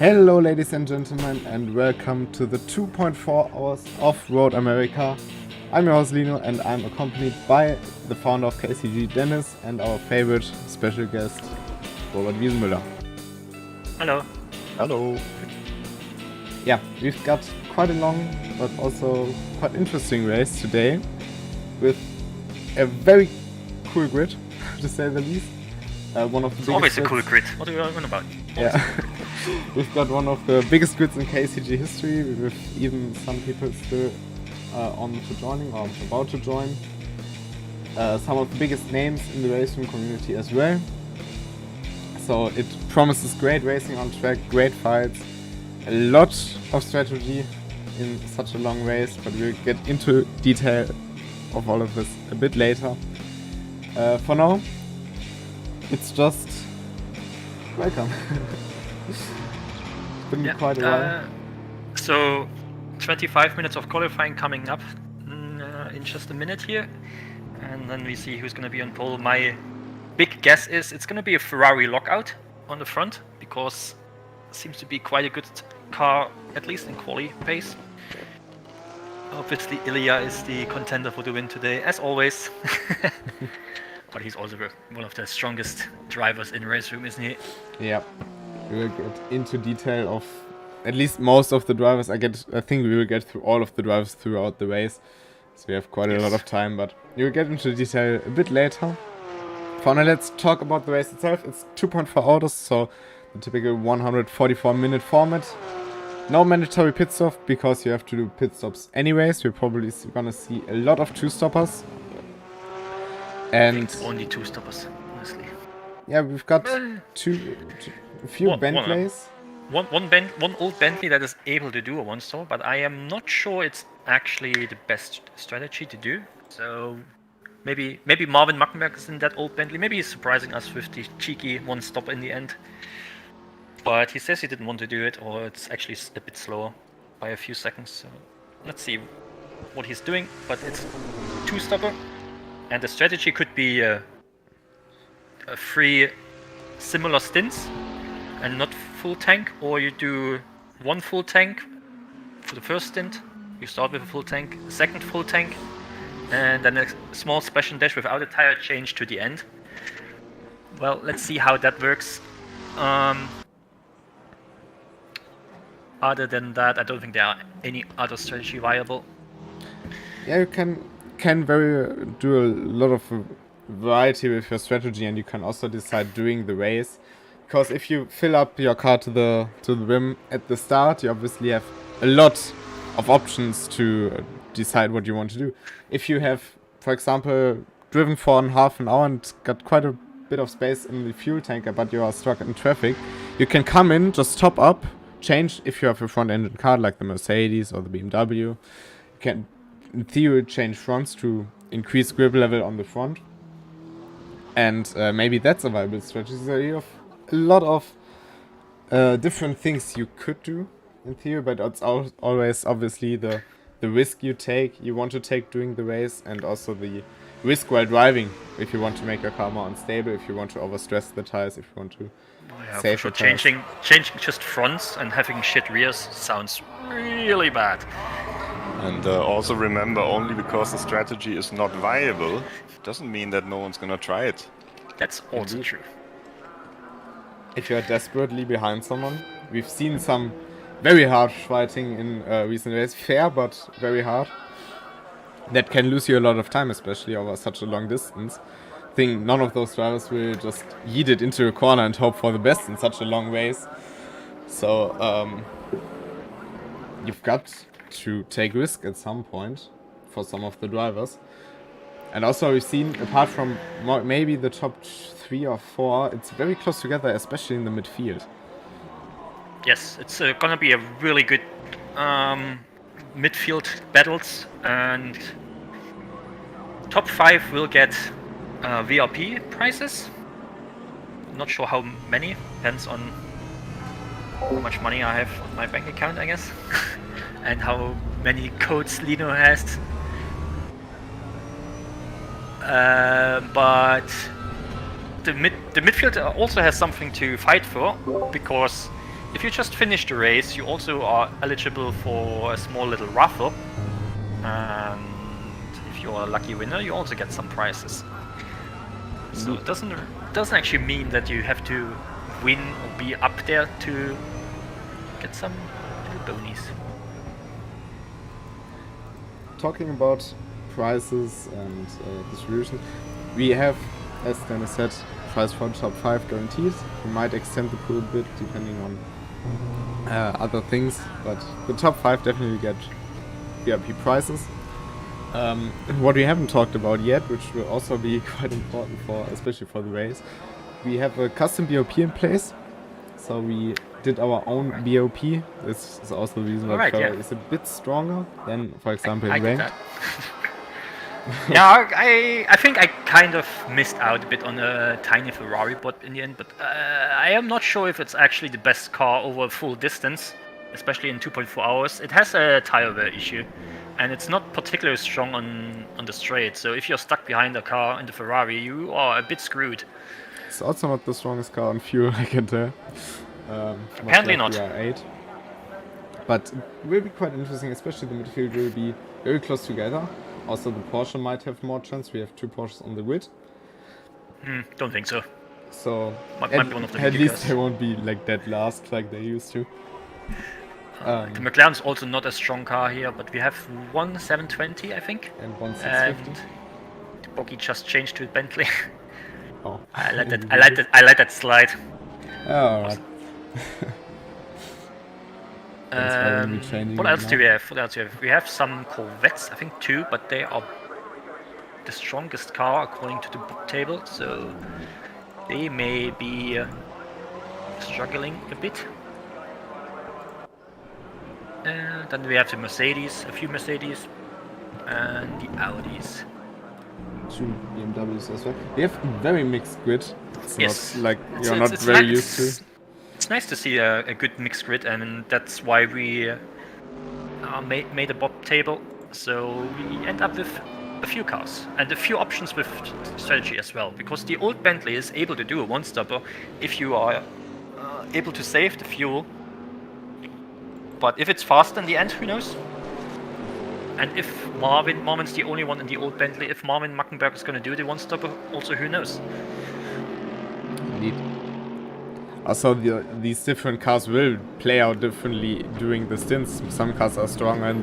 Hello ladies and gentlemen and welcome to the 2.4 hours off-road America. I'm your host Lino and I'm accompanied by the founder of KCG, Dennis, and our favorite special guest, Robert Wiesenmüller. Hello. Hello. Yeah, we've got quite a long but also quite interesting race today with a very cool grid, to say the least. One of the It's biggest always a grids. cool grid. What are you on about? Yeah, we've got one of the biggest grids in KCG history, with even some people still on to joining or about to join. Some of the biggest names in the racing community as well. So it promises great racing on track, great fights, a lot of strategy in such a long race, but we'll get into detail of all of this a bit later. For now, it's just welcome. It's been quite a while. So, 25 minutes of qualifying coming up in just a minute here, and then we see who's going to be on pole. My big guess is it's going to be a Ferrari lockout on the front, because it seems to be quite a good car, at least in quali pace. Obviously, Ilya is the contender for the win today, as always. But he's also one of the strongest drivers in race room, isn't he? Yeah, we will get into detail of at least most of the drivers. I think we will get through all of the drivers throughout the race, so we have quite a lot of time, but we will get into detail a bit later. For now, let's talk about the race itself. It's 2.4 hours, so the typical 144-minute format. No mandatory pit stop, because you have to do pit stops anyways. We're probably gonna see a lot of two-stoppers. And only two stoppers, honestly. Yeah, we've got a few Bentleys. One old Bentley that is able to do a one stop, but I am not sure it's actually the best strategy to do. So maybe Marvin Muckenberg is in that old Bentley. Maybe he's surprising us with the cheeky one stop in the end. But he says he didn't want to do it, or it's actually a bit slower by a few seconds. So let's see what he's doing. But it's two stopper. And the strategy could be a free similar stints and not full tank, or you do one full tank for the first stint. You start with a full tank, second full tank, and then a small special dash without a tire change to the end. Well, let's see how that works. Other than that, I don't think there are any other strategy viable. Yeah, you can do a lot of variety with your strategy, and you can also decide during the race, because if you fill up your car to the rim at the start, you obviously have a lot of options to decide what you want to do. If you have, for example, driven for half an hour and got quite a bit of space in the fuel tanker, but you are stuck in traffic, you can come in, just top up, change if you have a front engine car like the Mercedes or the BMW. You can in theory change fronts to increase grip level on the front, and maybe that's a viable strategy. So you have a lot of different things you could do in theory, but it's always obviously the risk you want to take during the race, and also the risk while driving, if you want to make your car more unstable, if you want to overstress the tires, if you want to save for the tires. Changing just fronts and having shit rears sounds really bad. And also remember, only because the strategy is not viable, doesn't mean that no one's gonna try it. That's also true. If you are desperately behind someone, we've seen some very hard fighting in recent days, fair but very hard. That can lose you a lot of time, especially over such a long distance. I think none of those drivers will just yeet it into a corner and hope for the best in such a long race. So you've got to take risk at some point for some of the drivers. And also we've seen, apart from maybe the top 3 or 4, it's very close together, especially in the midfield. Yes, it's gonna be a really good midfield battles, and top 5 will get VRP prizes. Not sure how many, depends on how much money I have on my bank account, I guess. And how many codes Lino has. But the midfield also has something to fight for, because if you just finish the race, you also are eligible for a small little raffle. And if you're a lucky winner, you also get some prizes. So it doesn't actually mean that you have to win or be up there to get some little bonies. Talking about prices and distribution, we have, as Dennis said, price for the top 5 guaranteed. We might extend the pool a bit depending on other things, but the top 5 definitely get VIP prices. What we haven't talked about yet, which will also be quite important for, especially for the race, we have a custom BOP in place. So we did our own BOP. This is also the reason why Trevor is a bit stronger than, for example, in ranked. Yeah, I think I kind of missed out a bit on a tiny Ferrari bot in the end, but I am not sure if it's actually the best car over full distance, especially in 2.4 hours. It has a tire wear issue, and it's not particularly strong on the straight. So if you're stuck behind a car in the Ferrari, you are a bit screwed. It's also not the strongest car on fuel, I can tell. Apparently not. VR8. But it will be quite interesting, especially the midfield will be very close together. Also, the Porsche might have more chance. We have 2 Porsches on the grid. Don't think so. So might be one of the at least they won't be like dead last like they used to. The McLaren's also not a strong car here, but we have one 720, I think. And one 650. And the Boggy just changed to Bentley. Oh, I let that slide. Oh, alright. What else do we have? We have some Corvettes, I think 2, but they are the strongest car according to the book table, so they may be struggling a bit. Then we have the Mercedes, a few Mercedes, and the Audis. 2 BMWs as well. We have a very mixed grid. It's not like you're not it's very used to. It's nice to see a good mixed grid, and that's why we made a bob table. So we end up with a few cars and a few options with strategy as well. Because the old Bentley is able to do a one-stopper if you are able to save the fuel. But if it's fast in the end, who knows? And if Marvin's the only one in the old Bentley, if Marvin Mackenberg is going to do the one-stopper, also who knows? Indeed. Also, these different cars will play out differently during the stints. Some cars are stronger in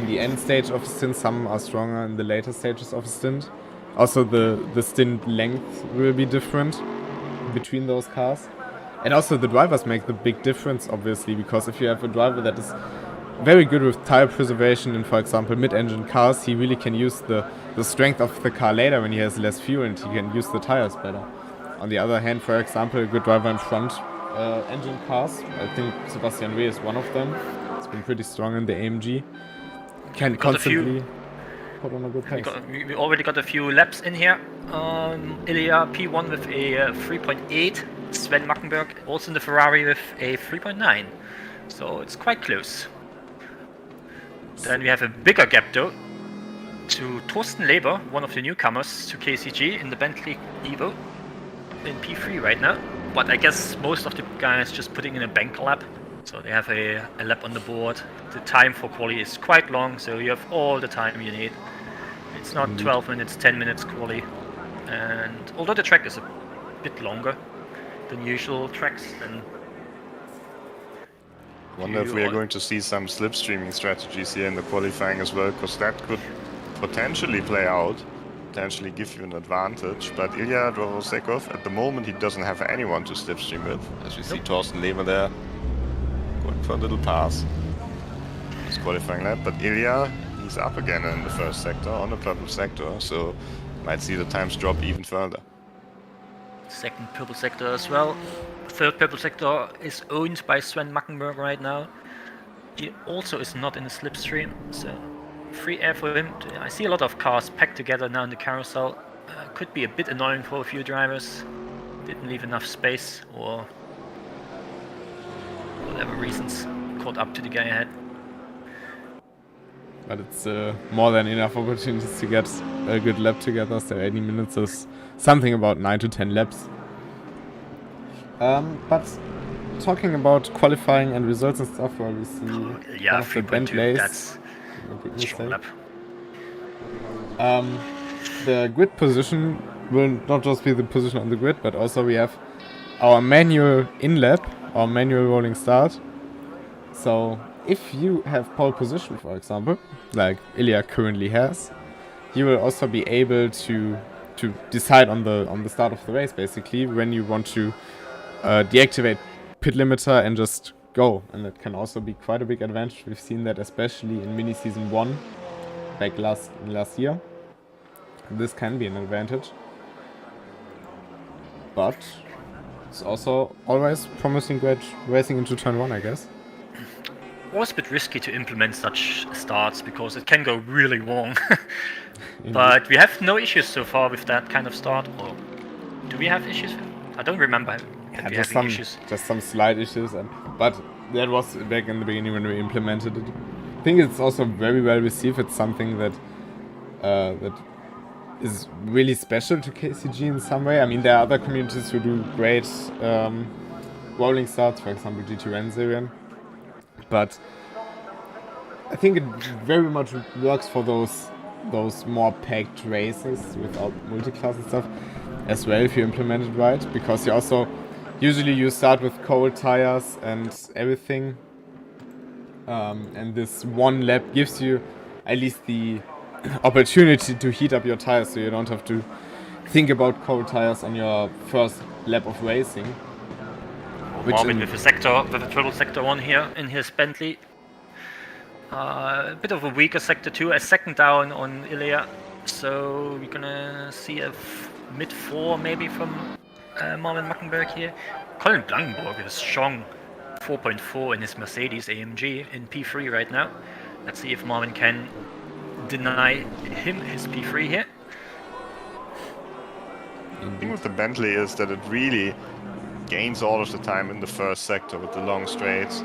the end stage of a stint, some are stronger in the later stages of a stint. Also, the stint length will be different between those cars. And also, the drivers make the big difference, obviously, because if you have a driver that is very good with tire preservation in, for example, mid-engine cars, he really can use the strength of the car later when he has less fuel and he can use the tires better. On the other hand, for example, a good driver in front engine cars, I think Sebastian Reh is one of them. He's been pretty strong in the AMG. Can constantly put on a good pace. We already got a few laps in here. Ilya P1 with a 3.8. Sven Mackenberg also in the Ferrari with a 3.9. So it's quite close. Then we have a bigger gap though to Thorsten Leber, one of the newcomers to KCG in the Bentley Evo in P3 right now. But I guess most of the guys just putting in a bank lap. So they have a lap on the board. The time for quali is quite long, so you have all the time you need. It's not 12 minutes, 10 minutes quali. And although the track is a bit longer than usual tracks, then I wonder if we are going to see some slipstreaming strategies here in the qualifying as well, because that could potentially play out, potentially give you an advantage. But Ilya Dvorosekov, at the moment, he doesn't have anyone to slipstream with. As we see Thorsten Leber there, going for a little pass. His qualifying lap, but Ilya, he's up again in the first sector, on the purple sector, so might see the times drop even further. Second purple sector as well. Third purple sector is owned by Sven Mackenberg right now. He also is not in the slipstream, so free air for him. I see a lot of cars packed together now in the carousel. Could be a bit annoying for a few drivers. Didn't leave enough space, or whatever reasons, caught up to the guy ahead. But it's more than enough opportunities to get a good lap together, so 80 minutes is something about 9 to 10 laps. But talking about qualifying and results and stuff, where we see Yeah, one of the 3.2. Bentleys. That's A big strong mistake. lap. The grid position will not just be the position on the grid, but also we have our manual in-lap, our manual rolling start. So if you have pole position, for example, like Ilya currently has, you will also be able to decide on the start of the race, basically, when you want to deactivate pit limiter and just go. And that can also be quite a big advantage. We've seen that especially in mini season 1 back last year. This can be an advantage, but it's also always promising great racing into turn 1, I guess. Was a bit risky to implement such starts because it can go really wrong. But we have no issues so far with that kind of start, or do we have issues? I don't remember that we have issues. Just some slight issues, but that was back in the beginning when we implemented it. I think it's also very well received. It's something that that is really special to KCG in some way. I mean, there are other communities who do great rolling starts, for example GT3 Cars, but I think it very much works for those more packed races without multi-class and stuff as well if you implement it right, because you also usually you start with cold tires and everything, and this one lap gives you at least the opportunity to heat up your tires, so you don't have to think about cold tires on your first lap of racing. Marvin with a total sector 1 here in his Bentley. A bit of a weaker sector 2, a second down on Ilya, so we're gonna see a mid 4 maybe from Marvin Mackenberg here. Colin Blankenburg is strong 4.4 in his Mercedes AMG in P3 right now. Let's see if Marvin can deny him his P3 here. The thing with the Bentley is that it really gains all of the time in the first sector with the long straights.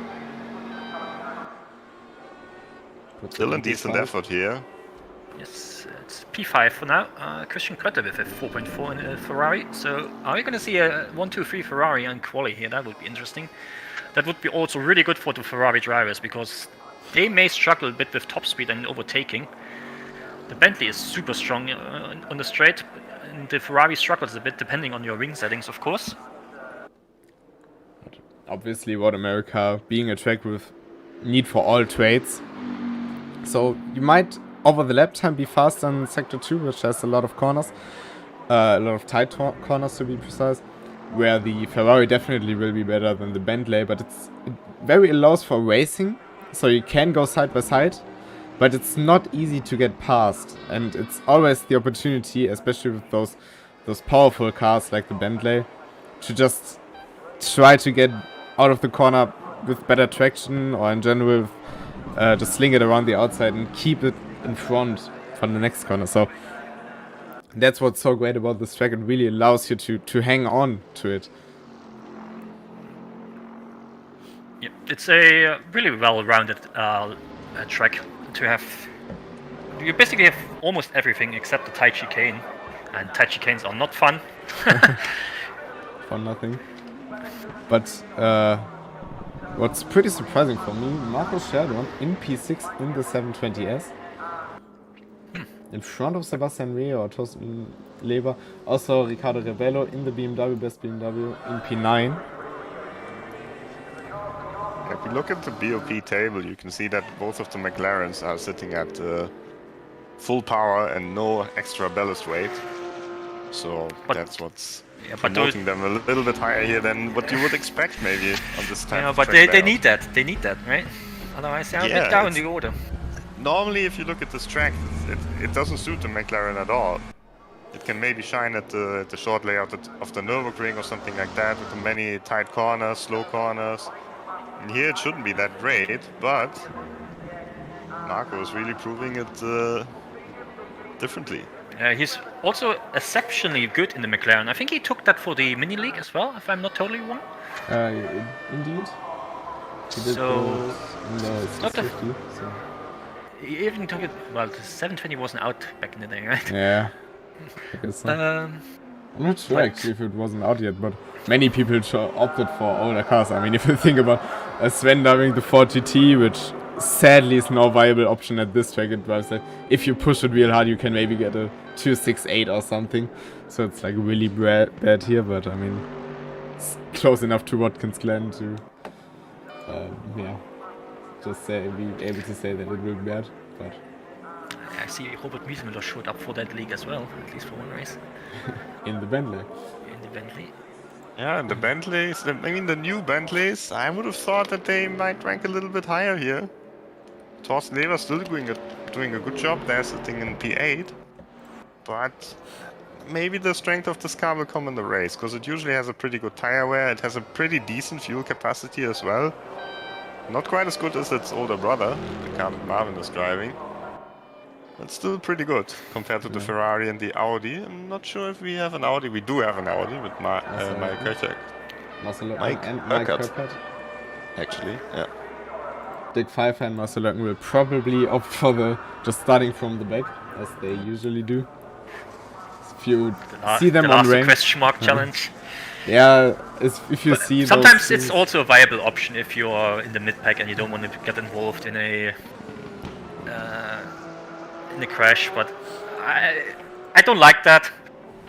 Still a decent effort here. Yes, it's P5 for now. Christian Kötter with a 4.4 in a Ferrari. So are we going to see a 1-2-3 Ferrari on quali here? That would be interesting. That would be also really good for the Ferrari drivers, because they may struggle a bit with top speed and overtaking. The Bentley is super strong on the straight, and the Ferrari struggles a bit depending on your wing settings, of course. Obviously, what America being a track with need for all trades. So you might over the lap time be faster in sector 2, which has a lot of corners, a lot of tight corners to be precise, where the Ferrari definitely will be better than the Bentley, but it very allows for racing, so you can go side by side, but it's not easy to get past, and it's always the opportunity, especially with those powerful cars like the Bentley, to just try to get out of the corner with better traction, or in general just sling it around the outside and keep it in front for the next corner. So that's what's so great about this track. It really allows you to hang on to it. Yeah, it's a really well-rounded track to have. You basically have almost everything except the tight chicane, and tight chicanes are not fun. For nothing. But what's pretty surprising for me, Marco Sherdon in P6 in the 720S. In front of Sebastian Reh or Thorsten Leber. Also Riccardo Rebello in the BMW, best BMW in P9. If you look at the BOP table, you can see that both of the McLarens are sitting at full power and no extra ballast weight. So that's what's promoting them a little bit higher here than what you would expect maybe on this type of but track they need that. They need that, right? Otherwise they're a bit down in the order. Normally, if you look at this track, it doesn't suit the McLaren at all. It can maybe shine at the short layout of the Nürburgring or something like that, with the many tight corners, slow corners. And here it shouldn't be that great, but Marco is really proving it differently. He's also exceptionally good in the McLaren. I think he took that for the mini league as well, if I'm not totally wrong. Indeed. So it's not 50, so. He even took it. Well, the 720 wasn't out back in the day, right? Yeah. I guess so. I'm not sure But- actually if it wasn't out yet, but many people opted for older cars. I mean, if you think about Sven driving the Ford GT, which sadly is no viable option at this track, it drives like, if you push it real hard, you can maybe get a 268 or something. So it's like really bad here, but I mean, it's close enough to Watkins Glen to, yeah, just be able to say that it will be bad. But I see Robert Miesmüller showed up for that league as well, at least for one race. in the Bentley. In the Bentley. Yeah, and the Bentleys, I mean the new Bentleys, I would have thought that they might rank a little bit higher here. Thorsten Lever still doing a good job there, sitting in P8. But maybe the strength of this car will come in the race, because it usually has a pretty good tire wear, it has a pretty decent fuel capacity as well. Not quite as good as its older brother, the car that Marvin is driving. But still pretty good compared to the Ferrari and the Audi. I'm not sure if we have an Audi. We do have an Audi with Mike Kirchhoff. Mike Kirchhoff. Actually, yeah. Dick Pfeiffer and Marcel Löcken will probably opt for the just starting from the back, as they usually do. If you see them on rank, question mark challenge. yeah, if you see sometimes those it's also a viable option if you're in the mid pack and you don't want to get involved in a crash. But I don't like that.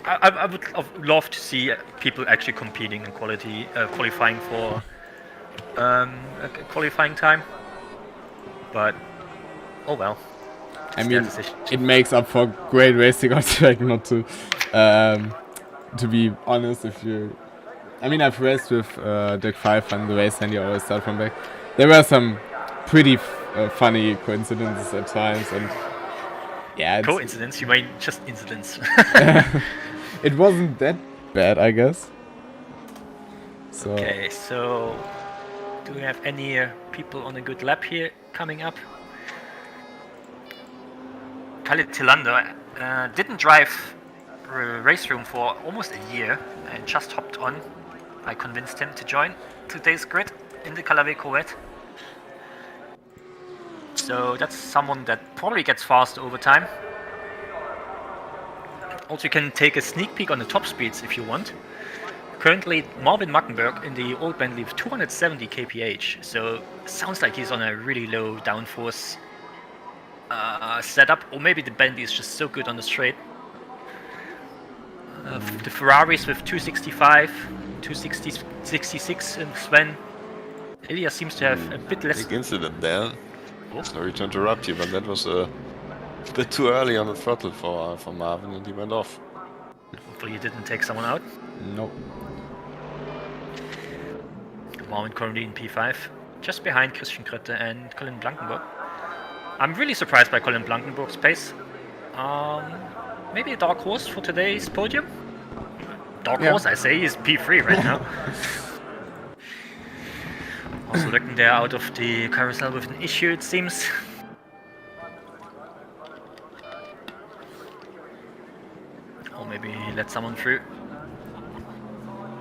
I would love to see people actually competing in qualifying for a qualifying time. But oh well. I mean, it makes up for great racing on track not to be honest. I mean, I've raced with Dick Pfeiffer and the race and you always start from back. There were some pretty funny coincidences at times, and yeah, coincidence? You mean just incidents? It wasn't that bad, I guess. So. Okay, so do we have any people on a good lap here coming up? Khalid Tillander didn't drive race room for almost a year and just hopped on. I convinced him to join today's grid in the Calave Corvette. So that's someone that probably gets fast over time. Also, you can take a sneak peek on the top speeds if you want. Currently, Marvin Mackenberg in the old Bentley with 270 kph, so sounds like he's on a really low downforce setup, or maybe the Bentley is just so good on the straight. The Ferraris with 265, 266 in Sven. Ilya seems to have a bit less. Big incident there. Oh. Sorry to interrupt you, but that was a bit too early on the throttle for Marvin, and he went off. Hopefully you didn't take someone out. Nope. Marvin currently in P5, just behind Christian Krötte and Colin Blankenburg. I'm really surprised by Colin Blankenburg's pace. Maybe a dark horse for today's podium? Dark horse, I say, he's P3 right now. Also looking there out of the carousel with an issue, it seems. Or maybe let someone through.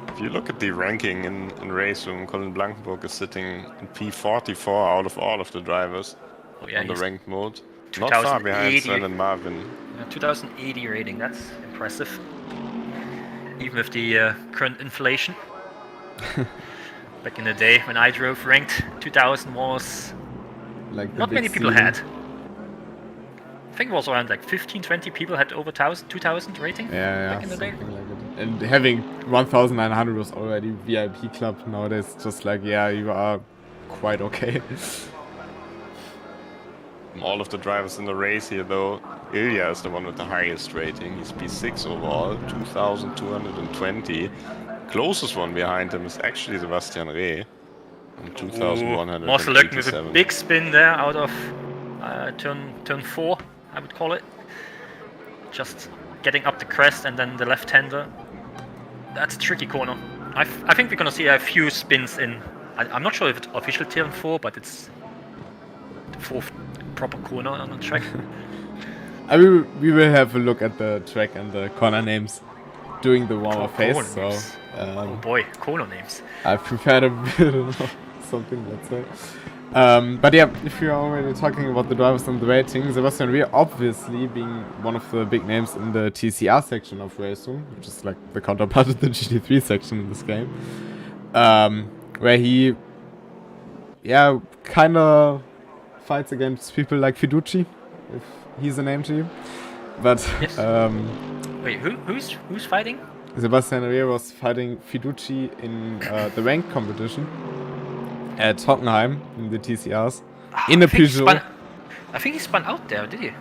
If you look at the ranking in race room, Colin Blankenburg is sitting in P44 out of all of the drivers on the ranked mode. Not far behind Sven and Marvin. 2080 rating, that's impressive. Even with the current inflation. Back in the day when I drove ranked, 2000 was like not many people had. I think it was around like 15-20 people had over 2000 rating back in the day. Like it. And having 1900 was already VIP club. Nowadays just like, yeah, you are quite okay. All of the drivers in the race here though, Ilya is the one with the highest rating. He's P6 overall, 2220. Closest one behind him is actually Sebastian Reh. 2187. Marcel Löcken with a big spin there out of turn 4, I would call it. Just getting up the crest and then the left-hander. That's a tricky corner. I think we're gonna see a few spins in. I'm not sure if it's official turn 4, but it's the 4th proper corner on the track. We will have a look at the track and the corner names during the warm-up phase. So, oh boy, corner names. I've prepared a bit of something, let's say. But yeah, if you're already talking about the drivers and the rating, Sebastian Reh obviously being one of the big names in the TCR section of Racing, which is like the counterpart of the GT3 section in this game, where he, kind of fights against people like Fiduci, if he's a name to you. But Yes. Wait, who's fighting? Sebastian Reh was fighting Fiduci in the ranked competition at Hockenheim in the TCRs in a Peugeot. I think he spun out there, did he?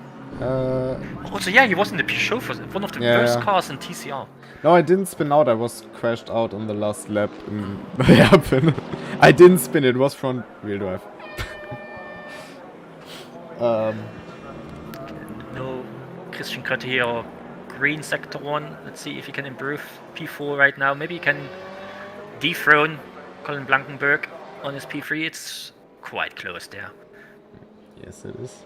Uh, Also, yeah, he was in the Peugeot for one of the first cars in TCR. No, I didn't spin out. I was crashed out on the last lap in the hairpin. I didn't spin. It was front wheel drive. No Christian Kötte here or green sector 1. Let's see if he can improve P4 right now. Maybe he can dethrone Colin Blankenberg on his P3. It's quite close there. Yes, it is.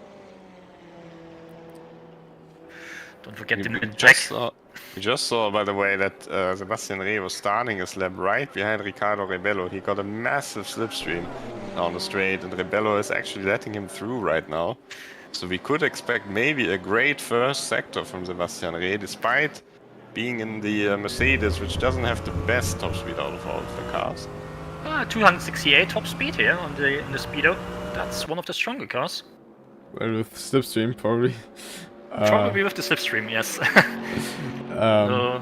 Don't forget the mid-back. We just saw, by the way, that Sebastian Reh was starting his lap right behind Riccardo Rebello. He got a massive slipstream down the straight, and Rebello is actually letting him through right now. So we could expect maybe a great first sector from Sebastian Reh, despite being in the Mercedes, which doesn't have the best top speed out of all of the cars. 268 top speed here on in the Speedo. That's one of the stronger cars. Well, with slipstream, probably. Probably with the slipstream, yes.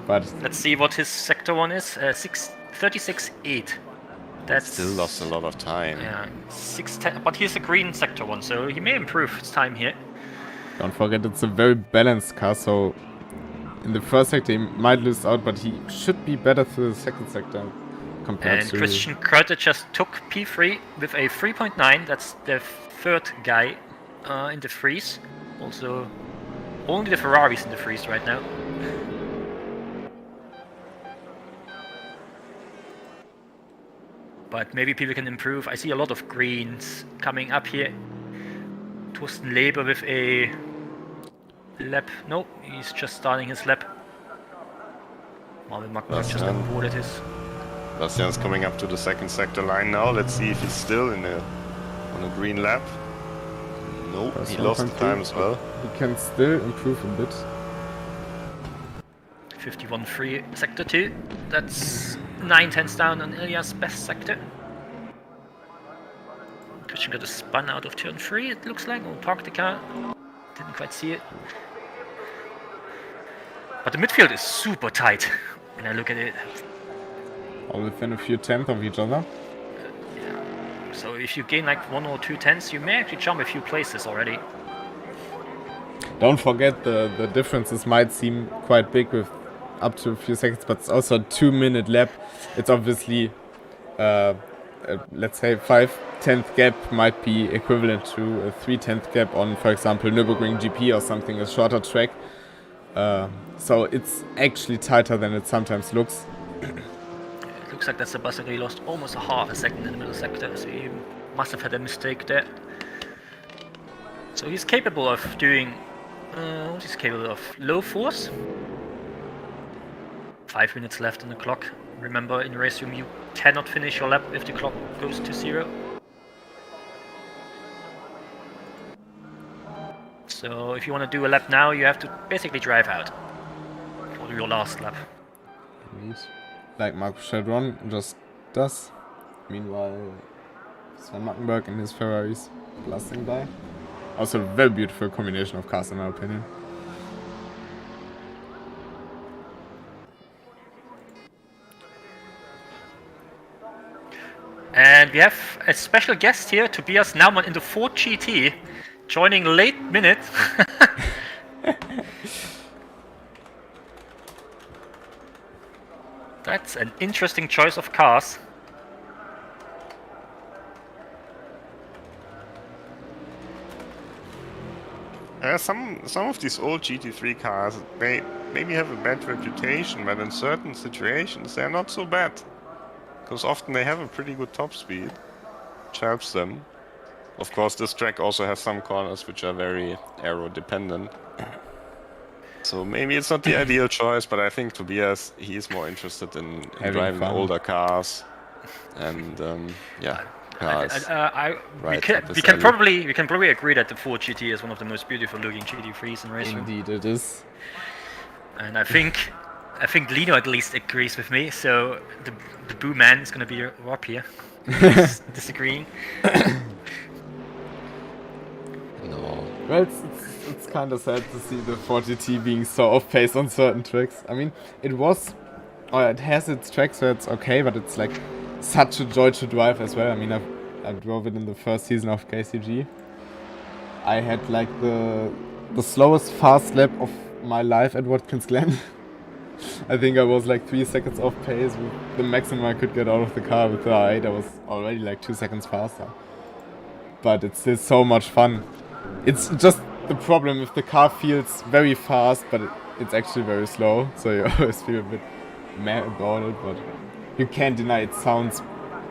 But let's see what his sector 1 is. 36.8. That's still lost a lot of time. Yeah, 6:10. But he's a green sector 1, so he may improve his time here. don't forget, it's a very balanced car. So in the first sector, he might lose out, but he should be better for the second sector compared to. And Christian Kröte just took P3 with a 3.9. That's the third guy in the freeze. Also, only the Ferraris in the freeze right now. But maybe people can improve. I see a lot of greens coming up here. Thorsten Leber with a lap. No, he's just starting his lap. Marvin Magna just avoided his. Bastian's coming up to the second sector line now. Let's see if he's still on a green lap. Nope, he lost the time as well. He can still improve a bit. 51.3 sector 2. That's 9/10 down on Ilya's best sector. Christian got a spun out of turn 3, it looks like, or parked the car. Didn't quite see it. But the midfield is super tight when I look at it. All within a few tenths of each other. So if you gain like 1 or 2 tenths, you may actually jump a few places already. Don't forget the differences might seem quite big with up to a few seconds, but it's also a 2-minute lap. It's obviously, let's say 5/10 gap might be equivalent to a 3/10 gap on, for example, Nürburgring GP or something, a shorter track. So it's actually tighter than it sometimes looks. It looks like that Sebastian Reh lost almost a half a second in the middle sector, so he must have had a mistake there. So he's capable of doing, what is capable of? Low force. 5 minutes left on the clock. Remember, in race room you cannot finish your lap if the clock goes to 0. So if you want to do a lap now, you have to basically drive out for your last lap. Like Markus Chadron just does. Meanwhile, Sven Mackenberg and his Ferraris blasting by. Also a very beautiful combination of cars in my opinion. And we have a special guest here, Tobias Naumann in the Ford GT, joining late minute. That's an interesting choice of cars. Some of these old GT3 cars, they maybe have a bad reputation, but in certain situations they're not so bad. Because often they have a pretty good top speed, which helps them. Of course, this track also has some corners which are very aero dependent. So maybe it's not the ideal choice, but I think Tobias, he's more interested in driving older cars. And yeah. cars. We can probably agree that the Ford GT is one of the most beautiful looking GT3s in racing. Indeed, it is. And I think Lino at least agrees with me. So the Boo Man is going to be Rob here, disagreeing. No. Well, it's kind of sad to see the Ford GT being so off-pace on certain tracks. I mean, it has its tracks where it's okay, but it's like such a joy to drive as well. I mean, I drove it in the first season of KCG. I had like the slowest fast lap of my life at Watkins Glen. I think I was like 3 seconds off pace with the maximum I could get out of the car. With the R8 I was already like 2 seconds faster. But it's still so much fun. It's just the problem if the car feels very fast, but it's actually very slow. So you always feel a bit mad about it, but you can't deny it sounds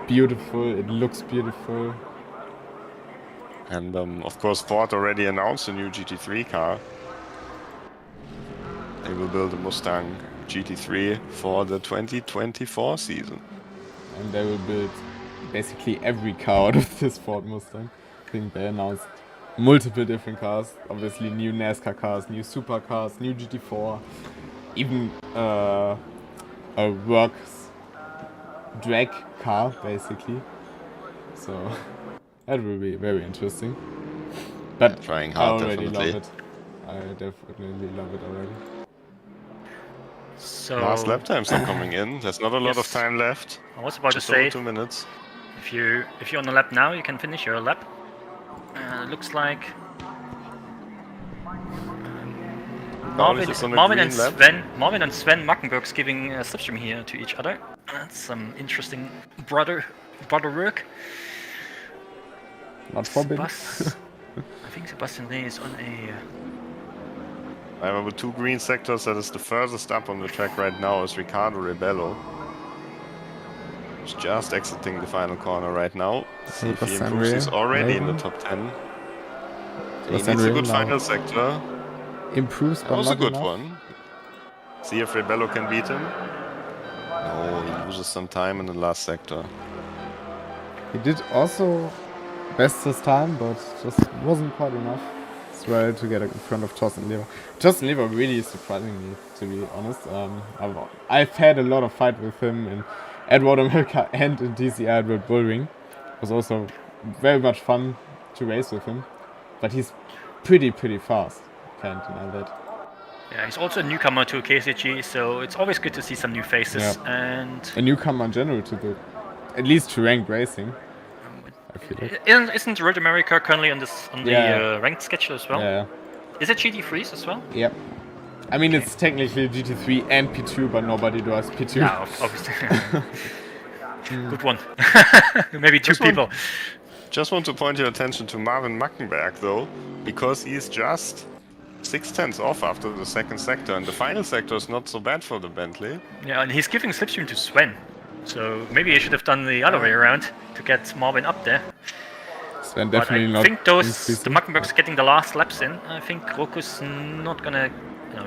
beautiful, it looks beautiful. And of course Ford already announced a new GT3 car. They will build a Mustang GT3 for the 2024 season. And they will build basically every car out of this Ford Mustang. I think they announced multiple different cars. Obviously new NASCAR cars, new supercars, new GT4. Even a works drag car, basically. So that will be very interesting. But yeah, trying hard, I already definitely. love it. I definitely love it already. So Last lap times are coming in. There's not a lot of time left. I was about Just to say, over 2 minutes. if you're on the lap now, you can finish your lap. Looks like Marvin and Sven Mackenberg's giving a slipstream here to each other. That's some interesting brother work. Not forbidden. I think Sebastian Lee is on a. With 2 green sectors, that is the furthest up on the track right now is Riccardo Rebello. He's just exiting the final corner right now. See if he improves. He's already in the top 10. He needs a good final sector. Improves, That was a good one. See if Rebello can beat him. No, he loses some time in the last sector. He did also best this time, but just wasn't quite enough as well to get in front of Thorsten Lever. Thorsten Lever really is surprising me, to be honest. I've had a lot of fight with him in Edward America and in DCI at World Bull Ring. It was also very much fun to race with him, but he's pretty fast. Can't deny that. Yeah, he's also a newcomer to KCG, so it's always good to see some new faces. Yeah. And a newcomer in general to at least to ranked racing. I feel like. Isn't Road America currently on the ranked schedule as well? Yeah. Is it GT3s as well? Yep. I mean, it's technically GT3 and P2, but nobody does P2. Yeah, obviously. Good one. Maybe two people. Just want to point your attention to Marvin Mackenberg, though, because he's just 6/10 off after the second sector, and the final sector is not so bad for the Bentley. Yeah, and he's giving slipstream to Sven, so maybe he should have done the other way around to get Marvin up there. Sven definitely not. I think the Mackenberg's getting the last laps in. I think Rokus not gonna,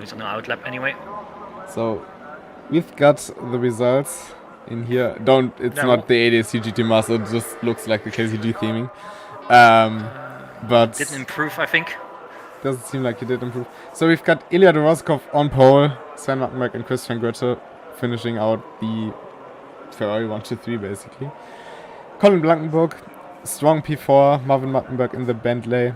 he's on an out lap anyway. So we've got the results in here. It's not the ADAC GT Master. It just looks like the KCG theming. But didn't improve, I think. Doesn't seem like he did improve. So we've got Ilya Doroskov on pole, Sven Mackenberg and Christian Goethe finishing out the Ferrari 1-3 basically. Colin Blankenburg, strong P4, Marvin Mackenberg in the Bentley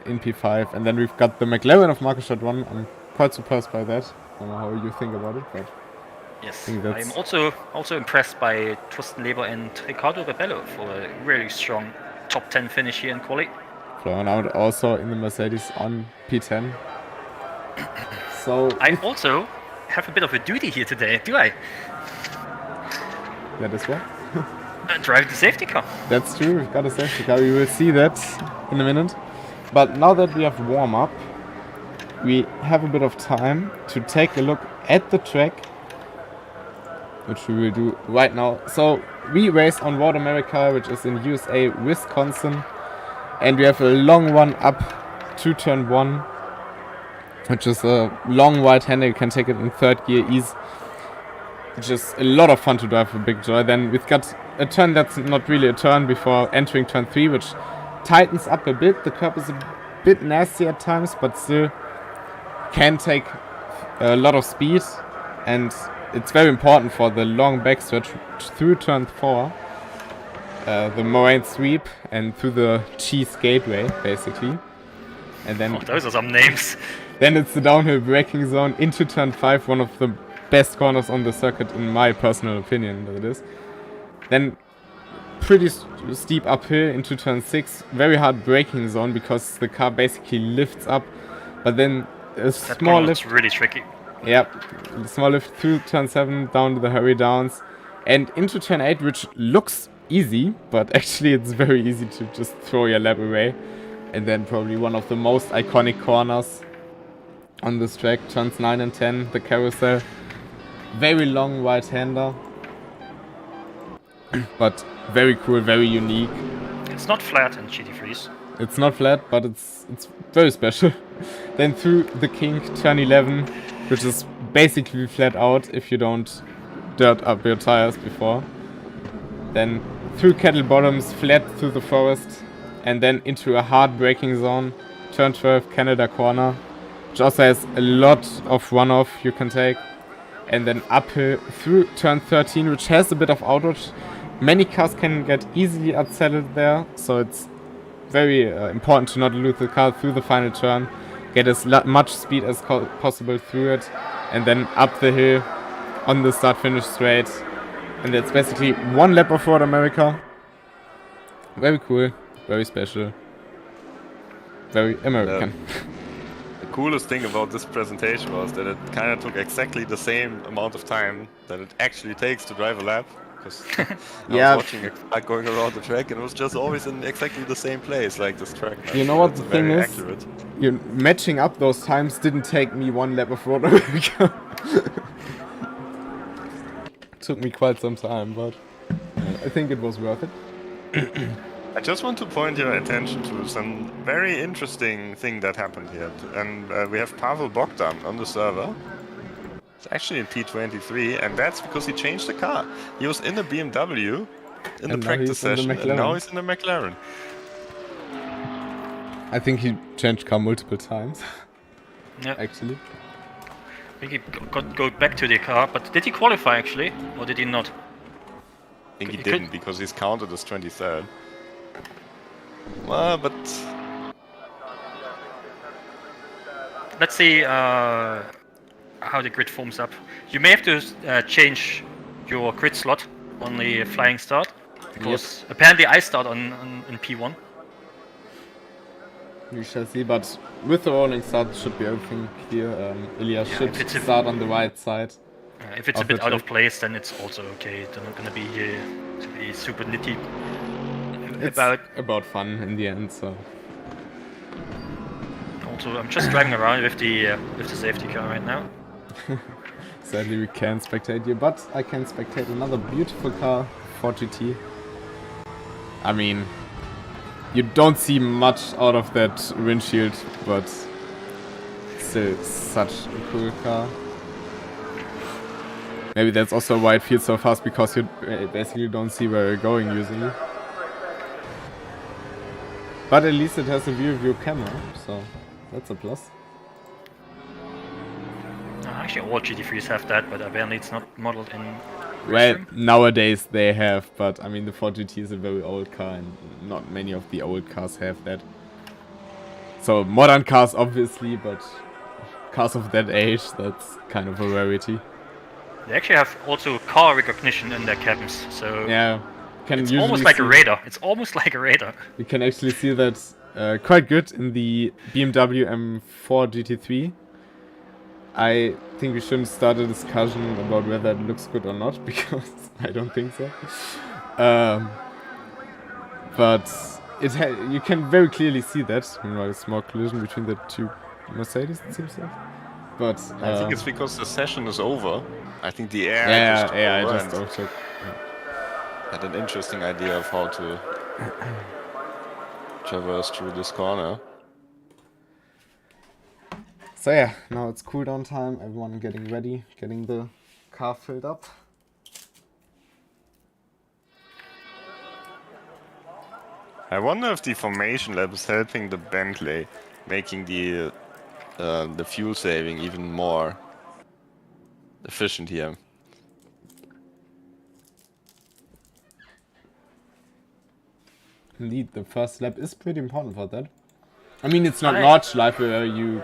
in P5, and then we've got the McLaren of Markus Stadron. I'm quite surprised by that. I don't know how you think about it, but yes, I'm also impressed by Thorsten Leber and Riccardo Rebello for a really strong top 10 finish here in quali. Flowing out also in the Mercedes on P10. So I also have a bit of a duty here today, do I? That is what? Drive the safety car. That's true, we've got a safety car. We will see that in a minute. But now that we have warm up, we have a bit of time to take a look at the track, which we will do right now. So we race on Road America, which is in USA, Wisconsin. And we have a long one up to turn 1, which is a long right-hander. You can take it in third gear ease, which is a lot of fun to drive for Big Joy. Then we've got a turn that's not really a turn before entering turn 3, which tightens up a bit. The curb is a bit nasty at times, but still can take a lot of speed, and it's very important for the long backstretch through turn 4, the moraine sweep, and through the cheese gateway, basically. And then those are some names. Then it's the downhill braking zone into turn 5, one of the best corners on the circuit in my personal opinion, that it is. Then pretty steep uphill into turn 6, very hard braking zone because the car basically lifts up, but then a small lift. It's really tricky. Yep, a small lift through turn 7 down to the hurry downs and into turn 8, which looks easy, but actually it's very easy to just throw your lap away. And then probably one of the most iconic corners on this track, turns 9 and 10, the carousel. Very long right-hander, but very cool, very unique. It's not flat in GT3s. It's not flat, but it's very special. Then through the kink, turn 11, which is basically flat out if you don't dirt up your tires before. Then through kettle bottoms, flat through the forest, and then into a hard braking zone, turn 12, Canada corner, which also has a lot of runoff you can take. And then uphill through turn 13, which has a bit of outage. Many cars can get easily upsetted there, so it's very important to not lose the car through the final turn, get as much speed as possible through it, and then up the hill on the start-finish straight. And it's basically one lap of Road America. Very cool, very special, very American. The coolest thing about this presentation was that it kind of took exactly the same amount of time that it actually takes to drive a lap. Because I was watching it going around the track, and it was just always in exactly the same place, like this track. You know what the thing is? Accurate. Matching up those times didn't take me one lap of Road America. Took me quite some time, but I think it was worth it. I just want to point your attention to some very interesting thing that happened here. And we have Pavel Bogdan on the server. It's actually in P23, and that's because he changed the car. He was in a BMW in the practice session, and now he's in a McLaren. I think he changed car multiple times. Yeah. Actually. I think he go back to the car, but did he qualify actually, or did he not? I think he didn't, because he's counted as 23rd. Well, but let's see how the grid forms up. You may have to change your grid slot on the flying start, because apparently I start in P1. We shall see, but with the rolling start should be everything clear. Ilya should start on the right side. If it's a bit out of place, then it's also okay. They're not gonna be to be super nitty. It's about fun in the end, so. Also, I'm just driving around with the safety car right now. Sadly, we can't spectate you, but I can spectate another beautiful car, 4GT. I mean, you don't see much out of that windshield, but still such a cool car. Maybe that's also why it feels so fast, because you basically don't see where you're going usually. But at least it has a view camera, so that's a plus. Actually, all GT3s have that, but apparently it's not modeled in. Well, nowadays they have, but I mean the 4GT is a very old car, and not many of the old cars have that. So modern cars obviously, but cars of that age, that's kind of a rarity. They actually have also car recognition in their cabins, so yeah, it's almost like a radar. It's almost like a radar. You can actually see that quite good in the BMW M4 GT3. I think we shouldn't start a discussion about whether it looks good or not, because I don't think so. But you can very clearly see that. A small collision between the two Mercedes, it seems like. But I think it's because the session is over. I think the air I just also had an interesting idea of how to traverse through this corner. So yeah, now it's cooldown time, everyone getting ready, getting the car filled up. I wonder if the formation lab is helping the Bentley, making the fuel saving even more efficient here. Indeed, the first lap is pretty important for that. I mean, it's not I- Nordschleife where you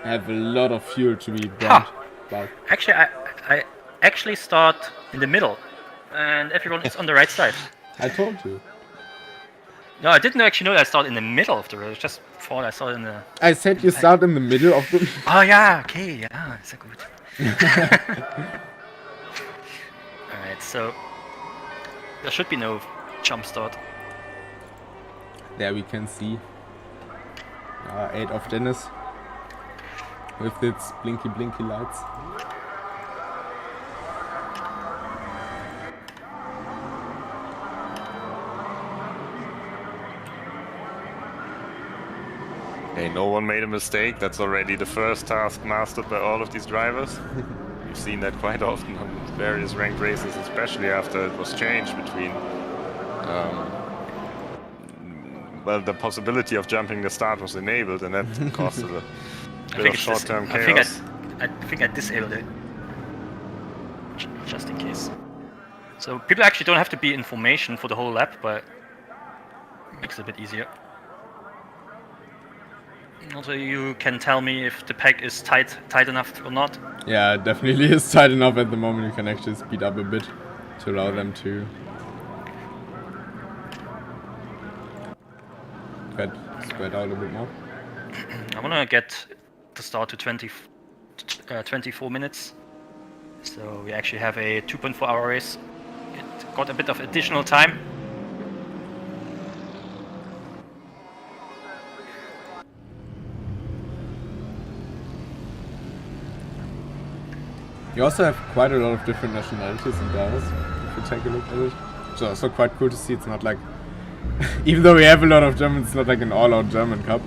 have a lot of fuel to be burnt. But Actually, I actually start in the middle, and everyone is on the right side. I told you. No, I didn't actually know that I started in the middle of the road. Just thought I started in the. I said you start in the middle of the... Oh yeah, okay, yeah, sehr gut. Alright, so there should be no jump start. There we can see 8 of Dennis with its blinky lights. Hey, no one made a mistake. That's already the first task mastered by all of these drivers. We've seen that quite often on various ranked races, especially after it was changed between well, the possibility of jumping the start was enabled, and that caused a bit of short-term chaos. I think I disabled it. Just in case. So people actually don't have to be in formation for the whole lap, but it makes it a bit easier. Also, you can tell me if the pack is tight enough or not. Yeah, it definitely is tight enough at the moment. You can actually speed up a bit to allow them to get spread out a bit more. I want to get the start to 24 minutes. So we actually have a 2.4 hour race. It got a bit of additional time. You also have quite a lot of different nationalities in Dallas, if you take a look at it. It's also quite cool to see. It's not like, even though we have a lot of Germans, it's not like an all-out German cup.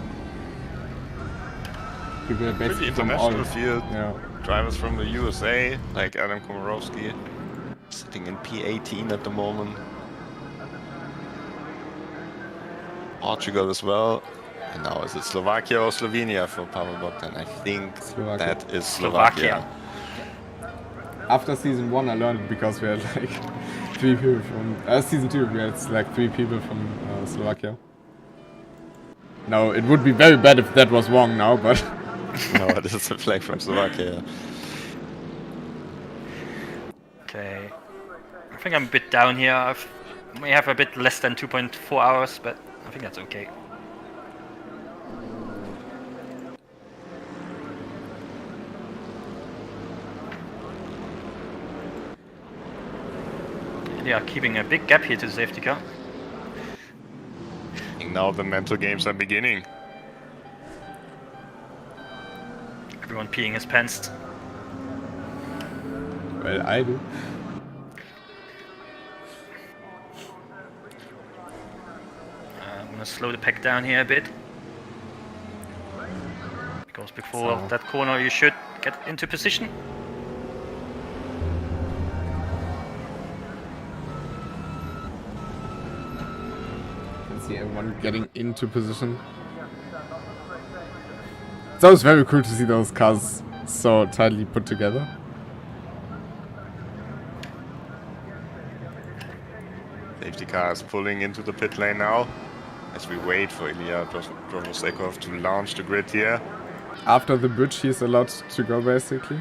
People are basically Pretty from all international field. Yeah. Drivers from the USA, like Adam Komorowski, sitting in P18 at the moment. Portugal as well. And now is it Slovakia or Slovenia for Pavel Bogdan? I think Slovakia. that is Slovakia. After season 1 I learned it because we had like 3 people from... season 2 we had like 3 people from Slovakia. Now it would be very bad if that was wrong now, but... No, it is a flag from Slovakia. Okay. I think I'm a bit down here. We have a bit less than 2.4 hours, but I think that's okay. They are keeping a big gap here to the safety car. And now the mental games are beginning. Everyone peeing his pants. Well, I do. I'm gonna slow the pack down here a bit. Because before that corner you should get into position. See everyone getting into position. It's always very cool to see those cars so tightly put together. Safety car is pulling into the pit lane now, as we wait for Ilya Drovosekov to launch the grid here. After the bridge he's allowed to go basically.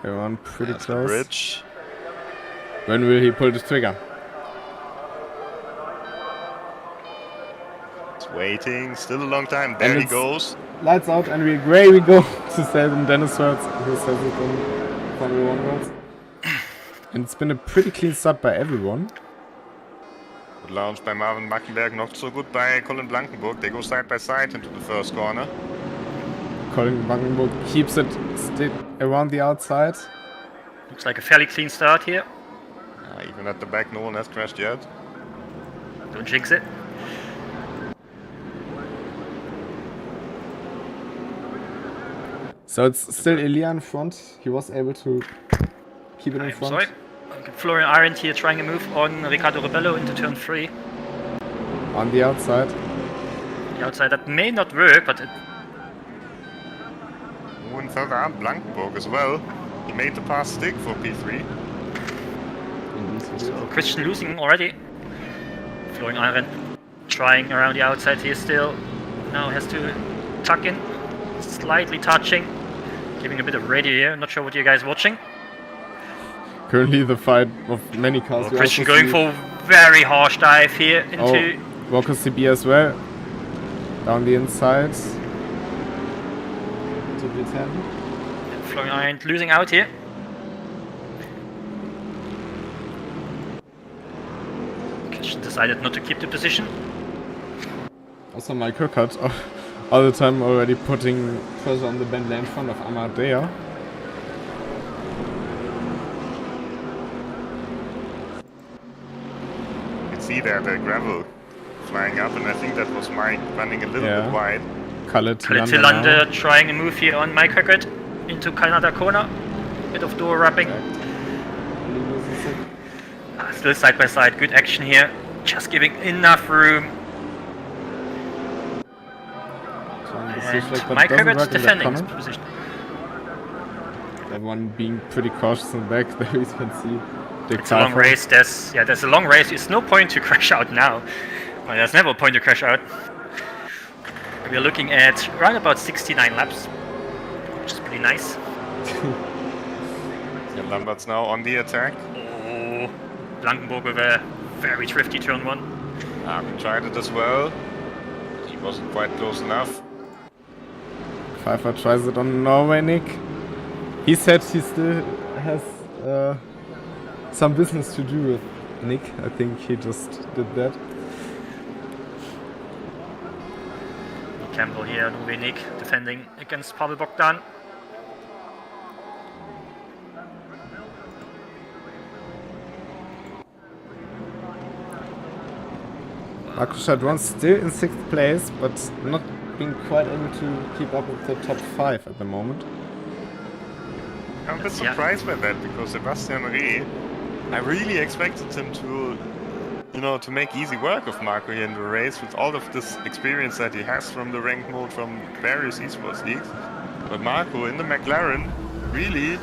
Everyone pretty There's close. the bridge. When will he pull the trigger? Waiting, still a long time. There he goes. Lights out and away we go to say in Dennis words. Who says it in Formula 1 words. And it's been a pretty clean start by everyone. Good launch by Marvin Mackenberg, not so good by Colin Blankenburg. They go side by side into the first corner. Colin Blankenburg keeps it around the outside. Looks like a fairly clean start here. Even at the back, no one has crashed yet. Don't jinx it. So it's still Ilya in front. He was able to keep it in front. Sorry. Florian Arendt here trying a move on Ricardo Rebello into turn 3. On the outside. The outside, that may not work, but it... And further out, Blankenburg as well. He made the pass stick for P3. So Christian losing already. Florian Arendt trying around the outside here still. Now has to tuck in. Slightly touching. Giving a bit of radio here. Not sure what you guys are watching. Currently the fight of many cars. Christian going for very harsh dive here into... Walker CB as well. Down the inside. To B10. Florian Arendt losing out here. Christian decided not to keep the position. Also my Kirkut all the time already putting pressure on the bend lane front of Amadea. See there the gravel flying up, and I think that was Mike running a little bit wide. Kalle Tillander trying a move here on Mike Huckert into Canada corner. Bit of door wrapping. Still side by side, good action here. Just giving enough room. And Mike Huckert defending his position. Everyone being pretty cautious in the back. There you can see. It's a long race. There's a long race. There's no point to crash out now. Well, there's never a point to crash out. We're looking at around about 69 laps, which is pretty nice. Lambert's now on the attack. Oh, Blankenburg with a very thrifty turn 1. We tried it as well. He wasn't quite close enough. Pfeiffer tries it on Norway, Nick. He said he still has some business to do with Nick. I think he just did that. Campbell here, Uwe Nick defending against Pavel Bogdan. Markus Chadron still in 6th place, but not being quite able to keep up with the top 5 at the moment. I'm a bit surprised by that, because Sebastian Reh, I really expected him to, to make easy work of Marco here in the race with all of this experience that he has from the ranked mode from various esports leagues. But Marco in the McLaren really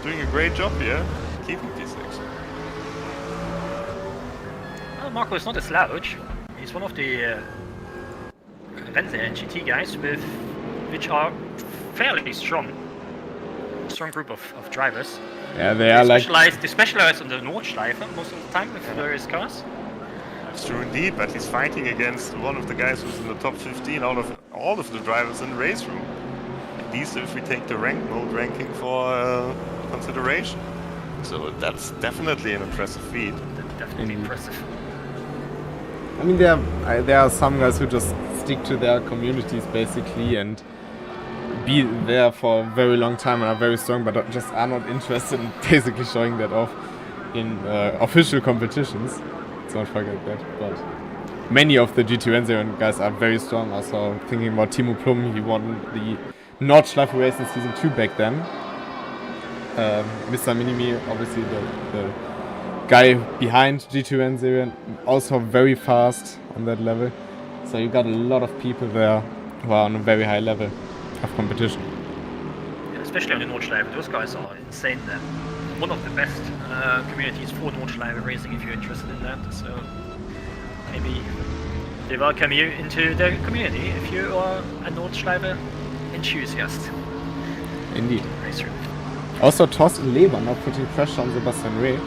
doing a great job here, keeping P6. Well, Marco is not a slouch. He's one of the Renze and GT guys which are fairly strong group of drivers. Yeah, they specialize on the Nordschleife most of the time with various cars. That's true indeed, but he's fighting against one of the guys who's in the top 15 out of all of the drivers in the race room. At least if we take the ranked mode ranking for consideration. So that's definitely an impressive feat. Definitely impressive. I mean, there are some guys who just stick to their communities basically and be there for a very long time and are very strong, but just are not interested in basically showing that off in official competitions. Don't forget that. But many of the GT1 guys are very strong. Also thinking about Timo Plum, he won the Nordschleife race in season 2 back then. Mr. Minimi, obviously the guy behind GT1 also very fast on that level. So you got a lot of people there who are on a very high level of competition. Yeah, especially on the Nordschleife, those guys are insane there. One of the best communities for Nordschleife racing if you're interested in that. So maybe they welcome you into their community if you are a Nordschleife enthusiast. Indeed. Racer. Also Thorsten Leber now putting pressure on Sebastian Reh.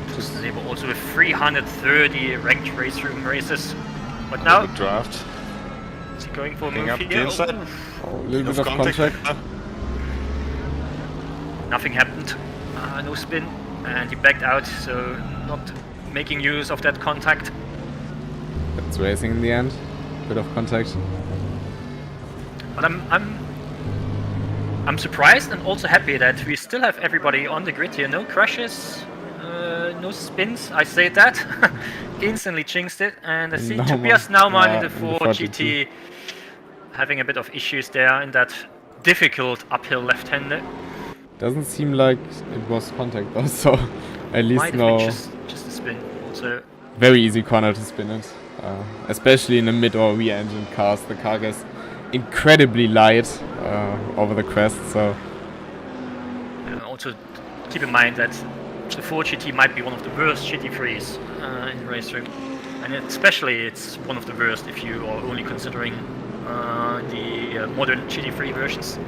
Thorsten Leber also with 330 ranked race room races. What now? Good draft. Is he going for a Picking move up here? the inside. A little bit of contact. Nothing happened. No spin. And he backed out, so not making use of that contact. That's racing in the end. Bit of contact. But I'm surprised and also happy that we still have everybody on the grid here. No crashes, no spins. I say that. Instantly jinxed it. And I see Tobias Naumann in the 4GT having a bit of issues there in that difficult uphill left-hander. Doesn't seem like it was contact though, so at least Might have no. been just a spin. Also, Very easy corner to spin it. Especially in the mid or rear engine cars. The car gets incredibly light over the crest, so. also keep in mind that the 4 GT might be one of the worst GT3s in racer. And especially it's one of the worst if you are only considering the modern GT3 versions.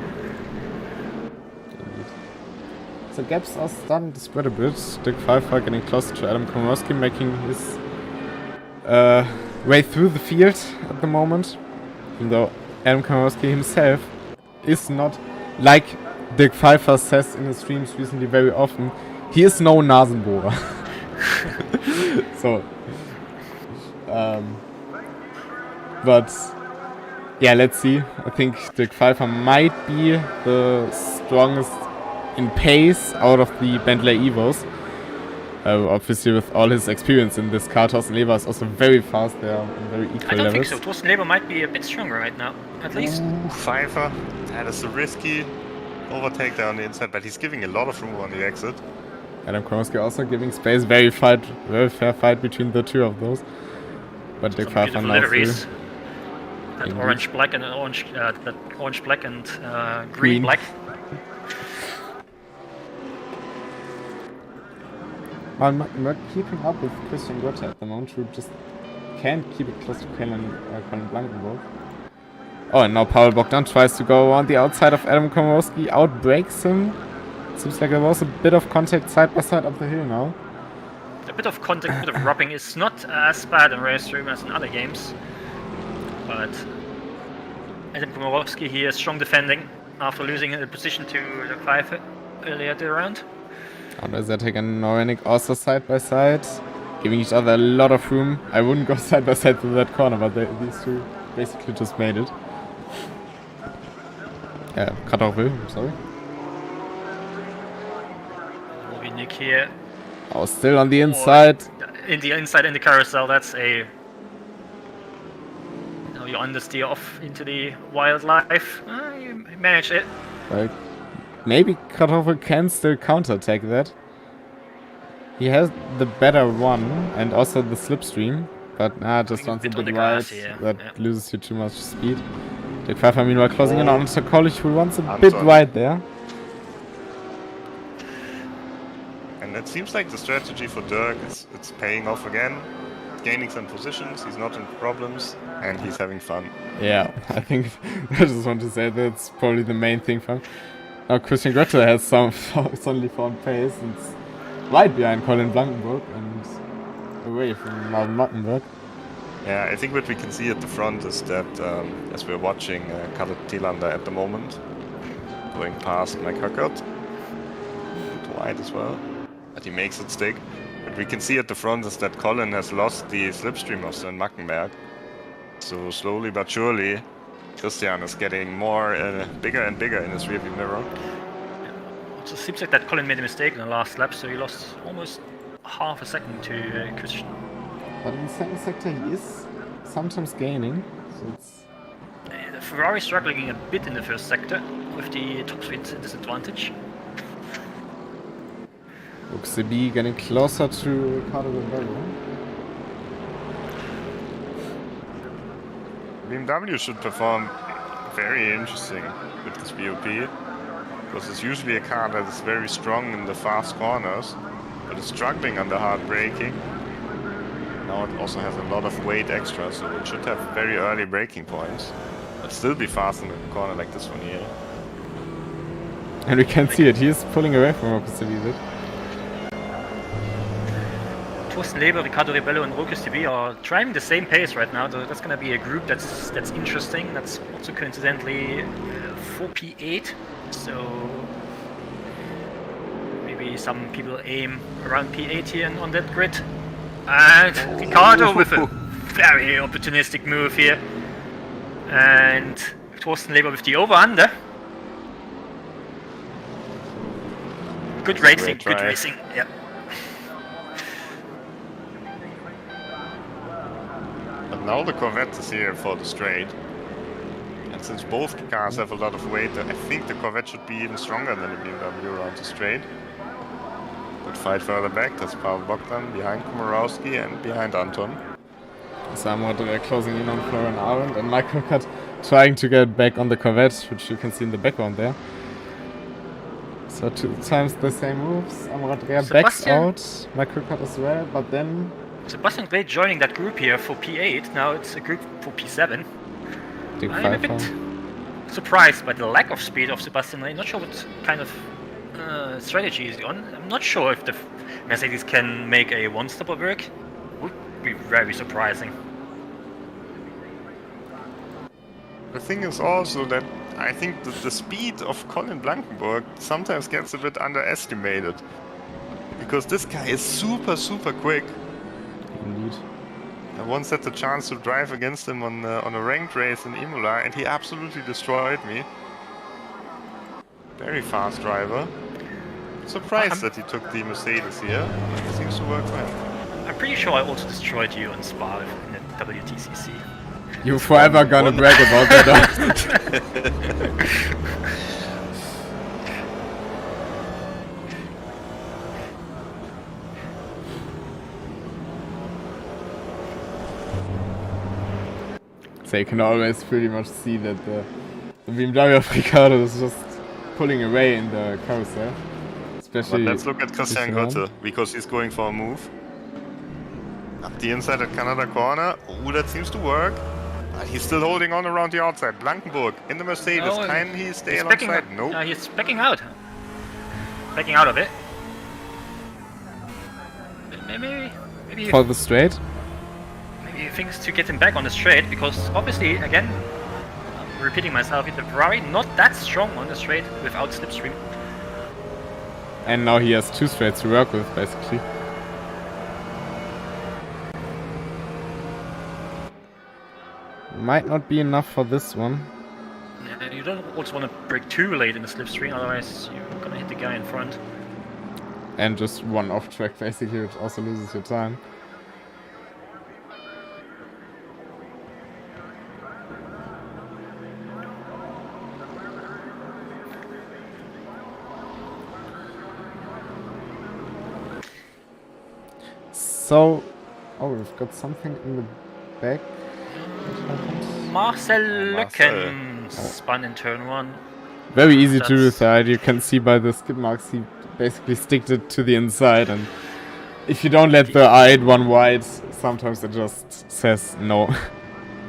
So gaps are starting to spread a bit. Dick Pfeiffer getting closer to Adam Komorowski, making his way through the field at the moment. Even though Adam Komorowski himself is not, like Dick Pfeiffer says in his streams recently very often, he is no Nasenbohrer. So, but yeah, let's see. I think Dick Pfeiffer might be the strongest in pace out of the Bentley Evos. Obviously with all his experience in this car, Thorsten Leber is also very fast. They are on very equal levels. I don't think so. Thorsten Leber might be a bit stronger right now, at least. Pfeiffer, that is a risky overtake there on the inside, but he's giving a lot of room on the exit. Adam Komorowski also giving space. Very fair fight between the two of those. But Dick Pfeiffer now liveries. That orange black and orange, that orange black and green black. I'm not keeping up with Christian Gotte at the moment, who just can't keep it close to Colin Blankenburg. Oh, and now Paul Bogdan tries to go on the outside of Adam Komorowski, outbreaks him. Seems like there was a bit of contact side by side up the hill now. A bit of contact, a bit of rubbing is not as bad in Race Room as in other games. But Adam Komorowski here is strong defending after losing the position to the Pfeiffer earlier the round. Zetek and Norenik also side by side, giving each other a lot of room. I wouldn't go side by side through that corner, but these two basically just made it. Yeah, Kartoffel, I'm sorry. Nick here. Oh, still on the inside. In the carousel, that's a... Now you understeer off into the wildlife. You managed it. Like, maybe Kartoffel can still counterattack that. He has the better one and also the slipstream, but just runs a bit wide. That loses you too much speed. Dick Pfeiffer meanwhile closing in on Sokolic, who runs a bit wide there. And it seems like the strategy for Dirk is it's paying off again, gaining some positions, he's not in problems, and he's having fun. Yeah, I think I just want to say that's probably the main thing for him. Now Christian Gotte has suddenly found pace and it's right behind Colin Blankenburg and away from Marvin Mattenberg. Yeah, I think what we can see at the front is that as we're watching Kalle Thielander at the moment, going past Mike Huckert, wide as well, but he makes it stick. What we can see at the front is that Colin has lost the slipstream of Sven Mackenberg. So slowly but surely, Christian is getting more bigger and bigger in his rearview mirror. It seems like that Colin made a mistake in the last lap, so he lost almost half a second to Christian. But in the second sector he is sometimes gaining, so it's... The Ferrari struggling a bit in the first sector with the top speed disadvantage. Uxebi getting closer to Ricardo Rivero. BMW should perform very interesting with this BOP, because it's usually a car that is very strong in the fast corners, but it's struggling under hard braking. Now it also has a lot of weight extra, so it should have very early braking points, but still be fast in a corner like this one here. And we can see it, he is pulling away from Uxebi a bit. Thorsten Leber, Ricardo Rebello and Rokus TV are driving the same pace right now. So that's going to be a group that's interesting. That's also coincidentally 4P8. So maybe some people aim around P8 here on that grid. And Ricardo with a very opportunistic move here. And Thorsten Leber with the over-under. Good racing, good racing. Yeah. But now the Corvette is here for the straight. And since both cars have a lot of weight, I think the Corvette should be even stronger than the BMW around the straight. Good fight further back, that's Pavel Bogdan behind Komorowski and behind Anton. Somewhat closing in on Florian Arendt, and Michael Cut trying to get back on the Corvette, which you can see in the background there. So 2 times the same moves. Amradrea backs out, Michael Cut as well, but then... Sebastian Blade joining that group here for P8, now it's a group for P7. I'm a bit surprised by the lack of speed of Sebastian Blade, not sure what kind of strategy he's on. I'm not sure if the Mercedes can make a one-stopper work. Would be very surprising. The thing is also that I think that the speed of Colin Blankenburg sometimes gets a bit underestimated. Because this guy is super quick. Indeed. I once had the chance to drive against him on a ranked race in Imola, and he absolutely destroyed me. Very fast driver. Surprised that he took the Mercedes here. It seems to work for him. I'm pretty sure I also destroyed you on Spa in the WTCC. You're forever gonna brag about that. So you can always pretty much see that the BMW of Ricardo is just pulling away in the carousel. Especially. But let's look at Christian Gotte, because he's going for a move. Up the inside at Canada corner. Ooh, that seems to work. But he's still holding on around the outside. Blankenburg in the Mercedes. No, can he stay alongside? No. He's backing out. Backing out of it. Maybe For the straight? Maybe he thinks to get him back on the straight, because obviously, again, I'm repeating myself, the Ferrari not that strong on the straight without slipstream. And now he has 2 straights to work with, basically. Might not be enough for this one. Yeah, you don't also want to brake too late in the slipstream, otherwise you're gonna hit the guy in front. And just one off track, basically, which also loses your time. So, oh, we've got something in the back. Marcel Löcken spun in turn 1. Very easy to decide. You can see by the skid marks he basically sticked it to the inside, and if you don't let the R8 one wide, sometimes it just says no.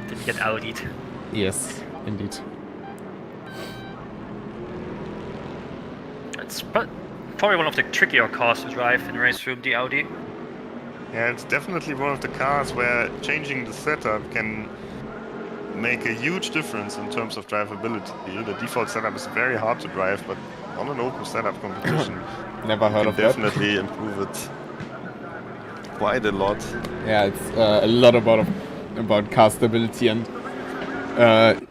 Didn't get Audi'd. Yes, indeed. It's probably one of the trickier cars to drive in race room, the Audi. Yeah, it's definitely one of the cars where changing the setup can make a huge difference in terms of drivability. The default setup is very hard to drive, but on an open setup competition, Never heard of that. definitely improve it quite a lot. Yeah, it's a lot about car stability and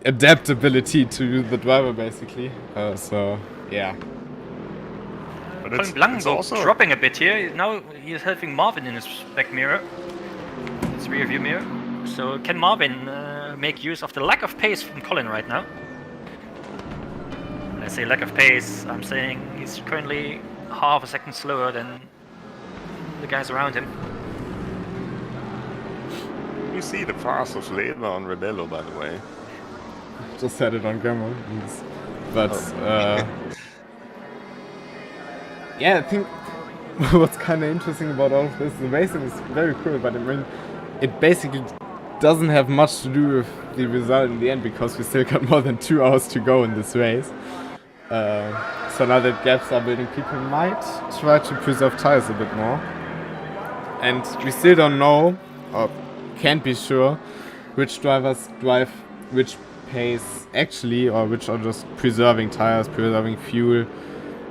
adaptability to the driver, basically. So, yeah. But Colin Blankenburg also dropping a bit here. Now he is having Marvin in his back mirror, his rear view mirror. So can Marvin make use of the lack of pace from Colin right now? When I say lack of pace, I'm saying he's currently half a second slower than the guys around him. You see the pass of Leva on Rebello, by the way. Just had it on camera. But, yeah, I think what's kind of interesting about all of this, the racing is very cool, but I mean, it basically doesn't have much to do with the result in the end, because we still got more than 2 hours to go in this race. So now that gaps are building, people might try to preserve tires a bit more. And we still don't know, or can't be sure, which drivers drive which pace actually, or which are just preserving tires, preserving fuel,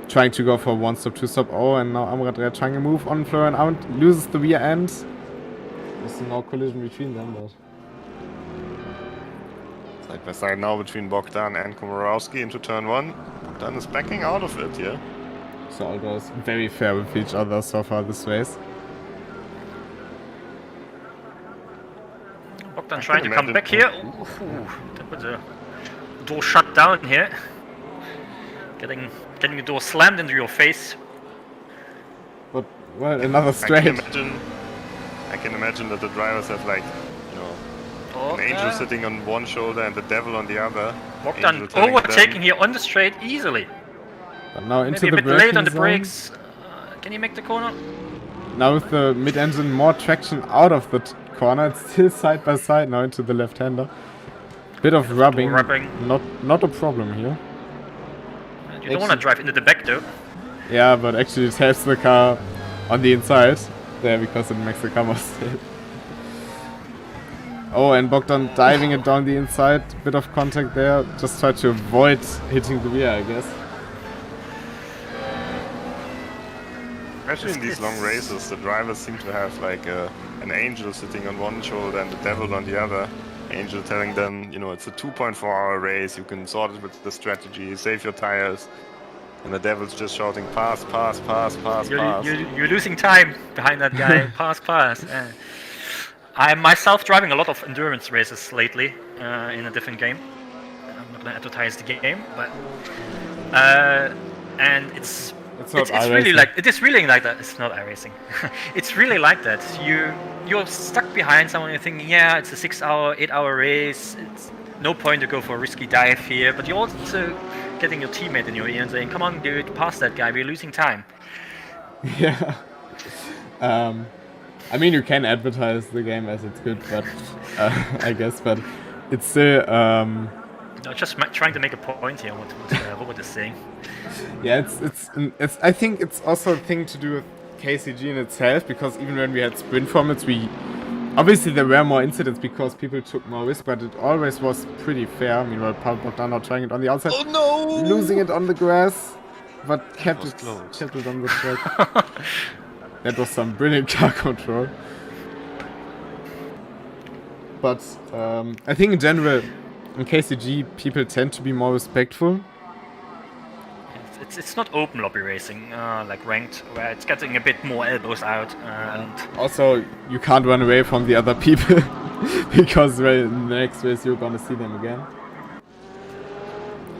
trying to go for 1-stop, 2-stop. Oh, and now Amradrea trying to move on Florian Arendt, loses the rear end. There's no collision between them, but... Side by side now between Bogdan and Komorowski into turn 1. Bogdan is backing out of it here. So all goes very fair with each other so far this race. Bogdan trying to come back here. Ooh, that was a door shut down here. Getting the door slammed into your face. But, well, another straight. I can imagine that the drivers have like, you know, an angel sitting on one shoulder and the devil on the other. Bogdan overtaking here on the straight easily. But now into Maybe the a bit late on the zone. brakes. Can he make the corner? Now with the mid-engine more traction out of the corner, it's still side by side now into the left-hander. Bit of rubbing, not a problem here. You don't want to drive into the back though. Yeah, but actually it helps the car on the inside there because it makes the car more stable. Oh, and Bogdan diving it down the inside, bit of contact there, just try to avoid hitting the rear, I guess. Especially in these long races, the drivers seem to have like an angel sitting on one shoulder and the devil on the other. Angel telling them, you know, it's a 2.4-hour race, you can sort it with the strategy, save your tires. And the devil's just shouting, pass, pass, pass, pass, pass. You're losing time behind that guy, pass, pass. I'm myself driving a lot of endurance races lately in a different game. I'm not going to advertise the game, but... and it's really like it is really like that. It's not iRacing. It's really like that. You're stuck behind someone. You're thinking, yeah, it's a 6-hour, 8-hour race. It's no point to go for a risky dive here. But you're also getting your teammate in your ear and saying, "Come on, dude, pass that guy. We're losing time." Yeah. I mean, you can advertise the game as it's good, but I guess, but it's still. No, just trying to make a point here. What Robert is saying. Yeah, it's. I think it's also a thing to do with KCG in itself, because even when we had sprint formats, obviously there were more incidents because people took more risk, but it always was pretty fair. I mean, well, Bogdan not trying it on the outside, losing it on the grass, but kept it on the track. That was some brilliant car control. But I think in general, in KCG, people tend to be more respectful. It's not open lobby racing like ranked, where it's getting a bit more elbows out. And also, you can't run away from the other people because in the next race you're gonna see them again.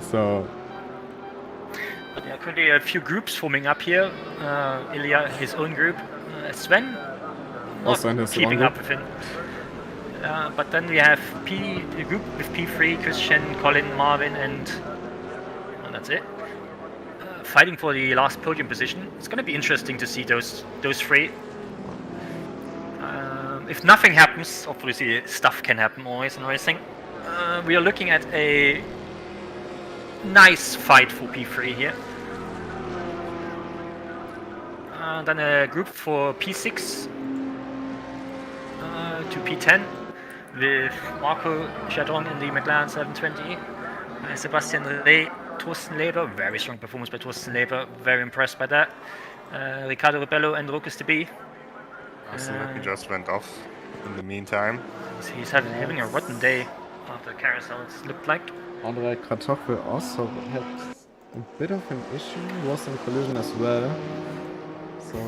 So. But yeah, currently a few groups forming up here. Ilya, his own group. Sven, also in his keeping up with him. But then we have the group with P3, Christian, Colin, Marvin, and that's it. Fighting for the last podium position. It's going to be interesting to see those three. If nothing happens, obviously stuff can happen always in racing. We are looking at a nice fight for P3 here. Then a group for P6 to P10 with Marco Chadron in the McLaren 720, Sebastian Rey, Thorsten Leber, very strong performance by Thorsten Leber, very impressed by that. Ricardo Rebello and Rokas de B. He just went off in the meantime. He's having a rotten day after carousel, it looked like. Andrei Kartoffel also had a bit of an issue, was in collision as well. So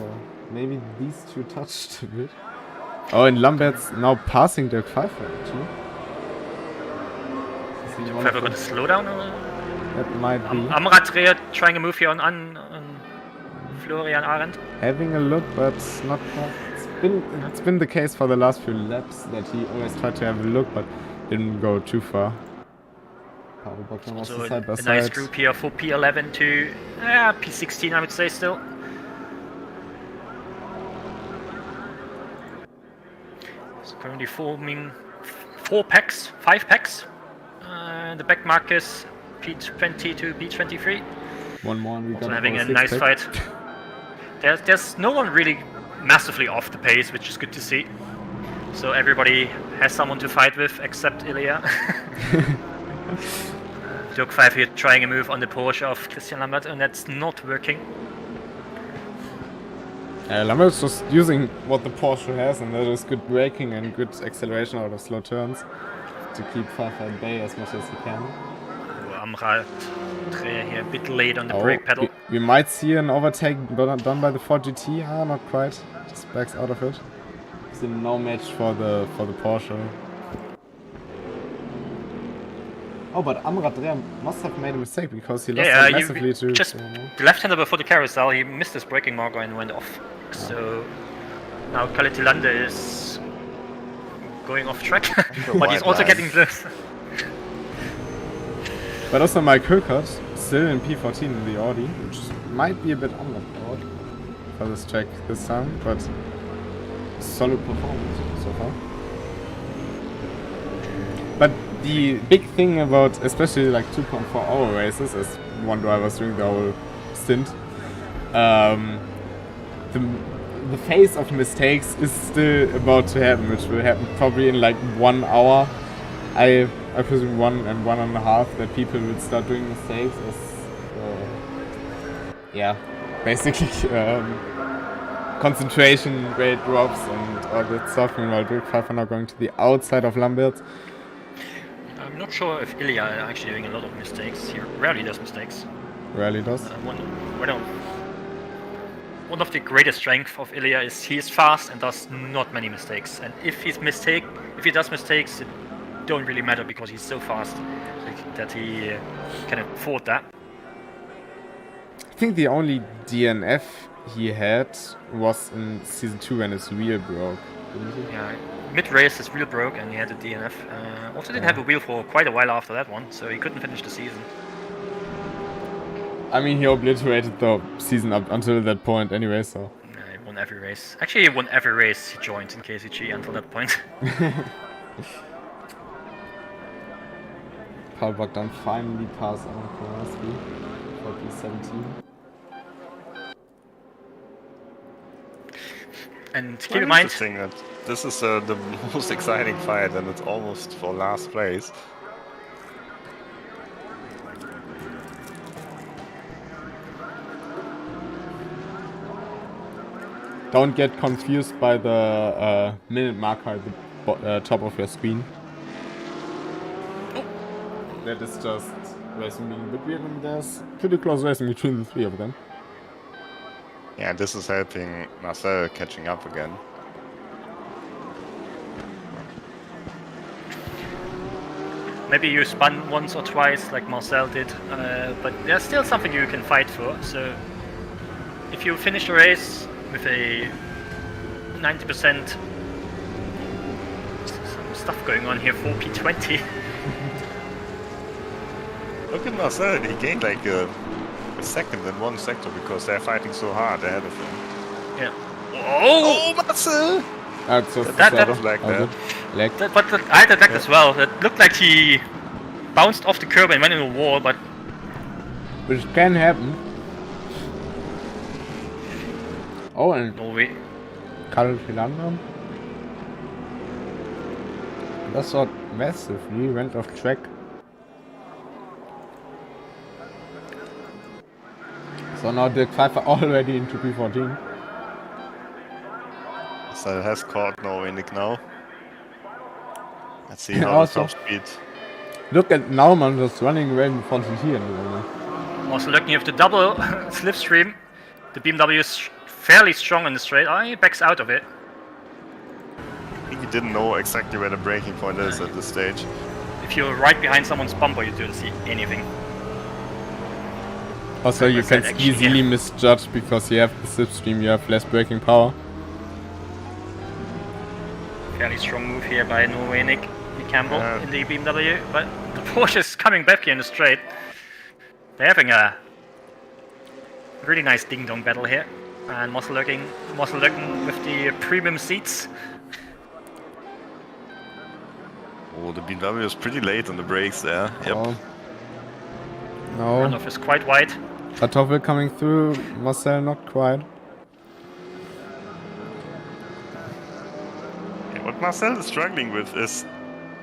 maybe these two touched a bit. Oh, and Lambert's now passing Dirk Pfeiffer too. Pfeiffer got a slowdown? That might be. Amrat trying a move here on Florian Arendt. Having a look, but not quite. It's been the case for the last few laps that he always tried to have a look, but didn't go too far. So a nice group here for P11 to P16, I would say still. So currently forming 5 packs. The back markers P20 to P23. One more and we got having a nice fight. There's no one really massively off the pace, which is good to see. So everybody has someone to fight with except Ilya. Dirk Pfeiffer here trying a move on the Porsche of Christian Lambert, and that's not working. Lambert's just using what the Porsche has, and that is good braking and good acceleration out of slow turns to keep Pfeiffer at bay as much as he can. Amrat here a bit late on the brake pedal. We might see an overtake done by the Ford GT. Not quite. Just backs out of it. Still no match for the Porsche. Oh, but Amrad Dreher must have made a mistake because he lost Yeah, massively to... just the left-hander before the carousel, he missed his braking marker and went off. So now Kalitilande is going off track, but he's also getting close. But also Mike Höckert, still in P14 in the Audi, which might be a bit underpowered for this track this time, but solid performance so far. But the big thing about especially like 2.4 hour races, as one driver's doing the whole stint, the phase of mistakes is still about to happen, which will happen probably in like 1 hour. I presume 1 and 1.5 that people will start doing mistakes as basically concentration rate drops and all that stuff. Meanwhile, Dirk Pfeiffer now going to the outside of Lambert. I'm not sure if Ilya is actually doing a lot of mistakes. He rarely does mistakes. Rarely does. One of the greatest strengths of Ilya is he is fast and does not many mistakes. And if he does mistakes, it don't really matter because he's so fast that he can afford that. I think the only DNF he had was in season 2 when his wheel broke. Yeah, mid-race his wheel broke and he had a DNF. Also didn't have a wheel for quite a while after that one, so he couldn't finish the season. I mean, he obliterated the season up until that point anyway, so... Yeah, he won every race. Actually, he won every race he joined in KCG until that point. Paul Bogdan finally passed on Kowalski for P17. And keep in mind... Interesting that this is the most exciting fight and it's almost for last place. Don't get confused by the minute marker at the top of your screen. That is just racing being a bit weird, and there's pretty close racing between the three of them. Yeah, this is helping Marcel catching up again. Maybe you spun once or twice like Marcel did, but there's still something you can fight for. So if you finish the race with a 90%, some stuff going on here for P20. Look at Marcel, he gained like a second in one sector because they're fighting so hard ahead of him. Yeah. Oh, Marcel! That's But I had that as well. It looked like he bounced off the curb and went in a wall, but... Which can happen. Oh, and Norway. Karl Tilander. That's what massively went off track. So now Dirk Pfeiffer already into P14. So has caught Norwinick now. Let's see how the top speed. Look at Naumann just running away in front of here. Also looking at the double slipstream. The BMW is fairly strong in the straight. He backs out of it. I think he didn't know exactly where the braking point is at this stage. If you're right behind someone's bumper, you don't see anything. Also, you can easily misjudge because you have the slipstream, you have less braking power. Fairly strong move here by Norway Nick Campbell in the BMW, but the Porsche is coming back here in the straight. They're having a really nice ding-dong battle here. And Mossel looking with the premium seats. Oh, the BMW is pretty late on the brakes there. Yep. Oh. No. Runoff is quite wide. Kartoffel coming through, Marcel not quite. What Marcel is struggling with is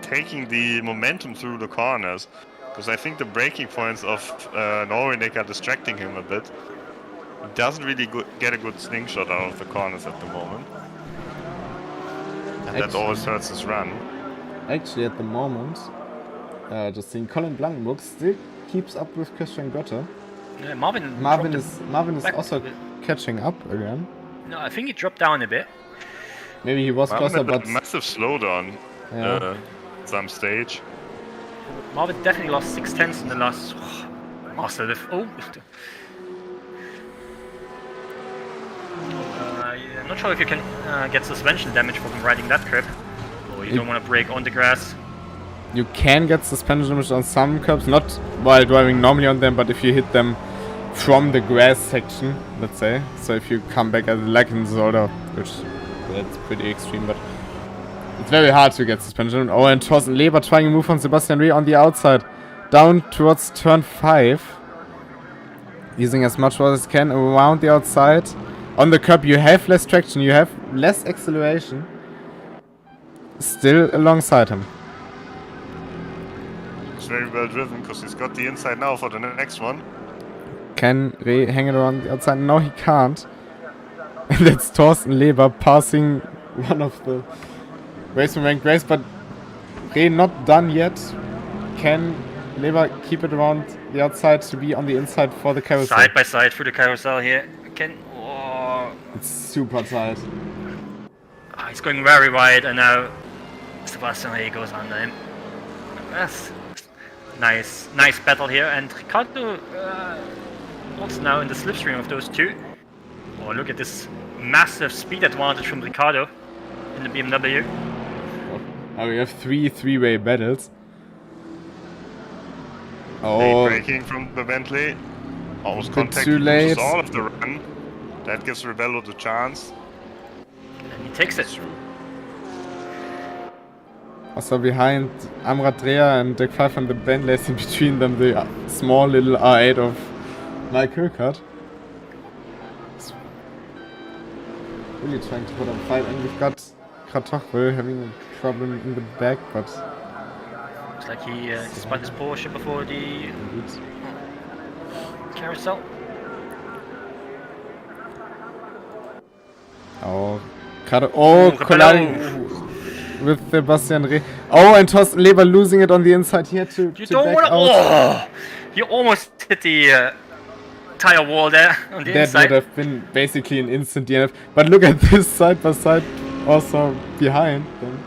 taking the momentum through the corners. Because I think the braking points of Norwinick are distracting him a bit. He doesn't really get a good slingshot out of the corners at the moment. And that always hurts his run. Actually, at the moment, just seeing Colin Blankenburg still keeps up with Christian Götte. Marvin is also catching up again. No, I think he dropped down a bit. Maybe he was closer, but massive slowdown at some stage. Marvin definitely lost 6/10 in the last master lift. Oh, yeah, I'm not sure if you can get suspension damage from riding that curb, or you don't want to brake on the grass. You can get suspension damage on some curbs, not while driving normally on them, but if you hit them from the grass section, let's say. So if you come back as like in Zoll, which that's pretty extreme, but it's very hard to get suspension. Oh, and Thorsten Leber trying to move on Sebastian Reh on the outside, down towards turn 5. Using as much force as can around the outside. On the curb you have less traction, you have less acceleration. Still alongside him. It's very well driven because he's got the inside now for the next one. Can Reh hang it around the outside? No, he can't. And that's Thorsten Leber passing one of the race from ranked race, but Reh not done yet. Can Leber keep it around the outside to be on the inside for the carousel? Side by side through the carousel here. It's super tight. Oh, he's going very wide, and now Sebastian Reh goes under him. That's nice battle here, and Ricardo also now in the slipstream of those two. Oh, look at this massive speed advantage from Ricardo in the BMW. Oh, we have three-way battles. Late braking from the Bentley. Almost contact too late. all of the run. That gives Rebello the chance. And he takes it. Also behind Amrad Dreher and Deck 5 on the Bentleys, in between them the small little R8 of Mike Hülkert. Really trying to put up fight, and we've got Kratochvel having a problem in the back, but looks like he spun his Porsche before the carousel. Oh, colliding with Sebastian Reh. Oh, and Thorsten Leber losing it on the inside here to back out. Oh, you almost hit the tire wall there on the inside. That would have been basically an instant DNF. But look at this side by side, also behind them.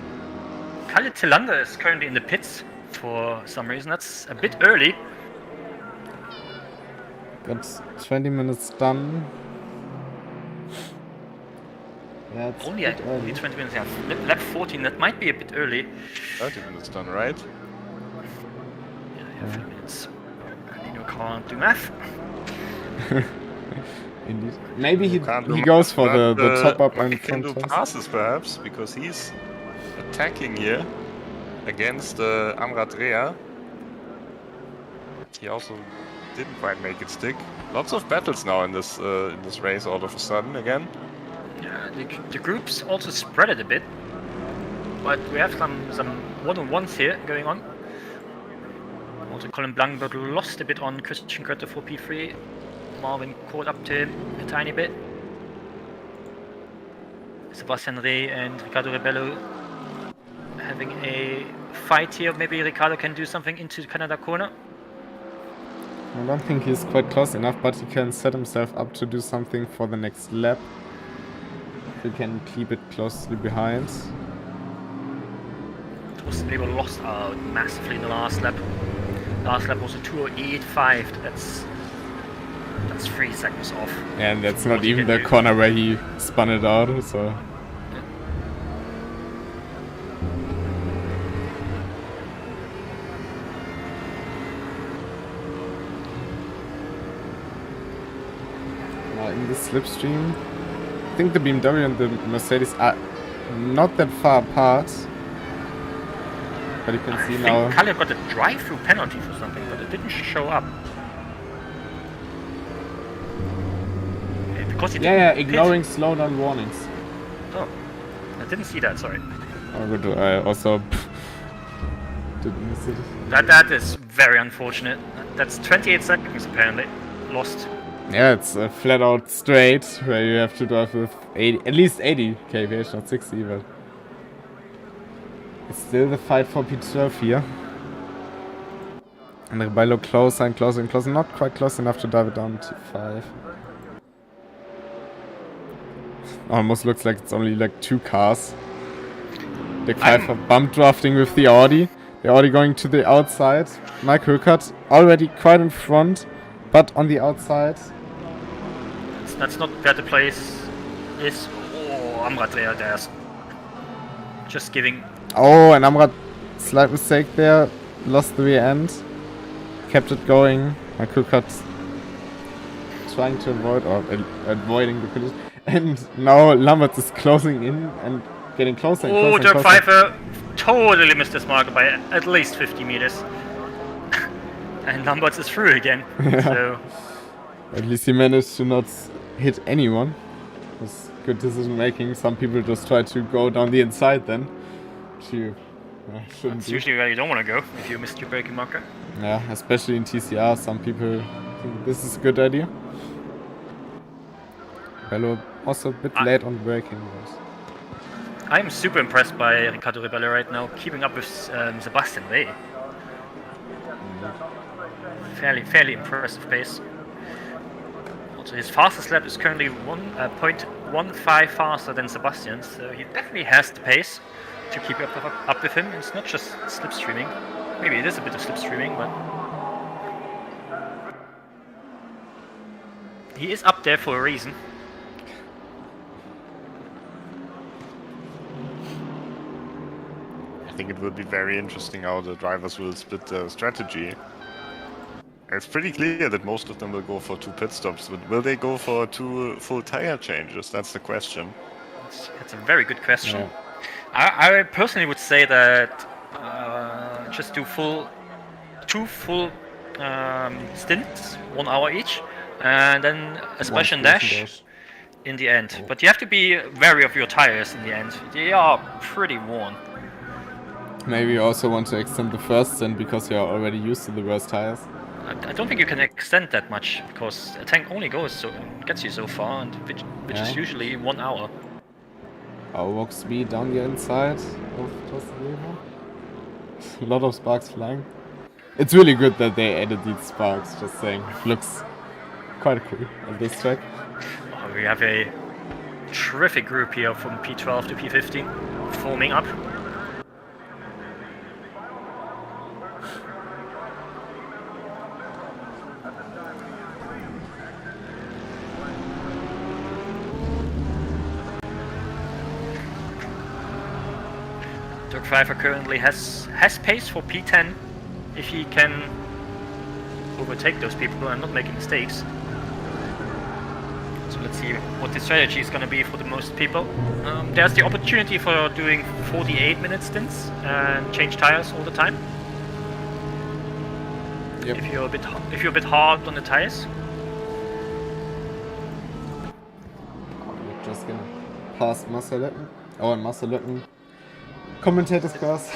Kalle Tillander is currently in the pits for some reason. That's a bit early. Got 20 minutes done. Yeah, it's only 20 minutes, yeah. Lap 14, that might be a bit early. 30 minutes done, right? Yeah, 30 minutes. You can't do math. Indeed. Maybe he goes for the top up and can do passes perhaps, because he's attacking here against Amrad Dreher. He also didn't quite make it stick. Lots of battles now in this race all of a sudden again. Yeah, the groups also spread it a bit, but we have some one-on-ones here going on. Also Colin Blankenberg lost a bit on Christian Kötter for P3. Marvin caught up to him a tiny bit. Sebastian Reh and Ricardo Rebello having a fight here. Maybe Ricardo can do something into the Canada corner. I don't think he's quite close enough, but he can set himself up to do something for the next lap. He can keep it closely behind. Thorsten Leber lost out massively in the last lap. Last lap was a 2:08.5. That's 3 seconds off. And that's not even the corner where he spun it out, so. Now in the slipstream, I think the BMW and the Mercedes are not that far apart. But you can see now. Kalle got a drive-through penalty for something, but it didn't show up. Because he didn't ignoring slowdown warnings. Oh, I didn't see that, sorry. Oh, good. I also didn't miss it. That is very unfortunate. That's 28 seconds apparently lost. Yeah, it's a flat out straight where you have to drive with 80, at least 80 kph, not 60, but it's still the fight for P12 here. And Rebello closer and closer and closer, not quite close enough to dive it down to 5. Almost looks like it's only like 2 cars. Deck 5 are bump drafting with the Audi. They're already going to the outside. Micro cut already quite in front, but on the outside. That's not where the place is. Oh, Amrad there's just giving. Oh, and Amrad, slight mistake there. Lost the rear end. Kept it going. Micro cut trying to avoid or avoiding the collision. And now Lambert is closing in and getting closer and closer. Oh, and Dirk closer. Pfeiffer totally missed this marker by at least 50 meters. And Lambert is through again. So at least he managed to not hit anyone. It was good decision making. Some people just try to go down the inside then. Shouldn't that's do. usually where you don't want to go if you missed your braking marker. Yeah, especially in TCR, some people think this is a good idea. Bello also a bit late on braking. I'm super impressed by Riccardo Rebello right now, keeping up with Sebastian Wey. Fairly impressive pace. Also, his fastest lap is currently 1.15 faster than Sebastian, so he definitely has the pace to keep up with him. It's not just slipstreaming. Maybe it is a bit of slipstreaming, but he is up there for a reason. I think it will be very interesting how the drivers will split the strategy. It's pretty clear that most of them will go for 2 pit stops, but will they go for 2 full tire changes? That's the question. It's a very good question. Yeah. I personally would say that just do 2 full stints, 1 hour each, and then a splash and dash in the end. But you have to be wary of your tires in the end. They are pretty worn. Maybe you also want to extend the first stint because you're already used to the worst tires. I don't think you can extend that much because a tank only gets you so far, and which is usually 1 hour. Our walk speed down the inside of Toshiba. A lot of sparks flying. It's really good that they added these sparks, just saying. Looks quite cool on this track. Oh, we have a terrific group here from P12 to P15 forming up. Dirk Pfeiffer currently has pace for P10 if he can overtake those people and not make mistakes. So let's see what the strategy is going to be for the most people. There's the opportunity for doing 48-minute stints and change tires all the time. Yep. If you're a bit hard on the tires. We're just gonna pass Marceletten. Oh, and Marceletten. Commentator's class.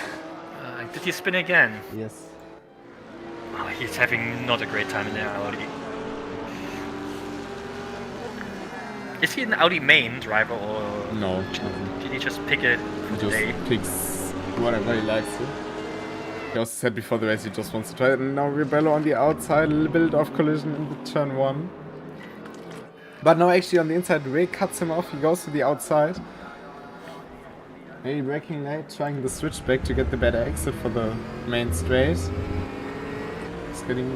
Did he spin again? Yes. Oh, he's having not a great time in the Audi. Is he an Audi main driver or No. did he just pick it for He the day? just picks whatever he likes to. He also said before the race he just wants to try it. And now Rebello on the outside, a little bit of collision in the turn 1. But now actually on the inside, Ray cuts him off, he goes to the outside. Maybe braking late, trying the switchback to get the better exit for the main straight. It's getting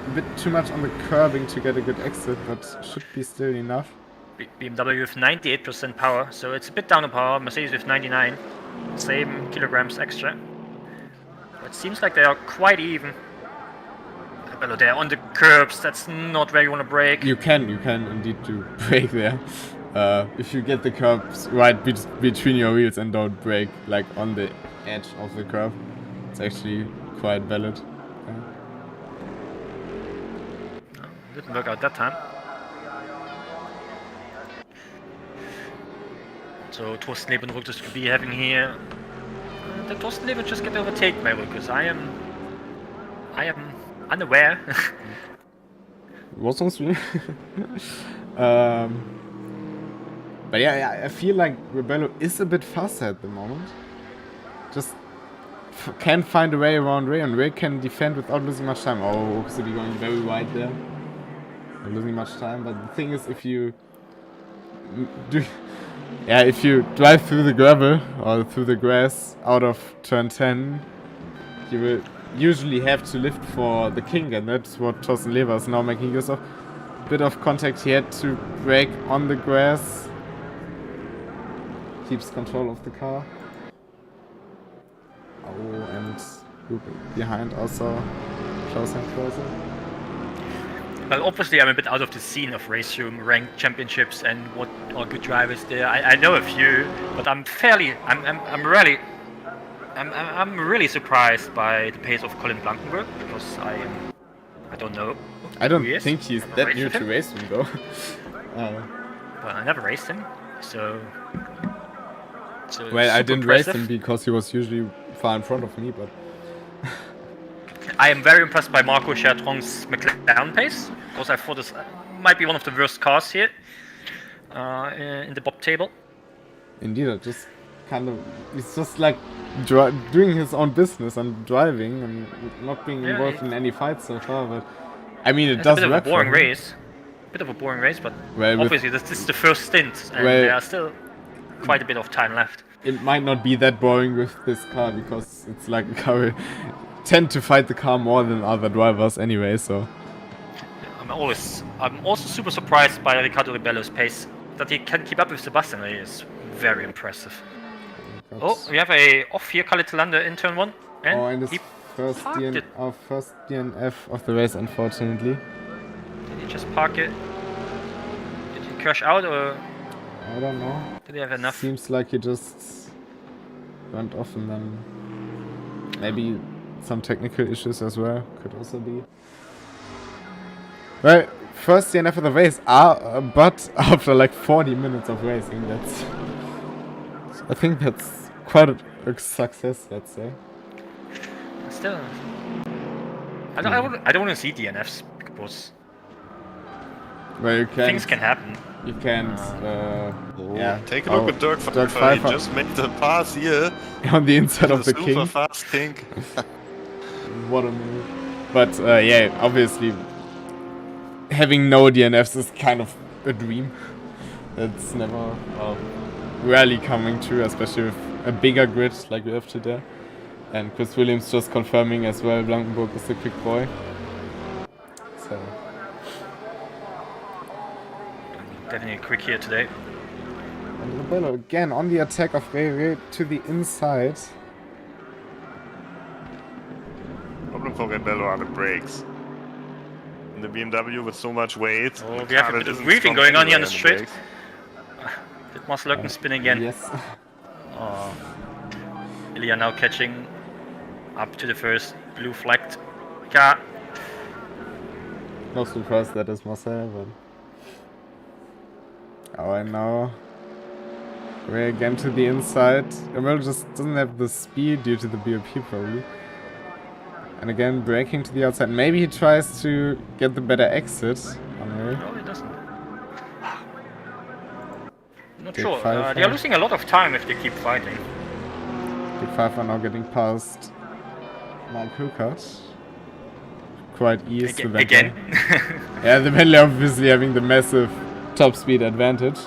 a bit too much on the curbing to get a good exit, but should be still enough. BMW with 98% power, so it's a bit down on power. Mercedes with 99, same kilograms extra. But it seems like they are quite even. Well, they're on the curbs, that's not where you want to brake. You can indeed do brake there. If you get the curbs right between your wheels and don't brake like on the edge of the curb, it's actually quite valid. Didn't work out that time. So Torsten Leben looks to be having here. Did Torsten Leben just get overtaken by Lucas? I am unaware. Was on stream. But yeah, I feel like Rebello is a bit faster at the moment. Just can't find a way around Ray, and Ray can defend without losing much time. Oh, City going very wide there. Not losing much time, but the thing is, if you drive through the gravel or through the grass out of turn 10, you will usually have to lift for the king, and that's what Thorsten Leber is now making use of. Bit of contact he had to brake on the grass. Keeps control of the car. Oh, and look behind also closer and closer. Well, obviously I'm a bit out of the scene of race room ranked championships and what are good drivers there. I know a few, but I'm really surprised by the pace of Colin Blankenberg, because I don't know. I don't who he is. think he's Never that raced new with to him. racing though. Well, I never raced him, so Well, I super didn't race impressive. him because he was usually far in front of me, but I am very impressed by Marco Chertron's McLaren pace, because I thought this might be one of the worst cars here in the Bob table. indeed, I just kind of, he's just like doing his own business and driving and not being Yeah, involved in any fights so far. But I mean, it It's does a bit of a work for boring him. race. Bit of a boring race, but Well, with- obviously this is the first stint, and Well- there are still quite a bit of time left. It might not be that boring with this car because it's like a car will tend to fight the car more than other drivers anyway. So I'm also super surprised by Riccardo Ribello's pace. That he can keep up with Sebastian is very impressive. Oh, we have a off here, Khalid Talander in turn 1. And oh, and his he first parked it. first DNF of the race, unfortunately. Did he just park it? Did he crash out, or I don't know. did he have enough? Seems like he just went off, and then maybe some technical issues as well could also be. Well, first DNF of the race, but after like 40 minutes of racing, I think that's quite a success, let's say. Still, I don't want to see DNFs, because Well, you can. things can happen. You can't. Yeah. Take a look at Dirk Dirk Pfeiffer. He Pfeiffer. just made the pass here. On the inside The of the super king. fast king. What a move. But yeah, obviously, having no DNFs is kind of a dream. It's never, rarely coming true, especially with a bigger grid like we have today. And Chris Williams just confirming as well, Blankenburg is a quick boy. So, Definitely quick here today. and Rebello again on the attack of Ray to the inside. Problem for Rebello are the brakes. In the BMW with so much weight. Oh, the we have car a bit that of isn't breathing strong going on here on the anyway straight. Did Mars Lurken spin again? Yes. Oh. Ilya now catching up to the first blue flagged car. No surprise that is Marcel, but. Oh, I know. Ray again to the inside. Emil just doesn't have the speed due to the BOP probably. And again, braking to the outside. Maybe he tries to get the better exit on Ray. No, it doesn't. Not Take sure. five, They are losing a lot of time if they keep fighting. Big Five are now getting past Mark Hukart. Quite easy. Again. Yeah, the Bentley obviously having the massive top speed advantage.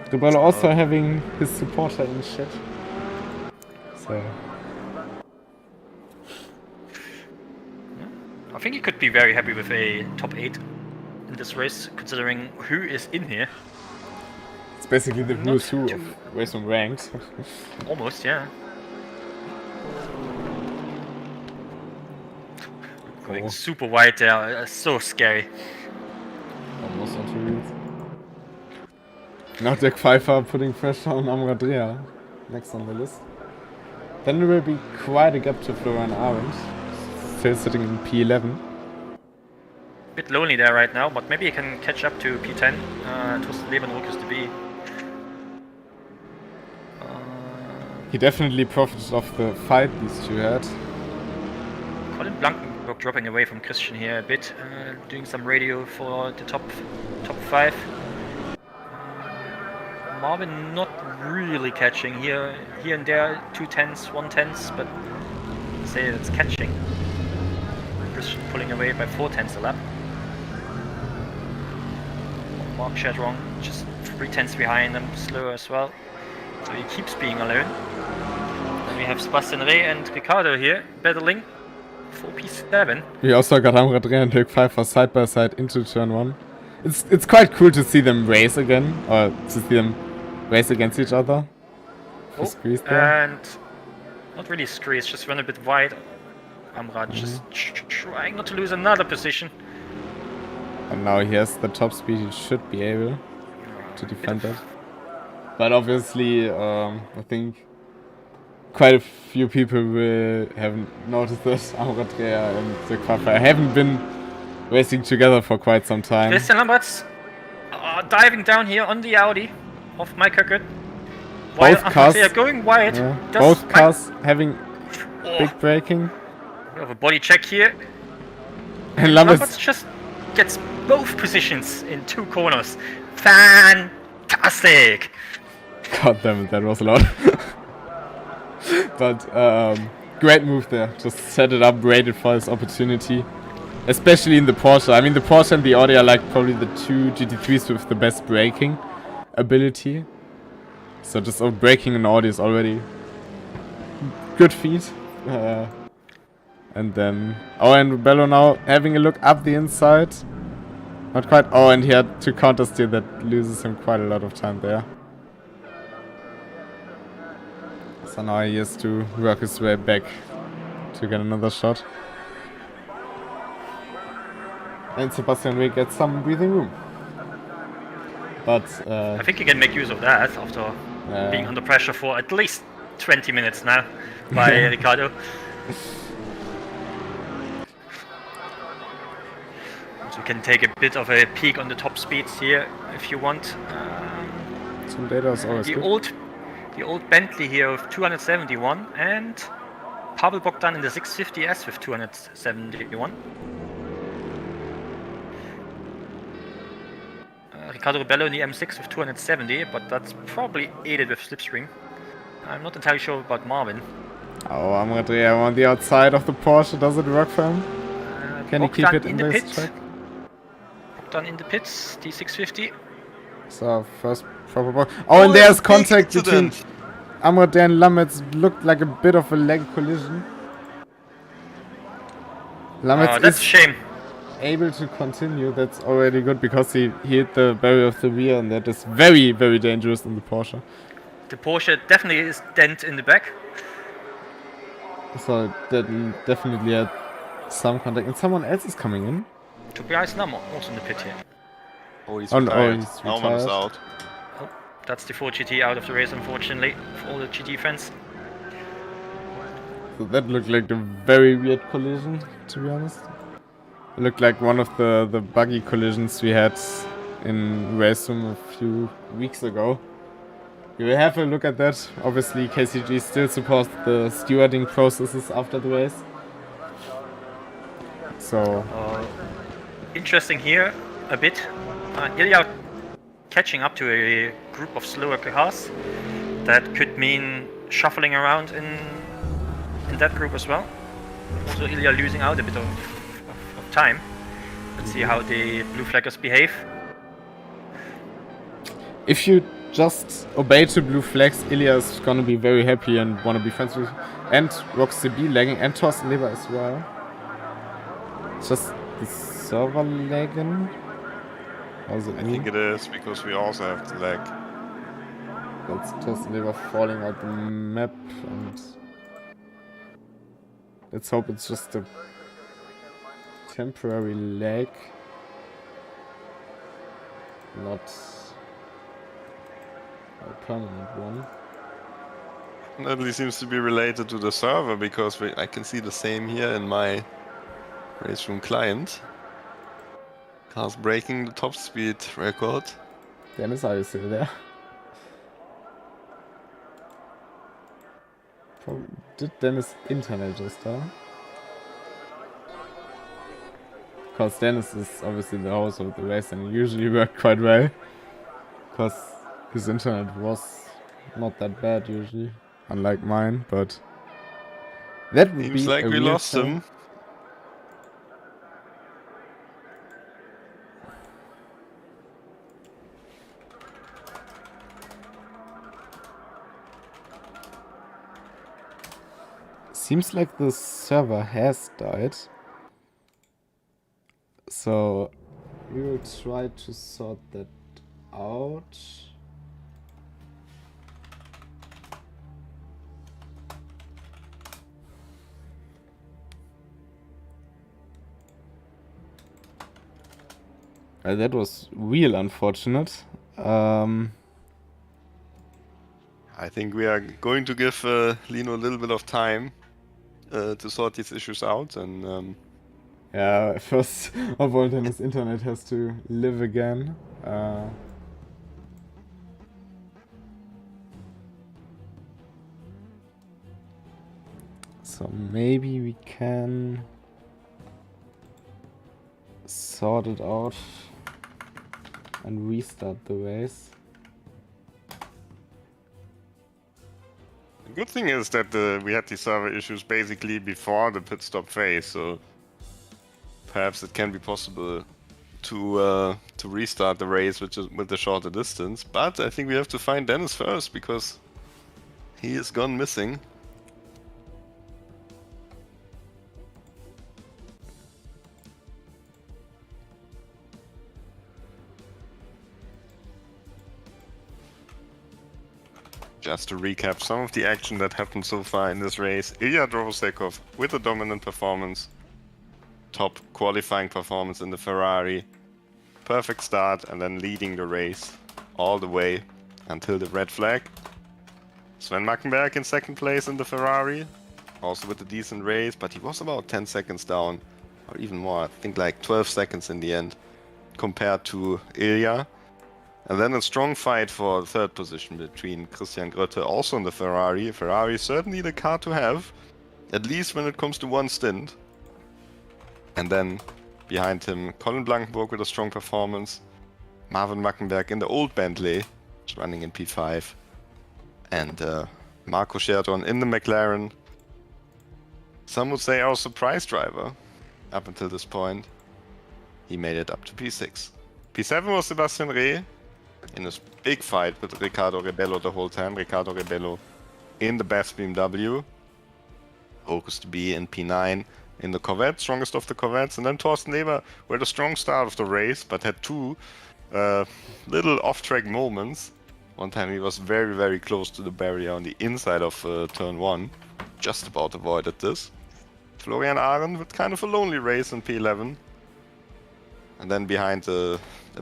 Rebello also having his supporter in shit. So, I think he could be very happy with a top 8 in this race, considering who is in here. it's basically the Not who's who too- of racing ranked. Almost, yeah. Going Oh. super wide there, so scary. Almost onto wheels. Now Jack Pfeiffer putting pressure on Amradrea next on the list. Then there will be quite a gap to Florian Arendt, still sitting in P11. Bit lonely there right now, but maybe he can catch up to P10. Torsten Lebenruck is to be. He definitely profited of the fight these two had. Colin Blankenburg dropping away from Christian here a bit, doing some radio for the top 5. Marvin not really catching here and there, 2/10s, 1/10s, but say it's catching. Christian pulling away by 4/10s a lap. Mark Shadron just 3/10s behind them, slower as well. So he keeps being alone. Then we have Sebastian Rey and Ricardo here battling for P7. We also got Amrad Rey and Dirk Pfeiffer side by side into turn 1. It's quite cool to see them race again, or to see them race against each other. Squeeze there. And not really squeeze, just run a bit wide. Amrad just trying not to lose another position. And now he has the top speed, he should be able to defend that. But obviously, I think quite a few people will have noticed that Amrad Rey and Dirk Pfeiffer haven't been racing together for quite some time. Christian Lambert's diving down here on the Audi of Mike Kirkwood. While they are going wide. Yeah, both cars having big braking. We have a body check here. And Lambert's just gets both positions in 2 corners. Fantastic! God damn it, that was loud. But great move there. Just set it up, waited for his opportunity. Especially in the Porsche. I mean, the Porsche and the Audi are like probably the 2 GT3s with the best braking ability. So just braking an Audi is already good feat. And then... Oh, and Bello now having a look up the inside. Not quite... Oh, and he had to counter steer. That loses him quite a lot of time there. So now he has to work his way back to get another shot. And Sebastian Rey gets some breathing room. But I think you can make use of that after being under pressure for at least 20 minutes now by Ricardo. So you can take a bit of a peek on the top speeds here if you want. Some data is always good. The old Bentley here with 271 and Pavel Bogdan in the 650S with 271. Ricardo Rebello in the M6 with 270, but that's probably aided with slipstream. I'm not entirely sure about Marvin. Oh, Amrad Rey on the outside of the Porsche. Does it work for him? Can he keep it in the track? Bogdan in the pits, D650. So, first proper ball. Oh, and there's contact between Amrad Rey and Lamberts. Looked like a bit of a leg collision. Lamberts that's a shame. Able to continue. That's already good because he hit the barrier of the rear, and that is very, very dangerous in the Porsche. The Porsche definitely is dent in the back. So that definitely had some contact. And someone else is coming in. Tobias Namor also in the pit here. Oh, he's retired. He's retired. Nauman's out. Oh, that's the 4GT out of the race, unfortunately, for all the GT fans. So that looked like a very weird collision, to be honest. It looked like one of the buggy collisions we had in Racing a few weeks ago. We will have a look at that. Obviously, KCG still supports the stewarding processes after the race. So... interesting here, a bit. Ilya catching up to a group of slower cars. That could mean shuffling around in that group as well. Also Ilya losing out a bit of time. Let's see how the blue flaggers behave. If you just obey to blue flags, Ilya is gonna be very happy and wanna be friends with you. And Roxy B lagging and Thorsten Leber as well. It's just the server lagging. What does it mean? I think it is because we also have to lag. That's Thorsten Leber falling out the map, and let's hope it's just a temporary lag, not a permanent one. At least seems to be related to the server because I can see the same here in my race room client. Cars breaking the top speed record. Dennis, are you still there? Did Dennis' internet just down? Because Dennis is obviously the host of the race and usually worked quite well. Because his internet was not that bad usually, unlike mine, but that would Seems be like a we weird lost thing. him. seems like the server has died. So we will try to sort that out. That was real unfortunate. I think we are going to give Lino a little bit of time to sort these issues out, and yeah, first of all, then his internet has to live again. So maybe we can sort it out and restart the race. the good thing is that we had these server issues basically before the pit stop phase, so perhaps it can be possible to restart the race with the shorter distance. But I think we have to find Dennis first because he is gone missing. Just to recap some of the action that happened so far in this race, Ilya Drovosekov with a dominant performance, top qualifying performance in the Ferrari, perfect start and then leading the race all the way until the red flag. Sven Mackenberg in second place in the Ferrari, also with a decent race, but he was about 10 seconds down, or even more, I think like 12 seconds in the end, compared to Ilya. And then a strong fight for third position between Christian Grötte, also in the Ferrari. Ferrari is certainly the car to have, at least when it comes to one stint. And then behind him, Colin Blankenburg with a strong performance. Marvin Mackenberg in the old Bentley, running in P5. And Marco Scherton in the McLaren. Some would say our surprise driver up until this point. He made it up to P6. P7 was Sebastian Reh in this big fight with Riccardo Rebello the whole time. Riccardo Rebello in the best BMW. Focused to be in P9 in the Corvette, strongest of the Corvettes. And then Thorsten Leber with a strong start of the race, but had two little off-track moments. One time he was very, very close to the barrier on the inside of turn 1. Just about avoided this. Florian Arendt with kind of a lonely race in P11. And then behind a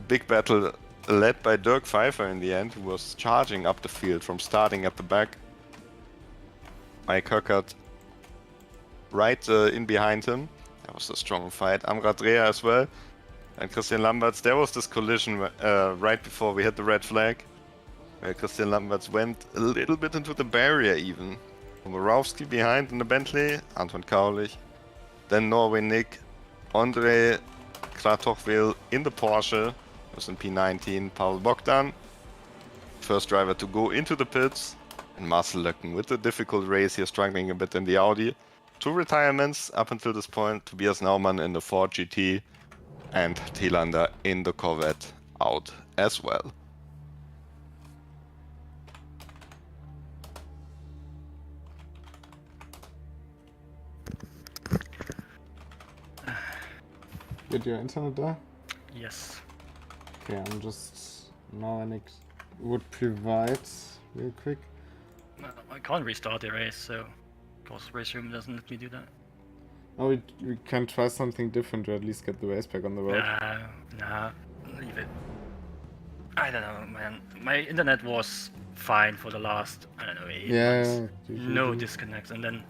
big battle led by Dirk Pfeiffer in the end, who was charging up the field from starting at the back. Mike Höckert right in behind him. That was a strong fight. Amrad Rea as well. And Christian Lamberts. There was this collision right before we hit the red flag. Christian Lamberts went a little bit into the barrier even. Borowski behind in the Bentley. Anton Kaulich. Then Norway Nick. Andre Kratochwil in the Porsche. Was in P19, Paul Bogdan, first driver to go into the pits, and Marcel Löcken with a difficult race here, struggling a bit in the Audi. Two retirements up until this point, Tobias Naumann in the Ford GT, and Thielander in the Corvette out as well. Did your internet die? Yes. Okay, I'm just now I would provide real quick. I can't restart the race, so of course race room doesn't let me do that. Oh, we can try something different to at least get the race back on the road. Nah, leave it. I don't know, man. My internet was fine for the last, I don't know, 8 months. No disconnects, and then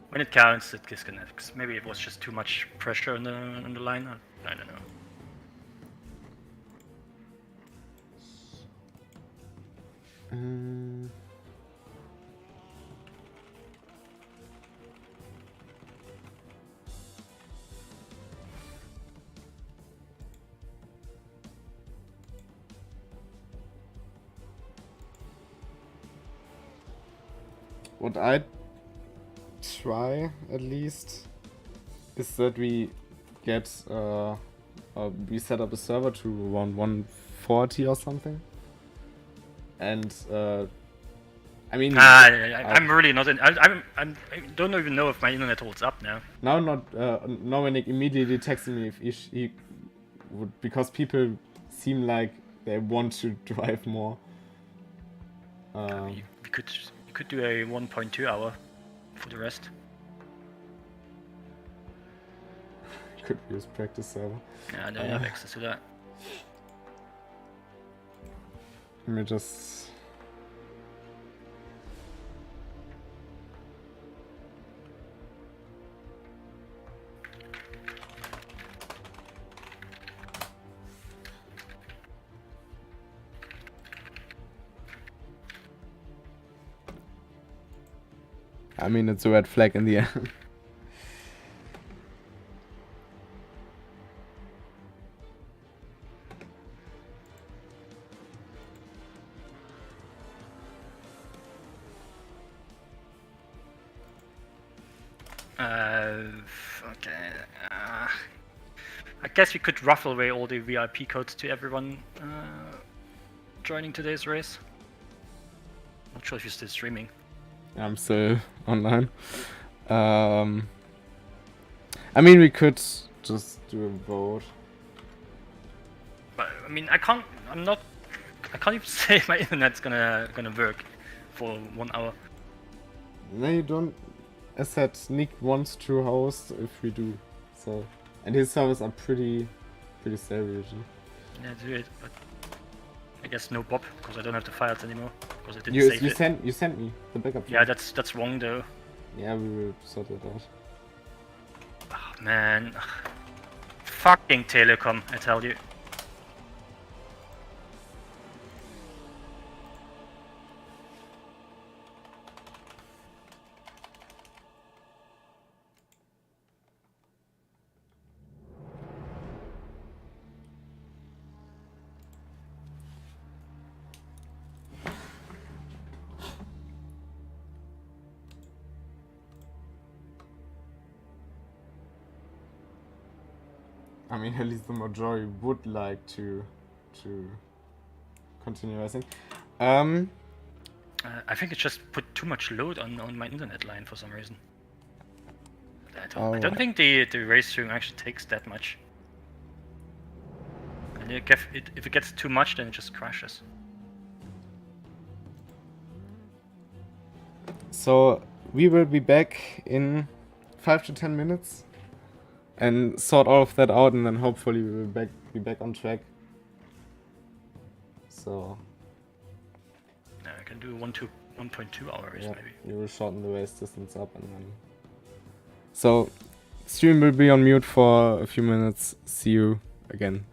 when it counts, it disconnects. Maybe it was just too much pressure on the line. I don't know. What I'd try at least is that we get we set up a server to around 140 or something, and I mean, I'm really not in. I don't even know if my internet holds up now. now not Dominic immediately texted me if he would, because people seem like they want to drive more. You could do a 1.2 hour for the rest. Could use practice server. Yeah, I don't have access to that. Let me just. I mean, it's a red flag in the end. Okay. I guess we could ruffle away all the VIP codes to everyone joining today's race. Not sure if you're still streaming. I'm still online. I mean, we could just do a vote. But I mean, I can't even say my internet's gonna work for 1 hour. No, you don't. As said, Nick wants to host if we do. So, and his servers are pretty stable usually. Yeah, do it, but I guess no Bob because I don't have the files anymore because I didn't save it. You sent me the backup. Yeah, that's wrong though. Yeah, we will sort it out. Oh, man, fucking Telecom, I tell you. I mean, at least the majority would like to continue racing. I think it just put too much load on my internet line for some reason. I don't think the race stream actually takes that much. And if it gets too much, then it just crashes. So we will be back in 5 to 10 minutes and sort all of that out, and then hopefully we will be back on track. So I can do 1.2 hour race maybe. We will shorten the race distance up, and then. So stream will be on mute for a few minutes. See you again.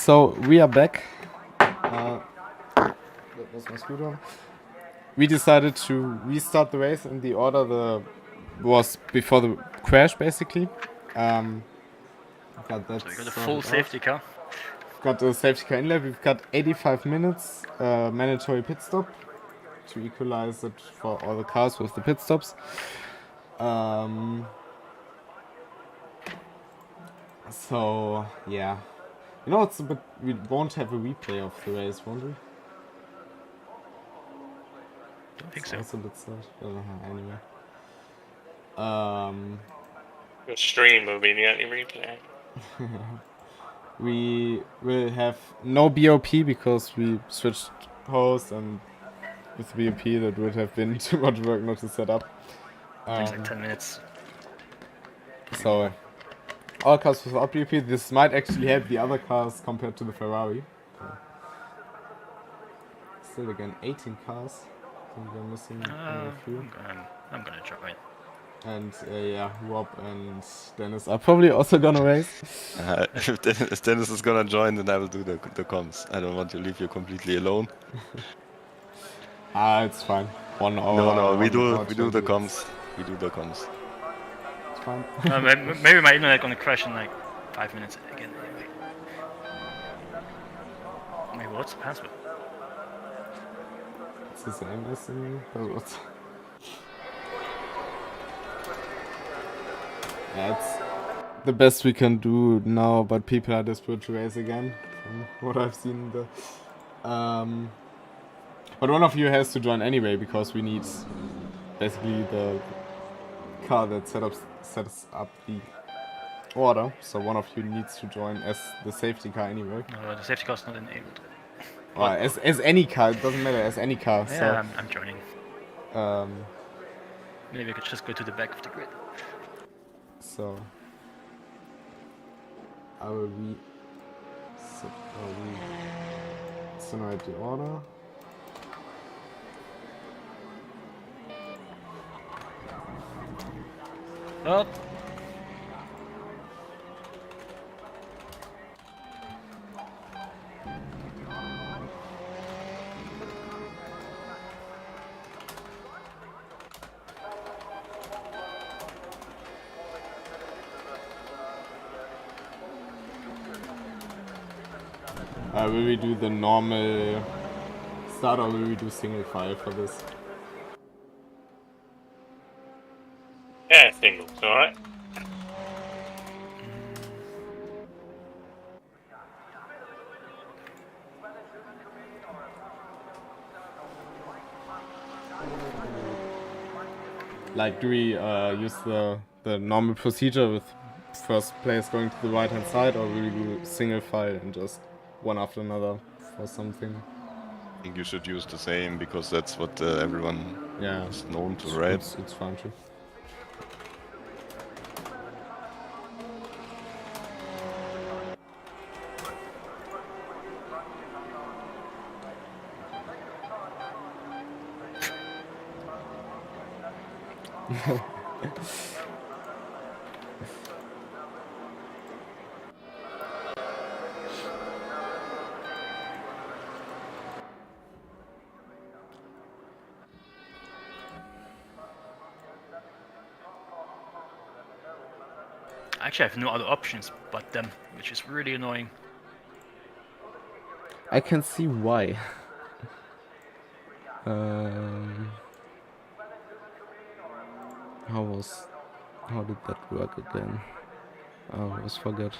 So we are back. That was my screwdriver. We decided to restart the race in the order was before the crash, basically. Got that So we got a sorted full out. safety car. Got a safety car inlet. We've got 85 minutes mandatory pit stop to equalize it for all the cars with the pit stops. So yeah, you know it's a bit. We won't have a replay of the race, won't we? Don't think It's so. also a bit sad. Anyway. The stream will be the only replay. We will have no BOP because we switched hosts, and with BOP that would have been too much work not to set up. Takes like 10 minutes. So all cars without BOP. This might actually help the other cars compared to the Ferrari. Still again 18 cars. I think we're missing a few. I'm gonna join. And yeah, Rob and Dennis are probably also gonna race. If Dennis is gonna join, then I will do the comms. I don't want to leave you completely alone. It's fine. 1 hour. No, we do the 20 comms. We do the comms. It's fine. Maybe my internet gonna crash in like 5 minutes again. Anyway. Wait, what's the password? It's the same as in passwords. Yeah, it's the best we can do now, but people are desperate to race again, from what I've seen. But one of you has to join anyway, because we need basically the car that sets up the order. So one of you needs to join as the safety car anyway. No, the safety car's not enabled. Or as any car, it doesn't matter, as any car. Yeah, So, I'm joining. Maybe I could just go to the back of the grid. So I will generate the order. Oh. Will we do the normal start or will we do single file for this? Yeah, singles, alright. Like, do we use the normal procedure with first place going to the right hand side, or will we do single file and just one after another for something? I think you should use the same because that's what everyone is known to, right? It's fine too. Actually, I have no other options but them, which is really annoying. I can see why. How did that work again? I always forget.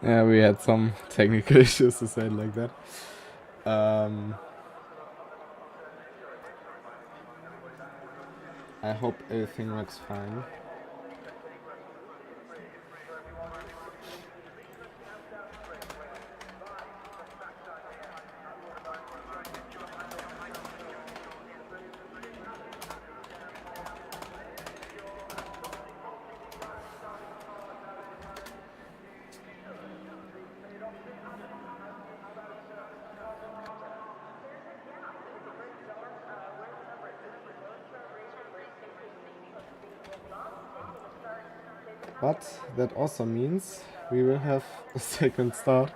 Yeah, we had some technical issues, to say it like that. I hope everything works fine. But that also means we will have a second start.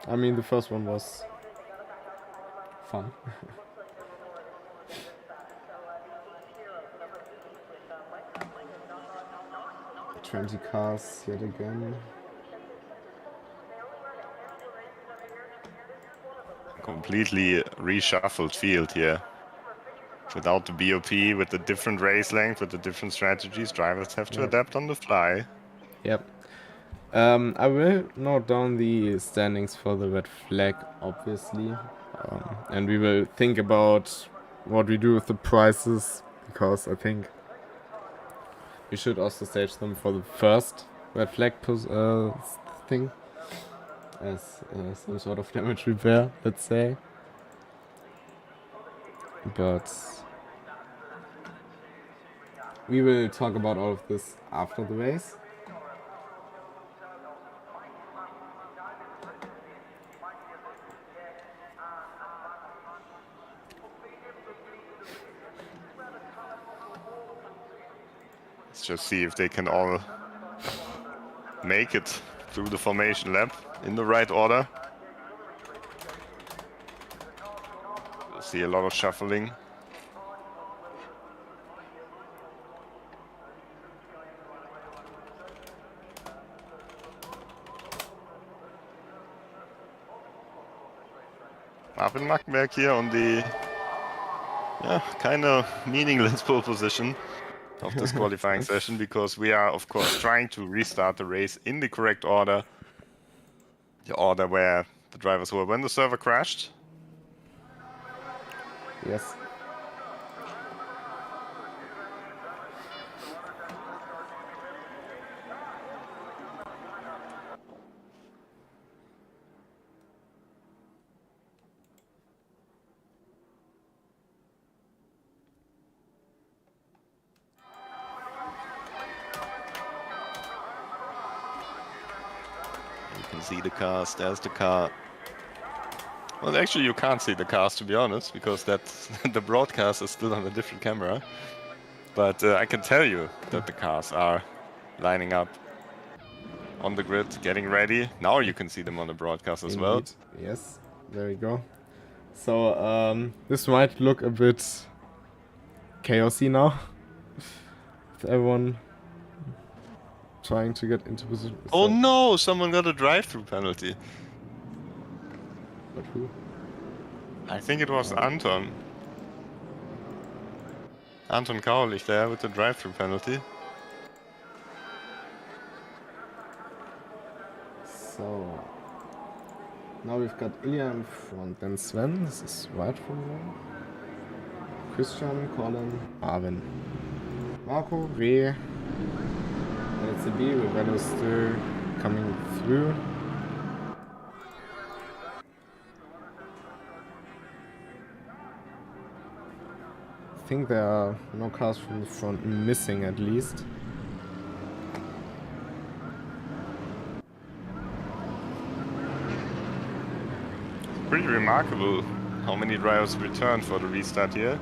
I mean, the first one was fun. 20 cars yet again. Completely reshuffled field here. Without the BOP, with the different race length, with the different strategies, drivers have to adapt on the fly. Yep. I will note down the standings for the red flag, obviously. And we will think about what we do with the prizes, because I think we should also stage them for the first red flag thing. As some sort of damage repair, let's say. But we will talk about all of this after the race. Let's just see if they can all make it through the formation lap in the right order. We'll see a lot of shuffling. Marvin Mackenberg here on the kind of meaningless pole position of this qualifying session, because we are of course trying to restart the race in the correct order, the order where the drivers were when the server crashed. Yes. You can see the cars, there's the car. Well, actually you can't see the cars, to be honest, because the broadcast is still on a different camera. But I can tell you that the cars are lining up on the grid, getting ready. Now you can see them on the broadcast as well. Yes, there we go. So this might look a bit chaosy now. With everyone trying to get into position. Oh no, someone got a drive-through penalty. But who? I think it was Anton. Anton Kaulich there with the drive-through penalty. So now we've got Ilya in front, then Sven, this is right from them. Christian, Colin, Arvin. Marco, Re, LCB, Rebello still coming through. I think there are no cars from the front missing, at least. Pretty remarkable how many drivers returned for the restart here.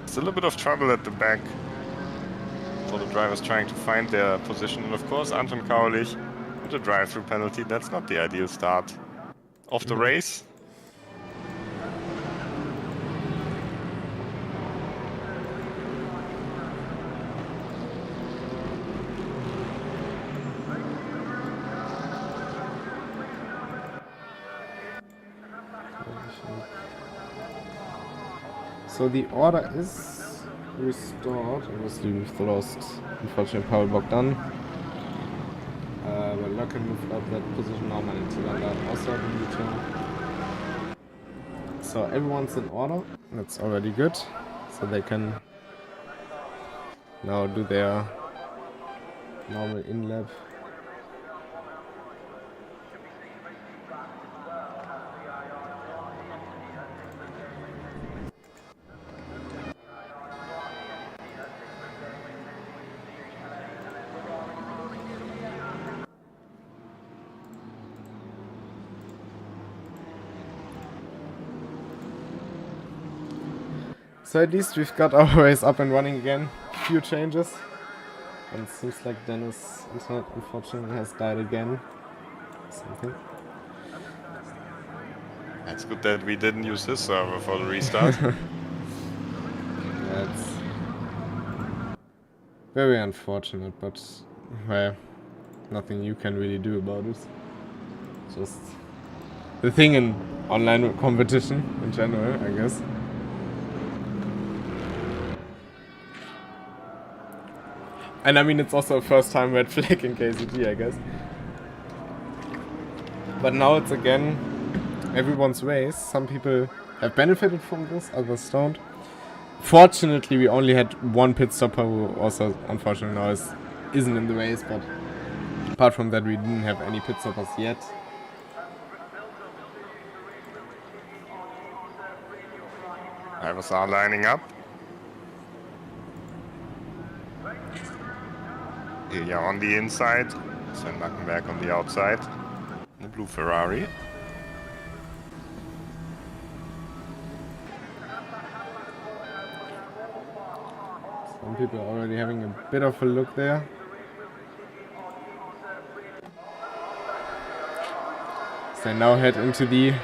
Still a bit of trouble at the back for the drivers trying to find their position. And of course, Anton Kaulich with a drive-through penalty. That's not the ideal start of the race. So the order is restored. Obviously we've lost, unfortunately, Paul Bogdan. aber locker moved out that position now, meine Zylinder außerhalb in die turn. So everyone's in order, that's already good. So they can now do their normal in-lap. So at least we've got our race up and running again. Few changes. And it seems like Dennis' internet unfortunately has died again. Something. It's good that we didn't use his server for the restart. That's very unfortunate, but well, nothing you can really do about it. Just the thing in online competition in general, I guess. And I mean, it's also a first time red flag in KCG, I guess. But now it's again everyone's race. Some people have benefited from this, others don't. Fortunately, we only had one pit stopper who also, unfortunately, now isn't in the race. But apart from that, we didn't have any pit stoppers yet. Drivers are lining up. Ilya on the inside, Sven Mackenberg on the outside. The blue Ferrari. Some people are already having a bit of a look there. So they now head into the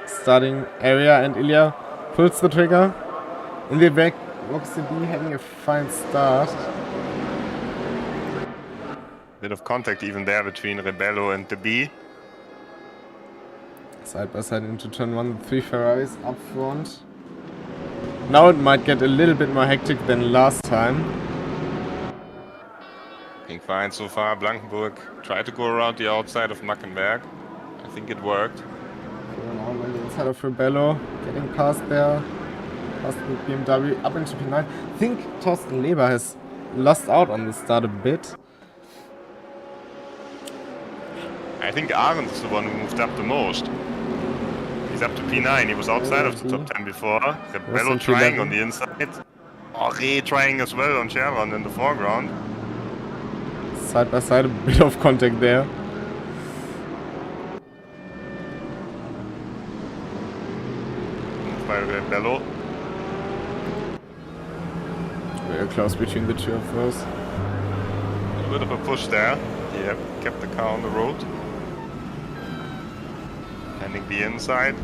starting area and Ilya pulls the trigger. In the back, Roxy having a fine start. Bit of contact even there between Rebello and the B. Side by side into turn 1, 3 Ferraris up front. Now it might get a little bit more hectic than last time. Looking fine so far. Blankenburg tried to go around the outside of Mackenberg. I think it worked. Going on the inside of Rebello, getting past there. Past the BMW up into P9. I think Thorsten Leber has lost out on the start a bit. I think Arendt is the one who moved up the most. He's up to P9. He was outside of the top 10 before. Rebello trying on the inside. Ore trying as well on Sharon in the foreground. Side by side, a bit of contact there. Moved by Rebello. Very close between the two of those. A bit of a push there. He kept the car on the road. Landing the inside.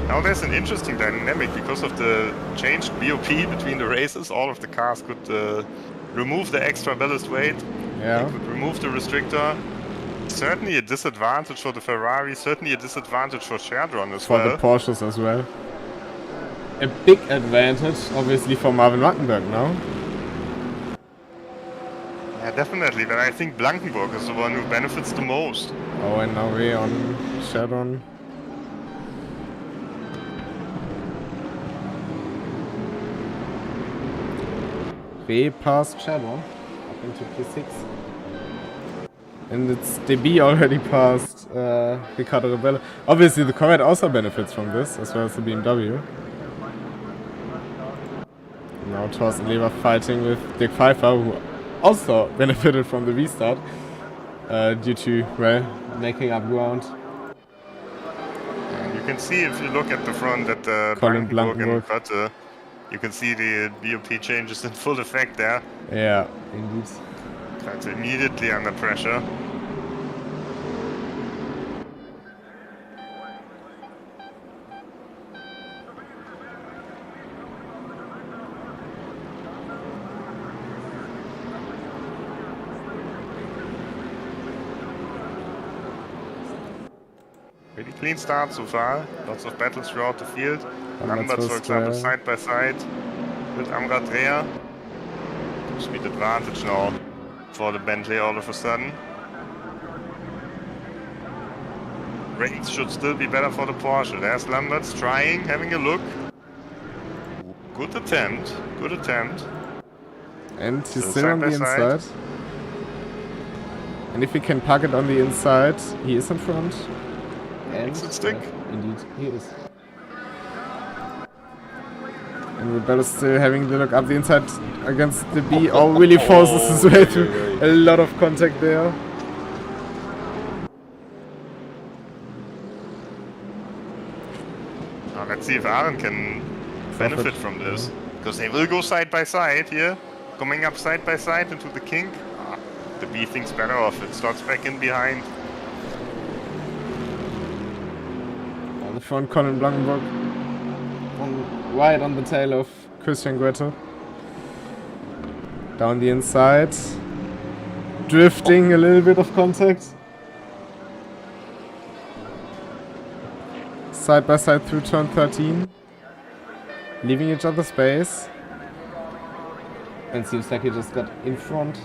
Now there's an interesting dynamic because of the changed BOP between the races. All of the cars could remove the extra ballast weight. Yeah. They could remove the restrictor. Certainly a disadvantage for the Ferrari. Certainly a disadvantage for Cherdron as well. For the Porsches as well. A big advantage, obviously, for Marvin Mackenberg now. Yeah, definitely. But I think Blankenburg is the one who benefits the most. Oh, and now we're on Cherdon. Way past Cherdon, up into P6. And it's DB already past Ricardo Rebello. Obviously the Corvette also benefits from this, as well as the BMW. Now Thorsten Leber fighting with Dirk Pfeiffer, who also benefited from the restart due to, well, making up ground. And you can see if you look at the front at the Blankenburg and Kötte, you can see the BOP changes in full effect there. Yeah, indeed. That's immediately under pressure. Pretty clean start so far. Lots of battles throughout the field. Numbers, for example, side by side with Amrad Rea. Speed advantage now for the Bentley all of a sudden. brakes should still be better for the Porsche. There's Lambert's trying, having a look. Good attempt, good attempt. And he's Still still on the side by side. inside. And if he can park it on the inside, he is in front. And Exit stick. indeed, he is. And Rebel is still having the look up the inside against the B. Oh, really forces his way through. A lot of contact there. Now let's see if Aaron can benefit from this. Because they will go side by side here. Coming up side by side into the kink. The B thinks better of it. Stocks back in behind. On the front, Colin Blankenburg. Right on the tail of Christian Grete. Down the inside. Drifting a little bit of contact. Side by side through turn 13. Leaving each other space. And seems like he just got in front.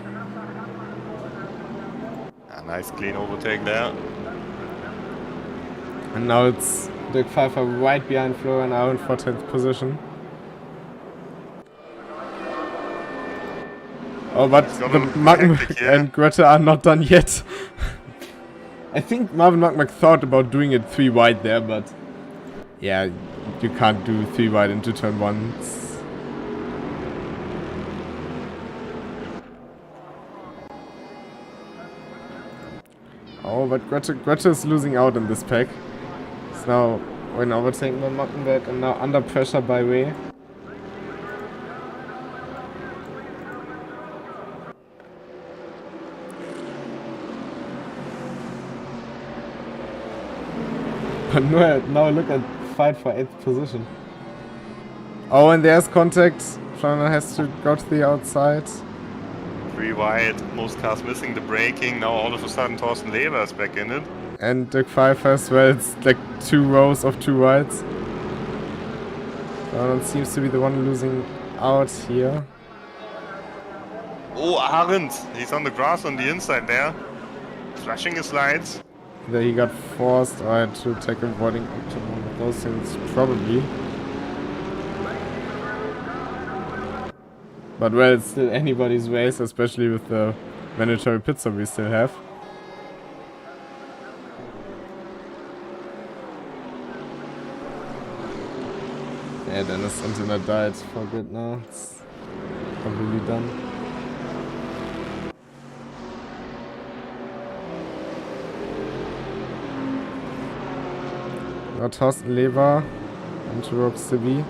A nice clean overtake there. And now it's Dirk Pfeiffer right behind Florian Aaron for 10th position. Oh, but He's got the a little Magmac hectic here. and Grete are not done yet. I think Marvin Magmac thought about doing it 3 wide there, but yeah, you can't do 3 wide into turn 1. Oh, but Grete is losing out in this pack. It's now when overtaken by Magmac and now under pressure by Wei. But now look at fight for 8th position. Oh, and there's contact. Florian has to go to the outside. 3 wide, most cars missing the braking. Now all of a sudden Thorsten Leber is back in it. And Dirk Pfeiffer as well. It's like 2 rows of 2 wides. Florian seems to be the one losing out here. Oh, Arendt! He's on the grass on the inside there. Flashing his lights. There he got forced or had to take a boarding option. One of those things, probably. But well, it's still anybody's race, especially with the mandatory pit stop we still have. Yeah, Dennis Internet died for good now. It's completely done. Now Thorsten Leber into Roxy.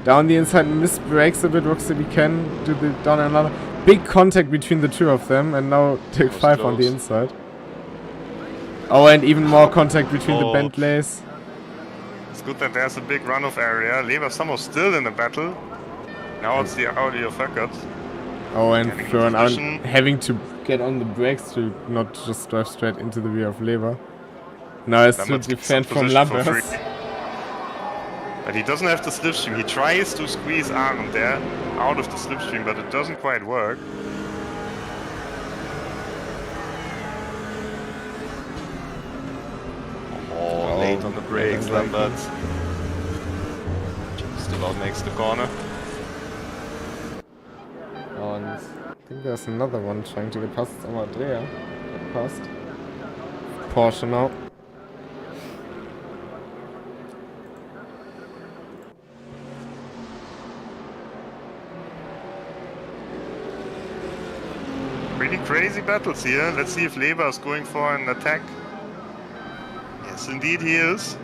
Down the inside, misbrakes a bit. Roxy can do the down another. Big contact between the two of them, and now take 5 on the inside. Oh, and even more contact between the Bentleys. It's good that there's a big runoff area. Leber somehow still in the battle. Now it's the Audi of Eckert. Oh, and Getting Florian in Aaron position. having to get on the brakes to not just drive straight into the rear of Leber. Now it's to Lambert's gets defend some from position for Lambert. free. But he doesn't have the slipstream. He tries to squeeze Aaron there out of the slipstream, but it doesn't quite work. Oh, late on the brakes, Lambert. Just about makes the corner. Oh, and I think there's another one trying to get past Amadrea. Get past. Porsche now. Pretty crazy battles here. Let's see if Leber is going for an attack. Yes, indeed he is.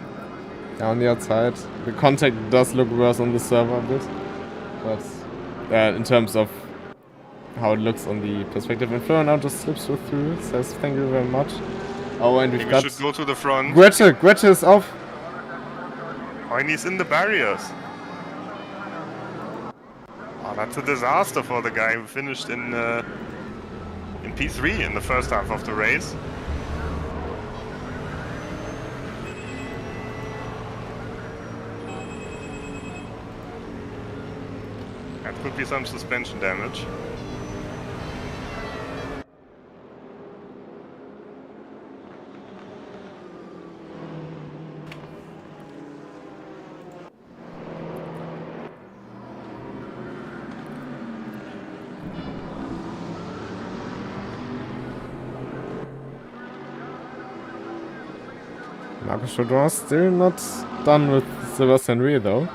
Yeah, on the outside. The contact does look worse on the server a bit. But in terms of how it looks on the perspective. And Florian now just slips through. Says thank you very much. Oh, and we've We got should go to the front. Grete is off. Oh, and he's in the barriers. Oh, that's a disaster for the guy who finished in P3 in the first half of the race. That could be some suspension damage. Marcus Chaudron still not done with Sebastian Reh though.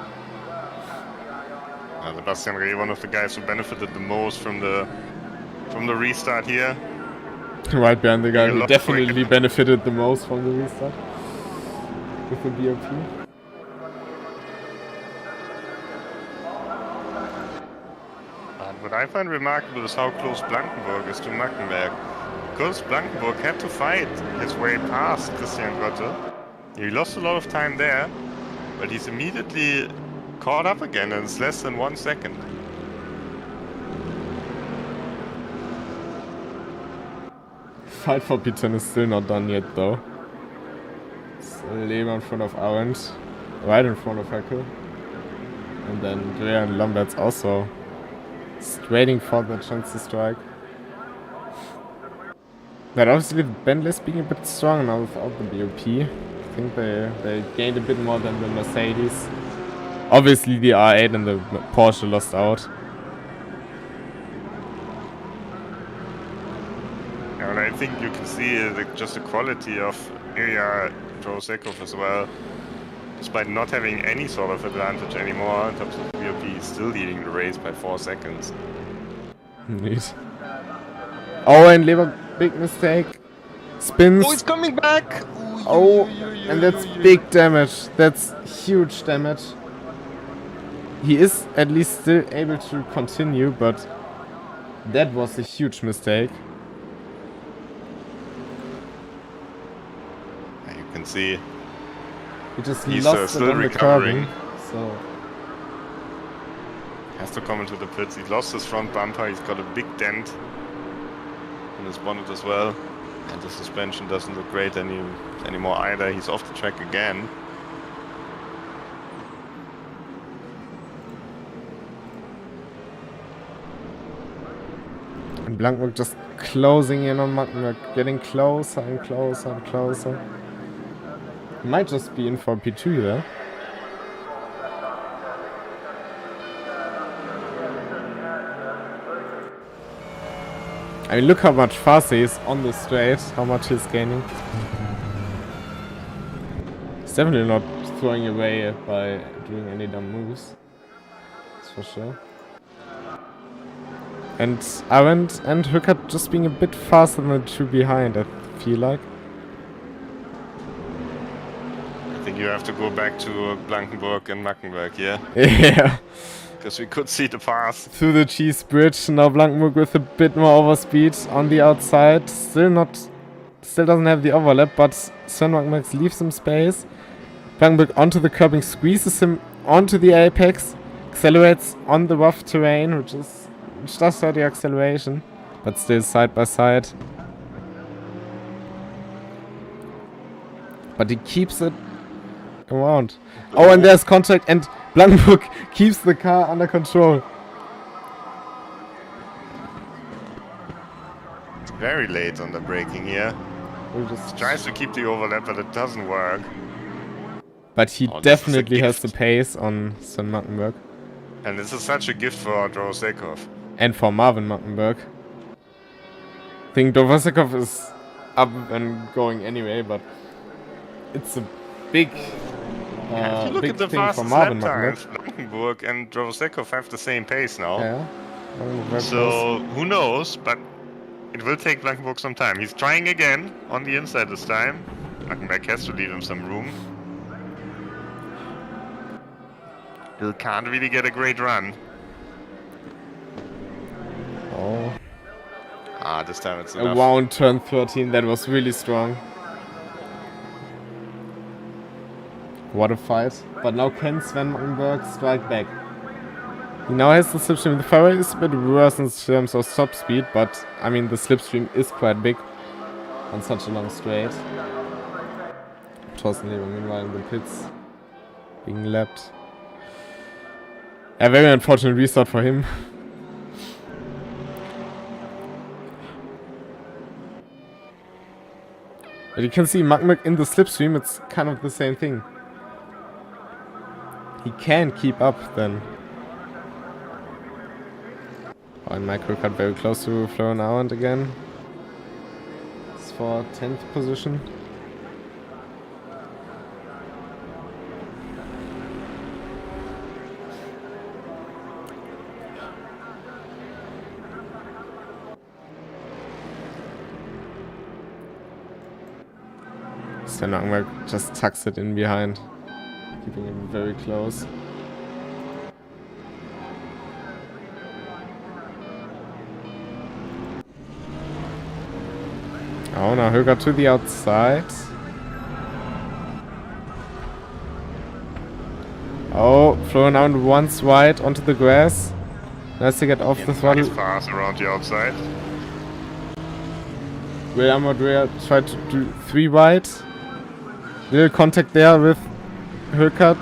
Sebastian Reh, one of the guys who benefited the most from the restart here. Right behind the guy He who lost definitely weight. benefited the most from the restart. With the BOP. What I find remarkable is how close Blankenburg is to Mackenberg. Because Blankenburg had to fight his way past Christian Grotte. He lost a lot of time there, but he's immediately caught up again and it's less than 1 second. Fight for P10 is still not done yet though. It's Leber in front of Arendt, right in front of Heckel. And then Drea and Lambert's also waiting for the chance to strike. But obviously the Bentley's being a bit strong now without the BOP. I think they gained a bit more than the Mercedes. Obviously the R8 and the Porsche lost out. Yeah, and I think you can see just the quality of Ilya Dorosekov as well. Despite not having any sort of advantage anymore in terms of BOP, he's still leading the race by 4 seconds. Neat. Oh, and Leber, big mistake. Spins. Oh, he's coming back! Oh, and that's big damage. That's huge damage. He is at least still able to continue, but that was a huge mistake. You can see He just he's lost it still on recovering. the curbing, so Has to come into the pits. He lost his front bumper. He's got a big dent in his bonnet as well. And the suspension doesn't look great anymore either. He's off the track again. and Blankberg just closing in on Magdeburg, getting closer and closer and closer. Might just be in for P2 there. I mean, look how much faster he is on the straight, how much he's gaining. He's definitely not throwing away by doing any dumb moves. That's for sure. And Arendt and Hückert just being a bit faster than the two behind, I feel like. I think you have to go back to Blankenburg and Mackenberg, yeah? Yeah. Because we could see the pass. Through the cheese bridge, now Blankenburg with a bit more overspeed on the outside. Still doesn't have the overlap, but Sönwagmax leaves him space. Blankenburg onto the curbing, squeezes him onto the apex, accelerates on the rough terrain, which does have the acceleration, but still side by side. But he keeps it around. Oh, and there's contact, and Blankenburg keeps the car under control. It's very late on the braking here. He just Tries to keep the overlap, but it doesn't work. But he Oh, this is a definitely has the gift. pace on Sven Magdeburg. And this is such a gift for Dorosekov. And for Marvin Magdeburg. I think Dorosekov is up and going anyway, but it's a big, If you look big at the thing for fastest Marvin lap Magdeburg. times, Blankenburg and Dorosekov have the same pace now. Yeah. Very close. So, who knows, but it will take Blankenburg some time. He's trying again on the inside this time. Blankenberg has to leave him some room. Still can't really get a great run. Oh. This time it's enough. Around turn 13, that was really strong. What a fight. But now can Sven Magdeburg strike back? He now has the slipstream. The Ferrari is a bit worse in terms of top speed, but I mean the slipstream is quite big on such a long straight. Thorsten Leber meanwhile in the pits, being lapped. A very unfortunate restart for him. But you can see Magdeburg in the slipstream, it's kind of the same thing. He can keep up then. Oh, and Micro cut very close to Florian Arendt again. It's for 10th position. Sven Langenberg just tucks it in behind, keeping him very close. Oh, now Höger to the outside. Oh, thrown out once wide onto the grass. Nice to get off the throttle. Nice pass around the outside. Will Amadrea try to do 3 wide? Little contact there with Hökert.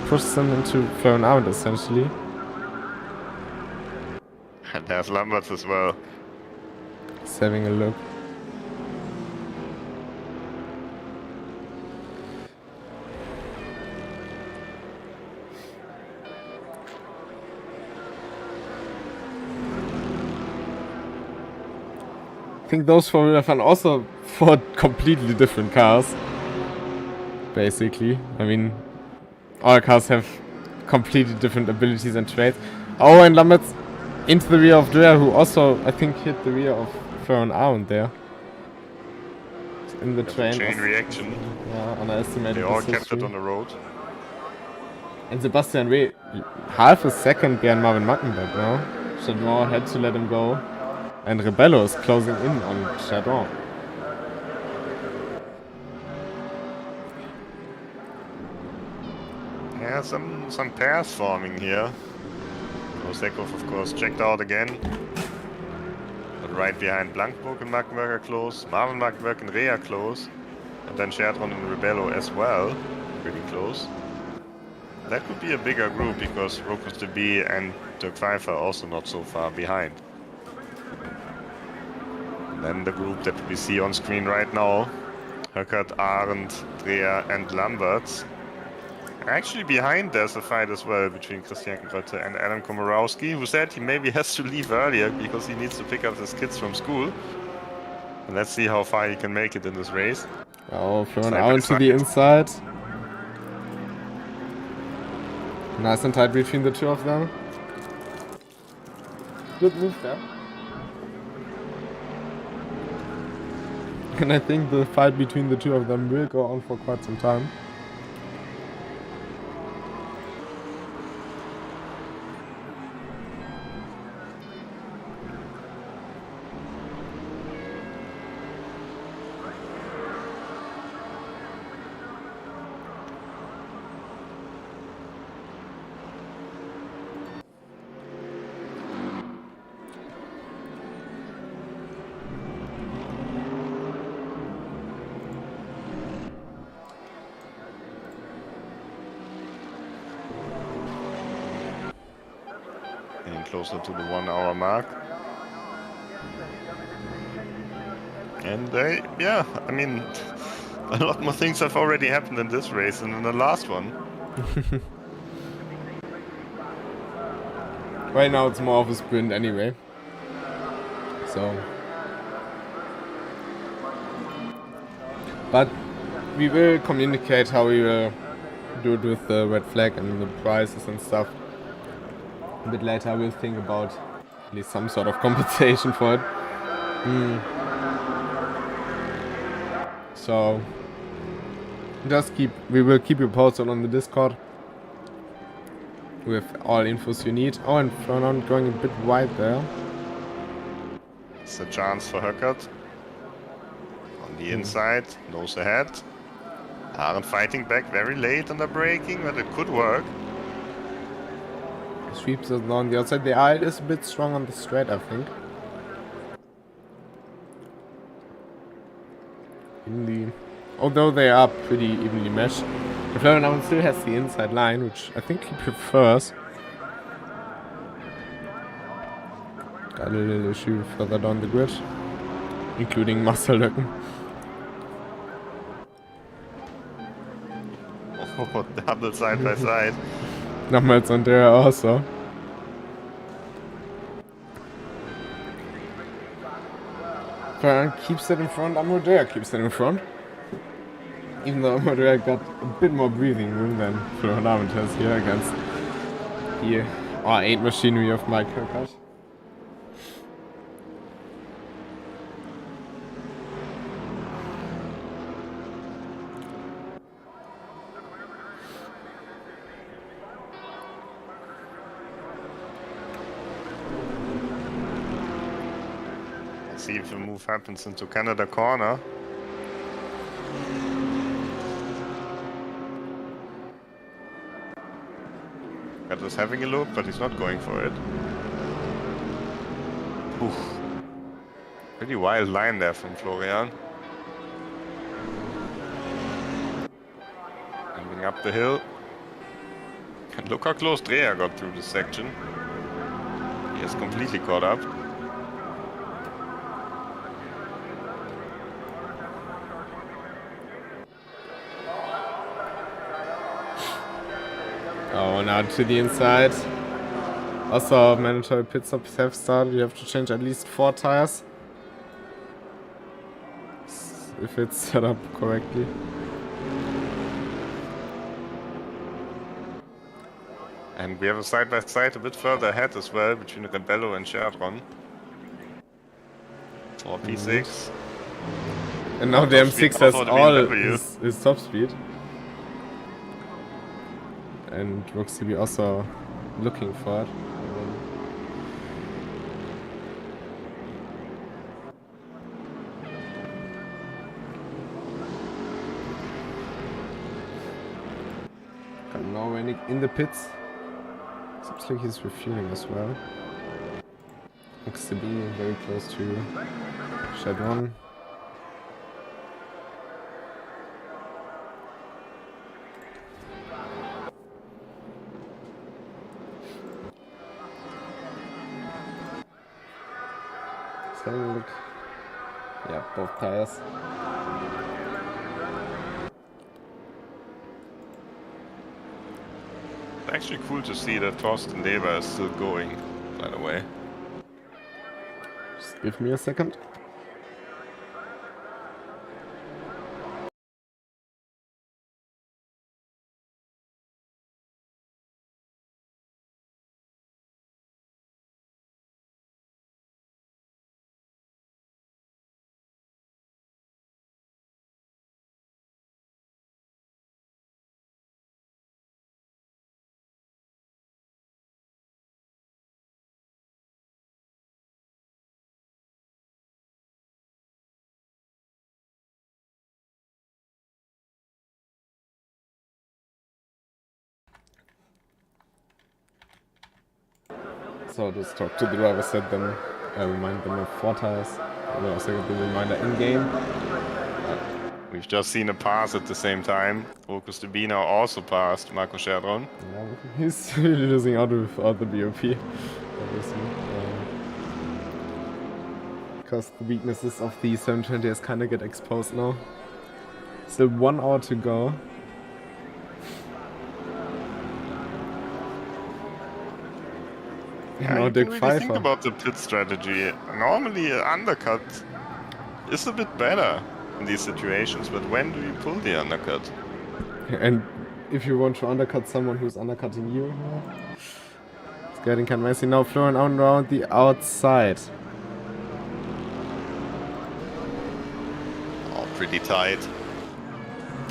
Pushes them into thrown out essentially. And there's Lamberts as well. He's having a look. I think those 4 are also 4 completely different cars. Basically. I mean, all cars have completely different abilities and traits. Oh, and Lamberts into the rear of Drea, who also, I think, hit the rear of Fern Arund there. In the train. Chain reaction. Yeah, underestimated. They all kept it on the road. And Sebastian Reh, half a second behind Marvin Mackenberg now. Chadron had to let him go. And Rebello is closing in on Chadron. Yeah, some pairs forming here. Kosekov, of course, checked out again. But right behind Blankburg and Mackenberg are close. Marvin Mackenberg and Reh are close. And then Chadron and Rebello as well. Pretty close. That could be a bigger group because Rokus de B and Dirk Pfeiffer are also not so far behind. And then the group that we see on screen right now, Hökert, Arendt, Dreher and Lamberts. Actually behind there's a fight as well between Christian Grotte and Adam Komorowski, who said he maybe has to leave earlier because he needs to pick up his kids from school. And let's see how far he can make it in this race. Oh, thrown out to the inside. Nice and tight between the 2 of them. Good move there. And I think the fight between the 2 of them will go on for quite some time. Closer to the 1 hour mark. And yeah, I mean, a lot more things have already happened in this race than in the last one. Right now it's more of a sprint anyway. So. But we will communicate how we will do it with the red flag and the prizes and stuff. A bit later I will think about at least some sort of compensation for it. So we will keep you posted on the Discord with all infos you need. Oh, and Fernand going a bit wide there. It's a chance for Hökert. On the inside, nose ahead. Arendt fighting back very late on the braking, but it could work. Sweeps us on the outside. The eye is a bit strong on the straight, I think. Although they are pretty evenly meshed. The Florian still has the inside line, which I think he prefers. Got a little issue further down the grid, including Marcel Löcken. Oh, double side by side. Nochmals on there also. Florian keeps it in front, Amadrea keeps it in front. Even though Amadrea got a bit more breathing room than Florian Arment has here against the R8 machinery of Mike Hökert. see if a move happens into Canada corner. Cat was having a look, but he's not going for it. Oof. Pretty wild line there from Florian. Coming up the hill. And look how close Dreher got through this section. He is completely caught up. Oh, now to the inside. Also, mandatory pit stops have started. You have to change at least 4 tires. If it's set up correctly. And we have a side-by-side a bit further ahead as well, between Rebello and Chardron. For P6. And now the M6 has all his top speed. And looks to be also looking for it. And now when in the pits. Seems like he's refueling as well. Looks to be very close to Chardron. Look. Yeah, both tires. It's actually cool to see that Thorsten Leber is still going, by the way. Just give me a second. So just talk to the driver, set them, remind them of 4 tires. And also get the reminder in game. We've just seen a pass at the same time. Focus to be now also passed Marco Chardron. Yeah, he's really losing out without the BOP, obviously. Because the weaknesses of the 720s kind of get exposed now. Still 1 hour to go. Yeah, you can really think about the pit strategy. Normally an undercut is a bit better in these situations, but when do you pull the undercut? And if you want to undercut someone who's undercutting you, it's getting kind of messy now. Florian out around the outside. Oh, pretty tight.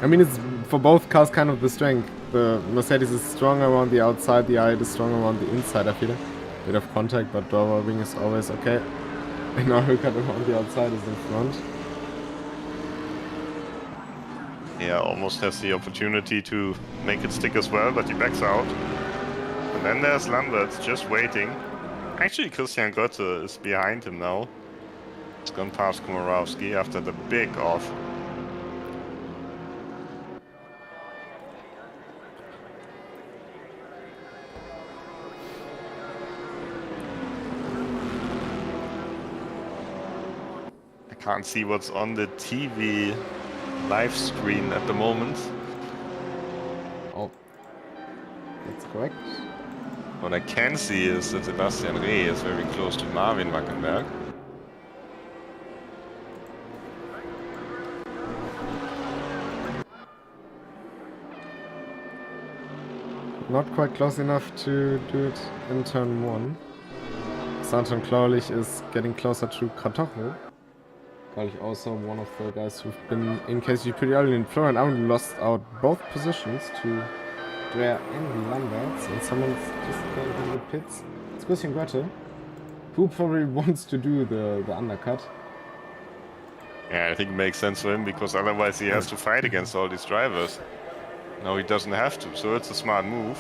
I mean, it's for both cars kind of the strength. The Mercedes is stronger around the outside, the i8 is stronger around the inside, I feel. Bit of contact, but driver wing is always okay. And now Hülkert around the outside is in front. Yeah, almost has the opportunity to make it stick as well, but he backs out. And then there's Lambert just waiting. Actually, Christian Götte is behind him now. He's gone past Komorowski after the big off. Can't see what's on the TV live screen at the moment. Oh, that's correct. What I can see is that Sebastian Reh is very close to Marvin Wackenberg. Not quite close enough to do it in turn 1. Santon Klaulich is getting closer to Kratochel. Klaulich also one of the guys who've been in KCG pretty early, and Florian Auen lost out both positions to Dreher and Lamberts, and someone's just going in the pits. It's Christian Götte, who probably wants to do the undercut. Yeah, I think it makes sense for him because otherwise he has to fight against all these drivers. Now he doesn't have to, so it's a smart move.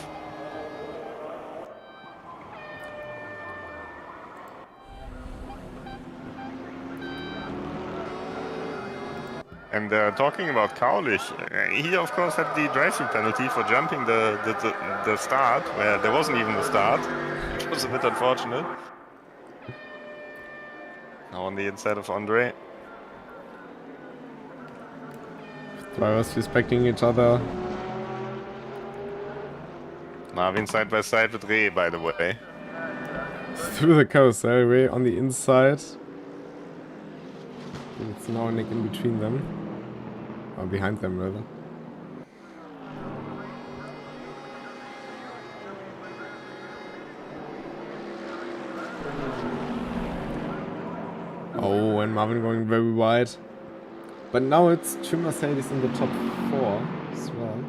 And talking about Kaulich, he of course had the drive-through penalty for jumping the start, where there wasn't even a start. It was a bit unfortunate. Now on the inside of Andre. Drivers respecting each other. Marvin side by side with Reh, by the way. Through the carousel way on the inside. It's now Nick in between them. Or behind them, rather. Oh, and Marvin going very wide. But now it's two Mercedes in the top 4 as well.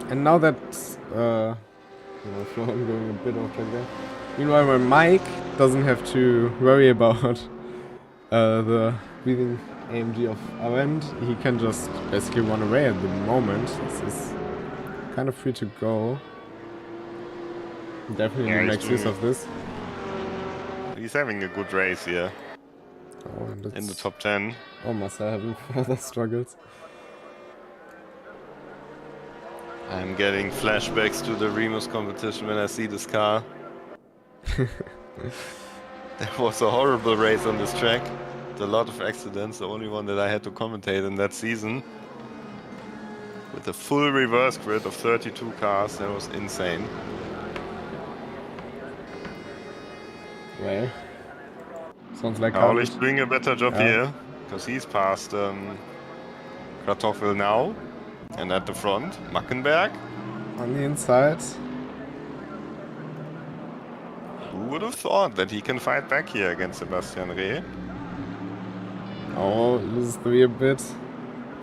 And now that Florian going a bit off track there. Meanwhile, my Mike doesn't have to worry about the breathing AMG of our end. He can just basically run away at the moment. This is kind of free to go. Definitely makes use of this. He's having a good race here. Oh, and in the top 10. Oh, Marcel having further struggles. I'm getting flashbacks to the Remus competition when I see this car. There was a horrible race on this track. A lot of accidents, the only one that I had to commentate in that season. With a full reverse grid of 32 cars, that was insane. Well, sounds like Kaulich doing a better job here, because he's past Kartoffel now. And at the front, Mackenberg. On the inside. Who would have thought that he can fight back here against Sebastian Reh? Oh, loses the rear bit.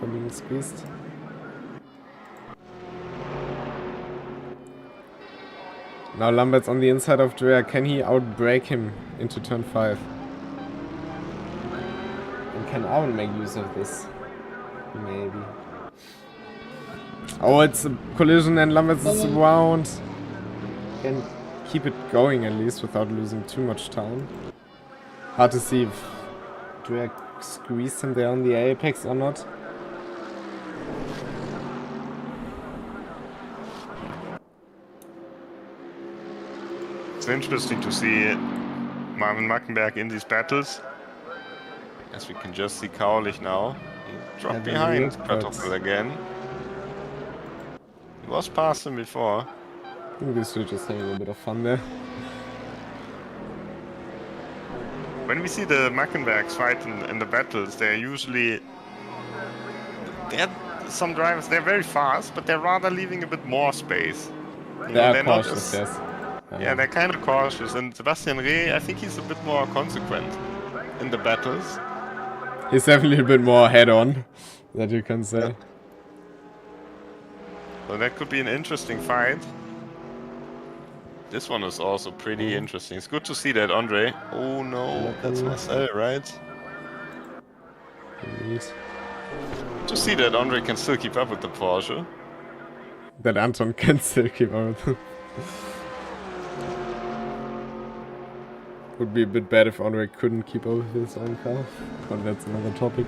Being squeezed. Now Lambert's on the inside of Drea. Can he outbrake him into turn 5? And can Arwen make use of this? Maybe. Oh, it's a collision and Lambert's is around. Can keep it going at least without losing too much time. Hard to see if Drea squeezed him there on the apex or not. It's interesting to see Marvin Mackenberg in these battles. As we can just see Kaulich now. He dropped behind Kartoffel again. He was past him before. I think this is just having a bit of fun there. When we see the Mackenbergs fight in the battles, they're usually... some drivers, they're very fast, but they're rather leaving a bit more space. They're cautious, yes. Yeah, they're kind of cautious. And Sebastian Reh, I think he's a bit more consequent in the battles. He's definitely a bit more head-on, that you can say. Yeah. So that could be an interesting fight. This one is also pretty interesting. It's good to see that, Andre. Oh no, that's Marcel, right? Indeed. To see that Andre can still keep up with the Porsche. That Anton can still keep up with it. Would be a bit bad if Andre couldn't keep up with his own car, but that's another topic.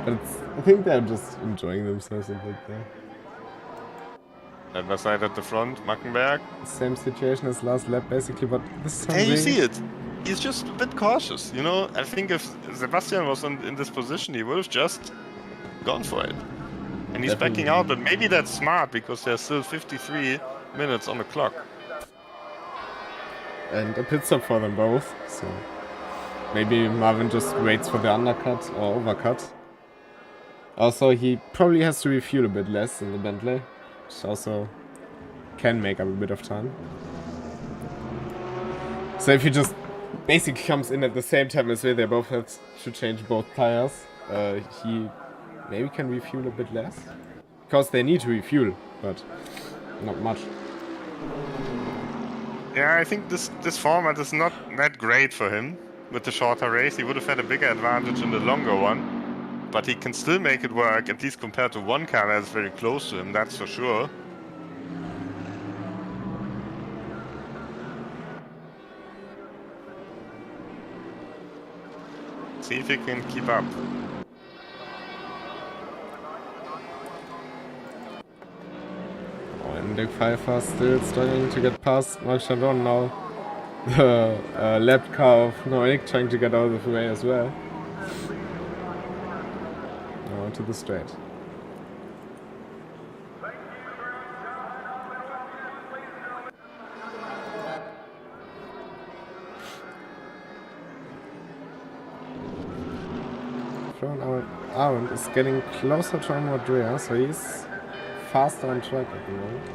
But I think they're just enjoying themselves a bit there. That side at the front, Mackenberg. Same situation as last lap basically, but this time... And you see it. He's just a bit cautious, you know? I think if Sebastian was in this position, he would have just gone for it. And he's backing out, but maybe that's smart, because there's still 53 minutes on the clock. And a pit stop for them both, so... Maybe Marvin just waits for the undercut or overcut. Also, he probably has to refuel a bit less in the Bentley, which also can make up a bit of time. So if you just basically comes in at the same time as they both have to change both tires. He maybe can refuel a bit less. Because they need to refuel, but not much. Yeah, I think this format is not that great for him. With the shorter race, he would have had a bigger advantage in the longer one. But he can still make it work, at least compared to one car that's very close to him, that's for sure. See if he can keep up. Oh, and Dick Pfeiffer still struggling to get past Mark Chardon now. The lap car of Noik trying to get out of the way as well. Now onto the straight. Arendt is getting closer to Andrea, so he's faster on track at the moment.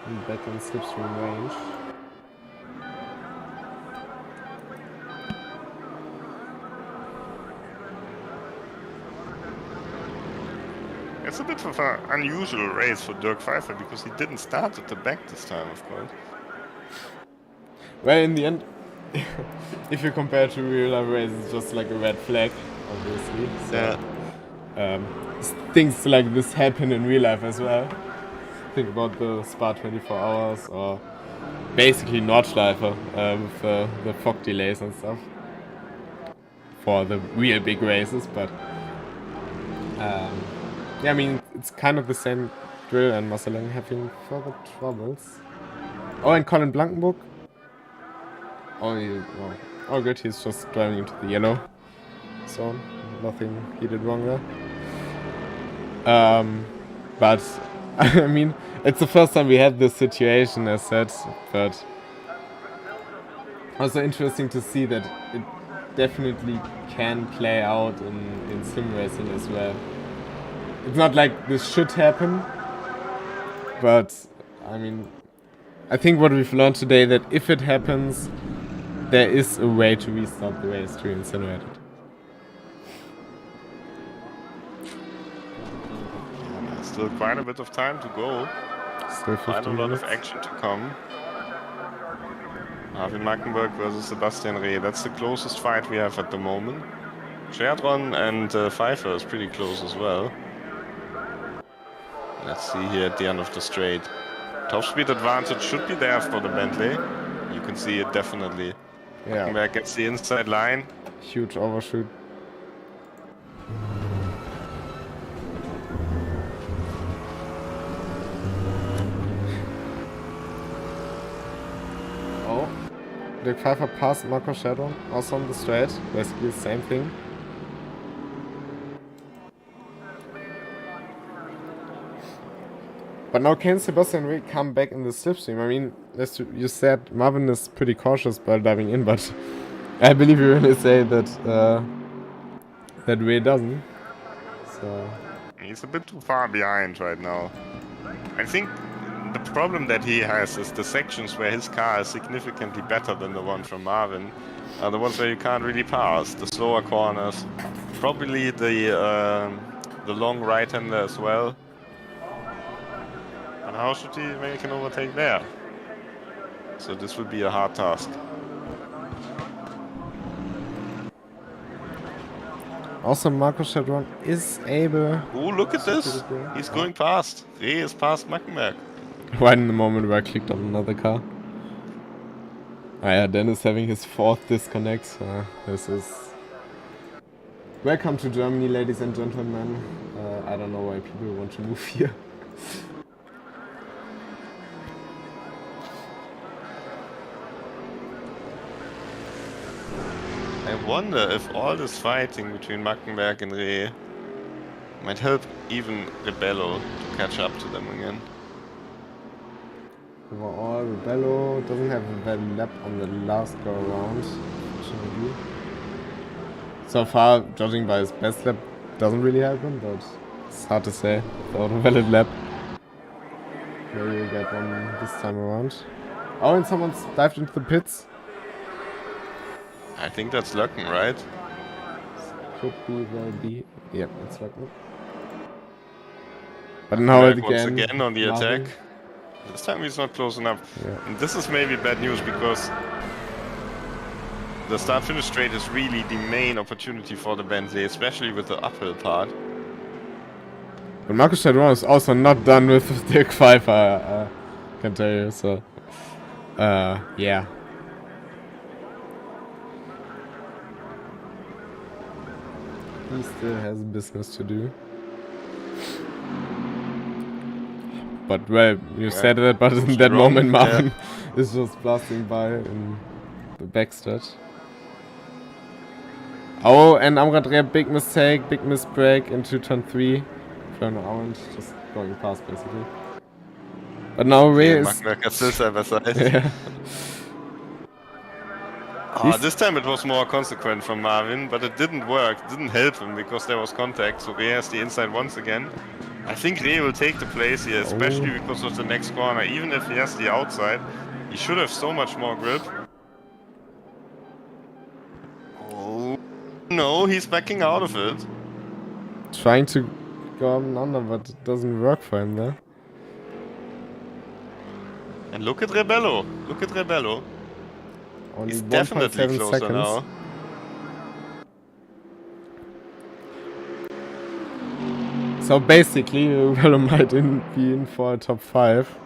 And back in slipstream range. It's a bit of an unusual race for Dirk Pfeiffer because he didn't start at the back this time, of course. Well, in the end, if you compare to real life races, it's just like a red flag, obviously. So, Yeah. Things like this happen in real life as well. Think about the Spa 24 hours or basically Nordschleife with the fog delays and stuff for the real big races. But yeah, I mean, it's kind of the same drill, and Marcelin having further troubles. Oh, and Colin Blankenburg. Oh, good, he's just driving into the yellow zone. Nothing he did wrong there. But, I mean, it's the first time we had this situation, as said, but also interesting to see that it definitely can play out in sim racing as well. It's not like this should happen, but, I mean, I think what we've learned today, that if it happens, there is a way to restart the race to incinerate it. Still quite a bit of time to go. Still 15 Quite a lot minutes. of action to come. Arvin Mackenberg versus Sebastian Reh. That's the closest fight we have at the moment. Cherdron and Pfeiffer is pretty close as well. Let's see here at the end of the straight. Top speed advantage should be there for the Bentley. You can see it definitely. Yeah, Mackenberg gets the inside line. huge overshoot. Oh, Dirk Pfeiffer passed Marco Shadow, also on the straight. Basically the same thing. But now can Sebastian Reh come back in the slipstream? I mean, as you said, Marvin is pretty cautious by diving in, but I believe you really say that that Reh doesn't. So He's a bit too far behind right now. I think the problem that he has is the sections where his car is significantly better than the one from Marvin are the ones where you can't really pass. The slower corners, probably the long right-hander as well. And how should he make an overtake there? So this will be a hard task. also Marco Chadron is able. Oh, look at this! He's going past. Reh is past Mackenberg. Right in the moment where I clicked on another car. Ah yeah, Dennis having his 4th disconnect. This is... Welcome to Germany, ladies and gentlemen. I don't know why people want to move here. I wonder if all this fighting between Mackenberg and Reh might help even Rebello to catch up to them again. Overall, Rebello doesn't have a bad lap on the last go around. Unfortunately. So far, judging by his best lap, doesn't really help him, but it's hard to say without a valid lap. Maybe we'll get one this time around. Oh, and someone's dived into the pits. I think that's Löcken, right? Could be, well be. Yep, it's Löcken. But now Back again, once again on the nothing. attack. This time he's not close enough. Yeah. And this is maybe bad news because the start-finish straight is really the main opportunity for the Bentley, especially with the uphill part. But Markus Stadron is also not done with Dirk Pfeiffer, I can tell you, so... yeah. He still has business to do. But, well, you said that, but in that moment, Marvin is just blasting by in the backstretch. Oh, and Amradre, big mistake, big misbreak into turn 3. Turn orange, just going past, basically. But now Ray is... Yeah. Oh, this time it was more consequent from Marvin, but it didn't work, it didn't help him because there was contact, so Ray has the inside once again. I think Ray will take the place here, especially because of the next corner. Even if he has the outside, he should have so much more grip. Oh, no, he's backing out of it. Trying to go under, but it doesn't work for him there. And look at Rebello, look at Rebello. Only He's definitely closer seconds. now. So basically, Rebello might be in for a top 5.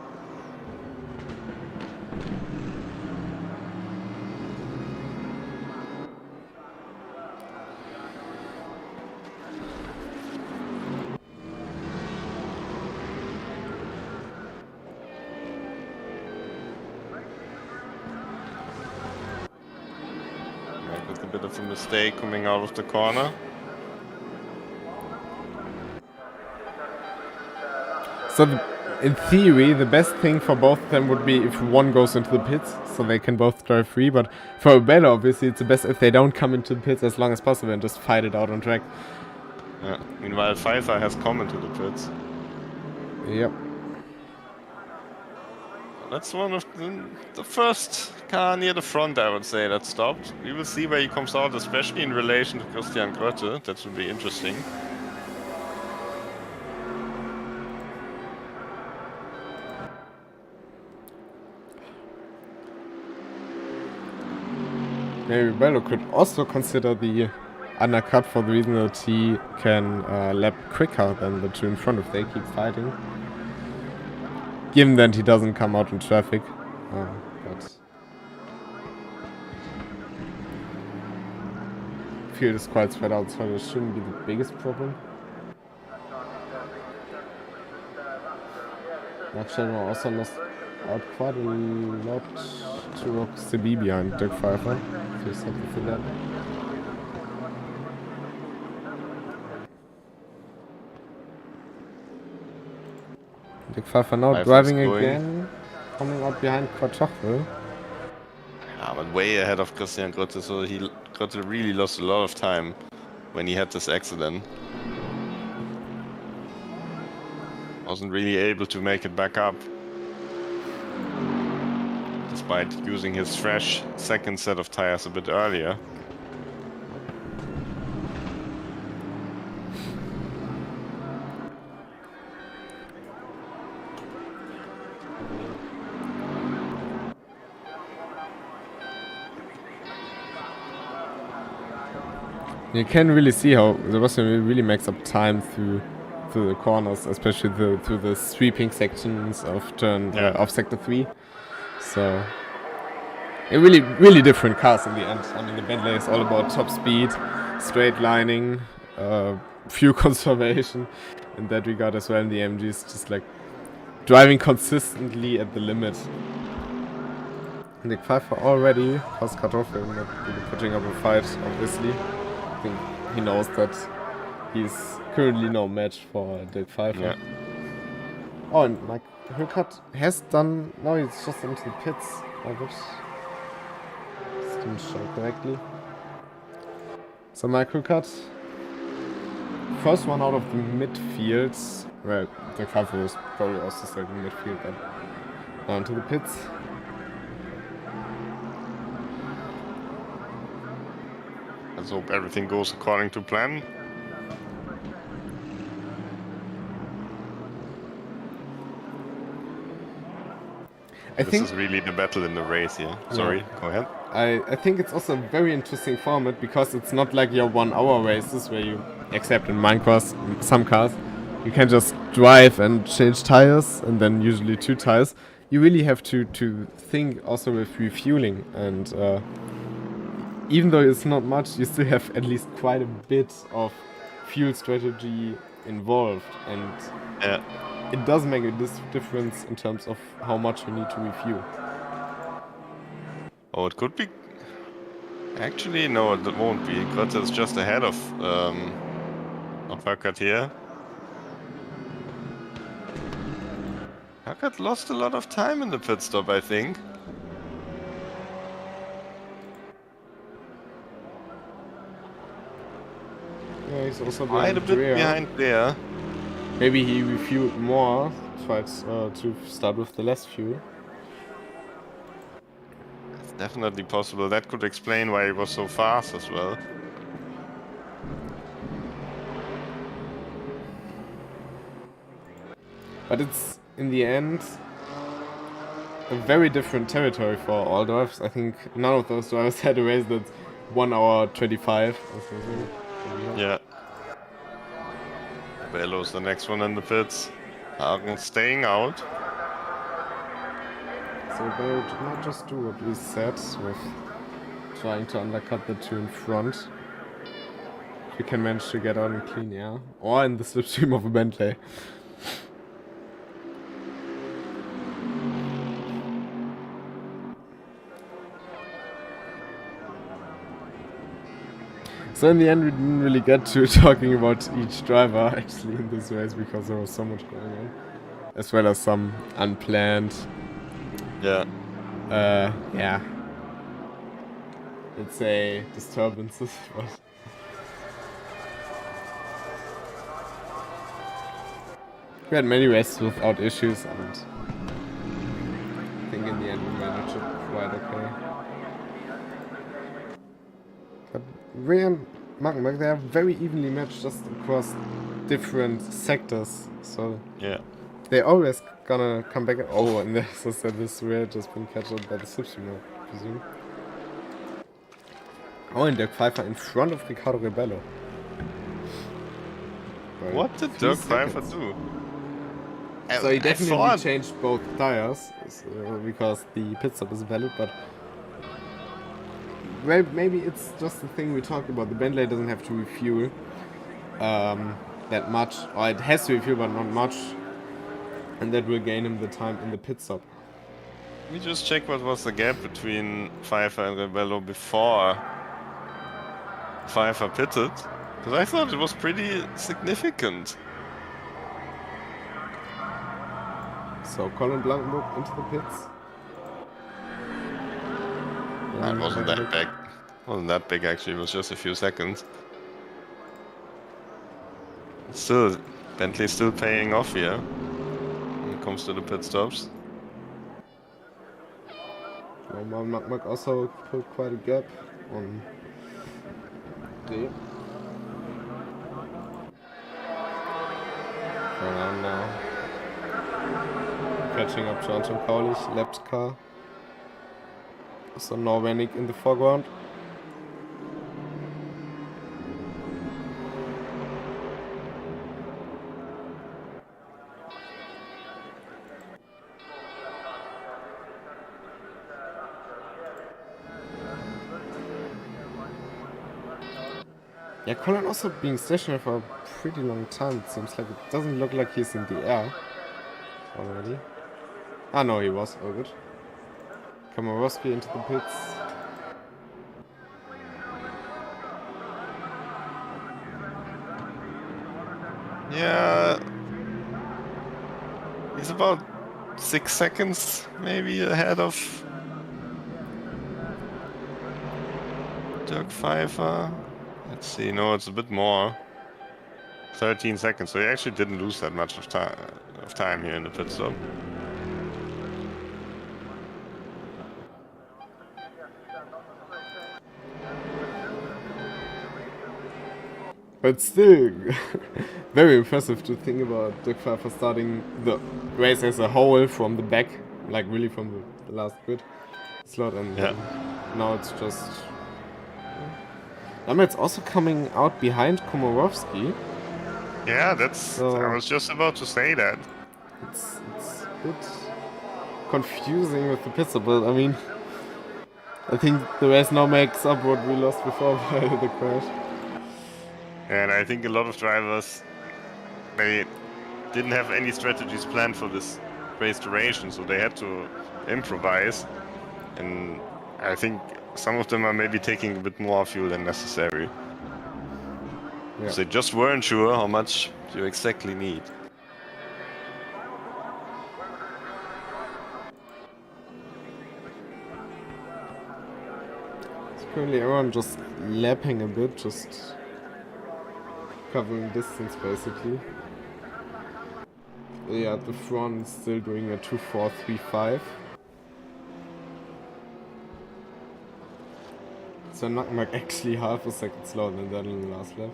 With a bit of a mistake coming out of the corner. So in theory, the best thing for both of them would be if one goes into the pits, so they can both drive free. But for Rebello, obviously, it's the best if they don't come into the pits as long as possible and just fight it out on track. Yeah. Meanwhile, Pfeiffer has come into the pits. Yep. That's one of the first car near the front, I would say, that stopped. We will see where he comes out, especially in relation to Christian Grotte. That should be interesting. Maybe Rebello could also consider the undercut for the reason that he can lap quicker than the two in front if they keep fighting. Given that he doesn't come out in traffic. But field is quite spread out, so it shouldn't be the biggest problem. Mark Shadow also lost out quite a lot to Rocksteady behind Dirk Pfeiffer. If you're happy for that. Dirk Pfeiffer now driving again, coming out behind Quattrochel. Yeah, but way ahead of Christian Grotte, so Grotte really lost a lot of time when he had this accident. Wasn't really able to make it back up. Despite using his fresh second set of tires a bit earlier. You can really see how Sebastian really makes up time through the corners, especially through the sweeping sections of of sector 3. So really different cars in the end. I mean, the Bentley is all about top speed, straight lining, fuel conservation in that regard as well. And the AMG is just like driving consistently at the limit. And the Pfeiffer already has cut off him, not really putting up a fight, obviously. I think he knows that he's currently no match for Dirk Pfeiffer. Yeah. Oh, and Mike Hülkert has done... No, he's just into the pits. Oh, whoops. Didn't show correctly. So Mike Hülkert, first one out of the midfield. Well, Dirk Pfeiffer was probably also stuck in midfield, but now into the pits. Let's hope everything goes according to plan. This is really the battle in the race here. Sorry, go ahead. I think it's also a very interesting format because it's not like your 1 hour races where you, except in Minecraft, some cars, you can just drive and change tires and then usually 2 tires. You really have to think also with refueling, and even though it's not much, you still have at least quite a bit of fuel strategy involved, and it does make a difference in terms of how much you need to refuel. Oh, it could be. Actually, no, it won't be. Krystall is just ahead of Hackett here. Hackett lost a lot of time in the pit stop, I think. Yeah, he's also quite a bit behind there. Maybe he refueled more, tried to start with the less fuel. It's definitely possible. That could explain why he was so fast as well. But it's, in the end, a very different territory for all drivers. I think none of those drivers had a race that's 1 hour 25 or something. Yeah. Bello's the next one in the pits. Hagen staying out. So Bello did not just do what we said with trying to undercut the 2 in front. You can manage to get out in clean air. Or in the slipstream of a Bentley. So in the end, we didn't really get to talking about each driver actually in this race because there was so much going on, as well as some unplanned. Yeah. Let's say disturbances. But we had many races without issues, and I think in the end we managed it quite okay. But Ray and Magma, they are very evenly matched just across different sectors. So yeah, they're always gonna come back. Oh, and this is this Ray just been captured by the slipstream, I presume. Oh, and Dirk Pfeiffer in front of Ricardo Rebello. What did Dirk Pfeiffer do? So he definitely changed both tires because the pit stop is valid, but well, maybe it's just the thing we talked about. The Bentley doesn't have to refuel that much, or it has to refuel, but not much, and that will gain him the time in the pit stop. Let me just check what was the gap between Pfeiffer and Rebello before Pfeiffer pitted, because I thought it was pretty significant. So Colin Blankenburg into the pits. That wasn't that big. Wasn't that big actually. It was just a few seconds. Still, Bentley's still paying off here when it comes to the pit stops. Mac also put quite a gap on D. Going on now. Catching up to Anton Paulich, lapped car. So Norwenig in the foreground. Yeah, Colin also being stationary for a pretty long time, it seems like. It doesn't look like he's in the air already. Ah, no, he was. Oh, good. Komorowski into the pits. Yeah, he's about 6 seconds maybe ahead of Dirk Pfeiffer. Let's see, no, it's a bit more. 13 seconds, so he actually didn't lose that much of time here in the pit stop. But still, very impressive to think about Jack for starting the race as a whole from the back, like really from the last grid slot, and now it's just. It's also coming out behind Komorowski. Yeah, that's. I was just about to say that. It's a bit confusing with the pit stop, but I mean, I think the race now makes up what we lost before by the crash. And I think a lot of drivers, they didn't have any strategies planned for this race duration, so they had to improvise. And I think some of them are maybe taking a bit more fuel than necessary. Yeah. They just weren't sure how much you exactly need. It's currently everyone just lapping a bit, just covering distance basically. Yeah, the front is still doing a 2.435. So not like actually half a second slower than that in the last lap.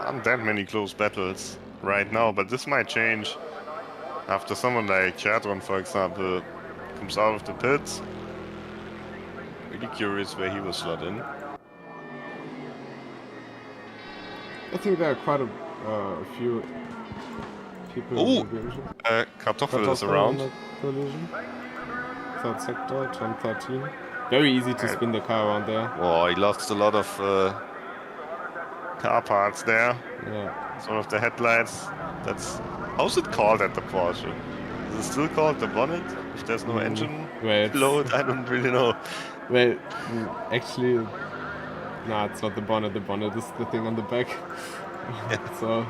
Aren't that many close battles right now, but this might change after someone like Chadron, for example, comes out of the pits. Really curious where he will slot in. I think there are quite a few people. Kartoffel is around. Collision. Third sector, turn 13. Very easy to spin the car around there. Oh, he lost a lot of car parts there. Yeah. Some of the headlights. That's how's it called at the Porsche? Is it still called the bonnet? If there's no engine below it, I don't really know. Well, actually, no, it's not the bonnet. The bonnet is the thing on the back. Yeah. So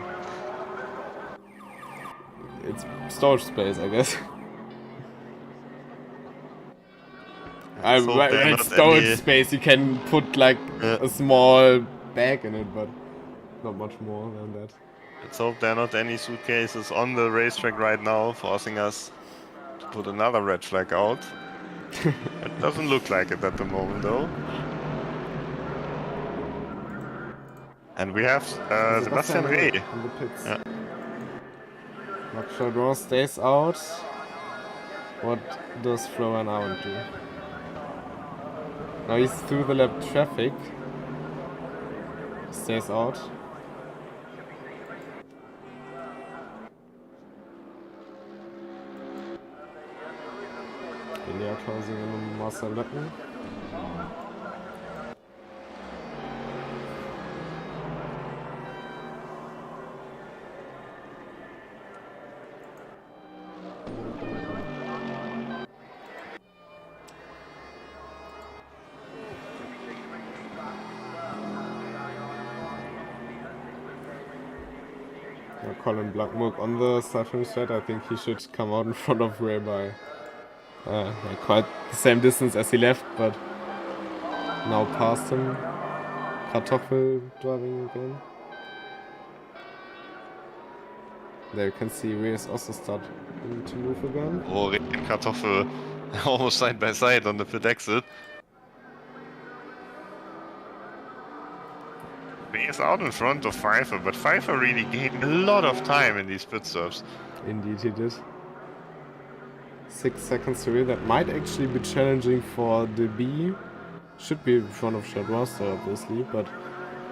it's storage space, I guess. Storage space, you can put like a small bag in it, but not much more than that. Let's hope there are not any suitcases on the racetrack right now, forcing us to put another red flag out. It doesn't look like it at the moment, though. And we have Sebastian Reh in the pits. Yeah. Marc Chardon stays out. What does Florian Arndt do? Now he's through the lap traffic. Stays out. Ilya causing a Marcel Löcken. Colin Blackmook on the start-finish set. I think he should come out in front of Ray by quite the same distance as he left, but now past him. Kartoffel driving again. There you can see Ray is also starting to move again. Oh, Ray and Kartoffel almost side by side on the pit exit. He is out in front of Pfeiffer, but Pfeiffer really gained a lot of time in these pit stops. Indeed he did. 6 seconds to read. That might actually be challenging for the B. Should be in front of Chadron still, obviously, but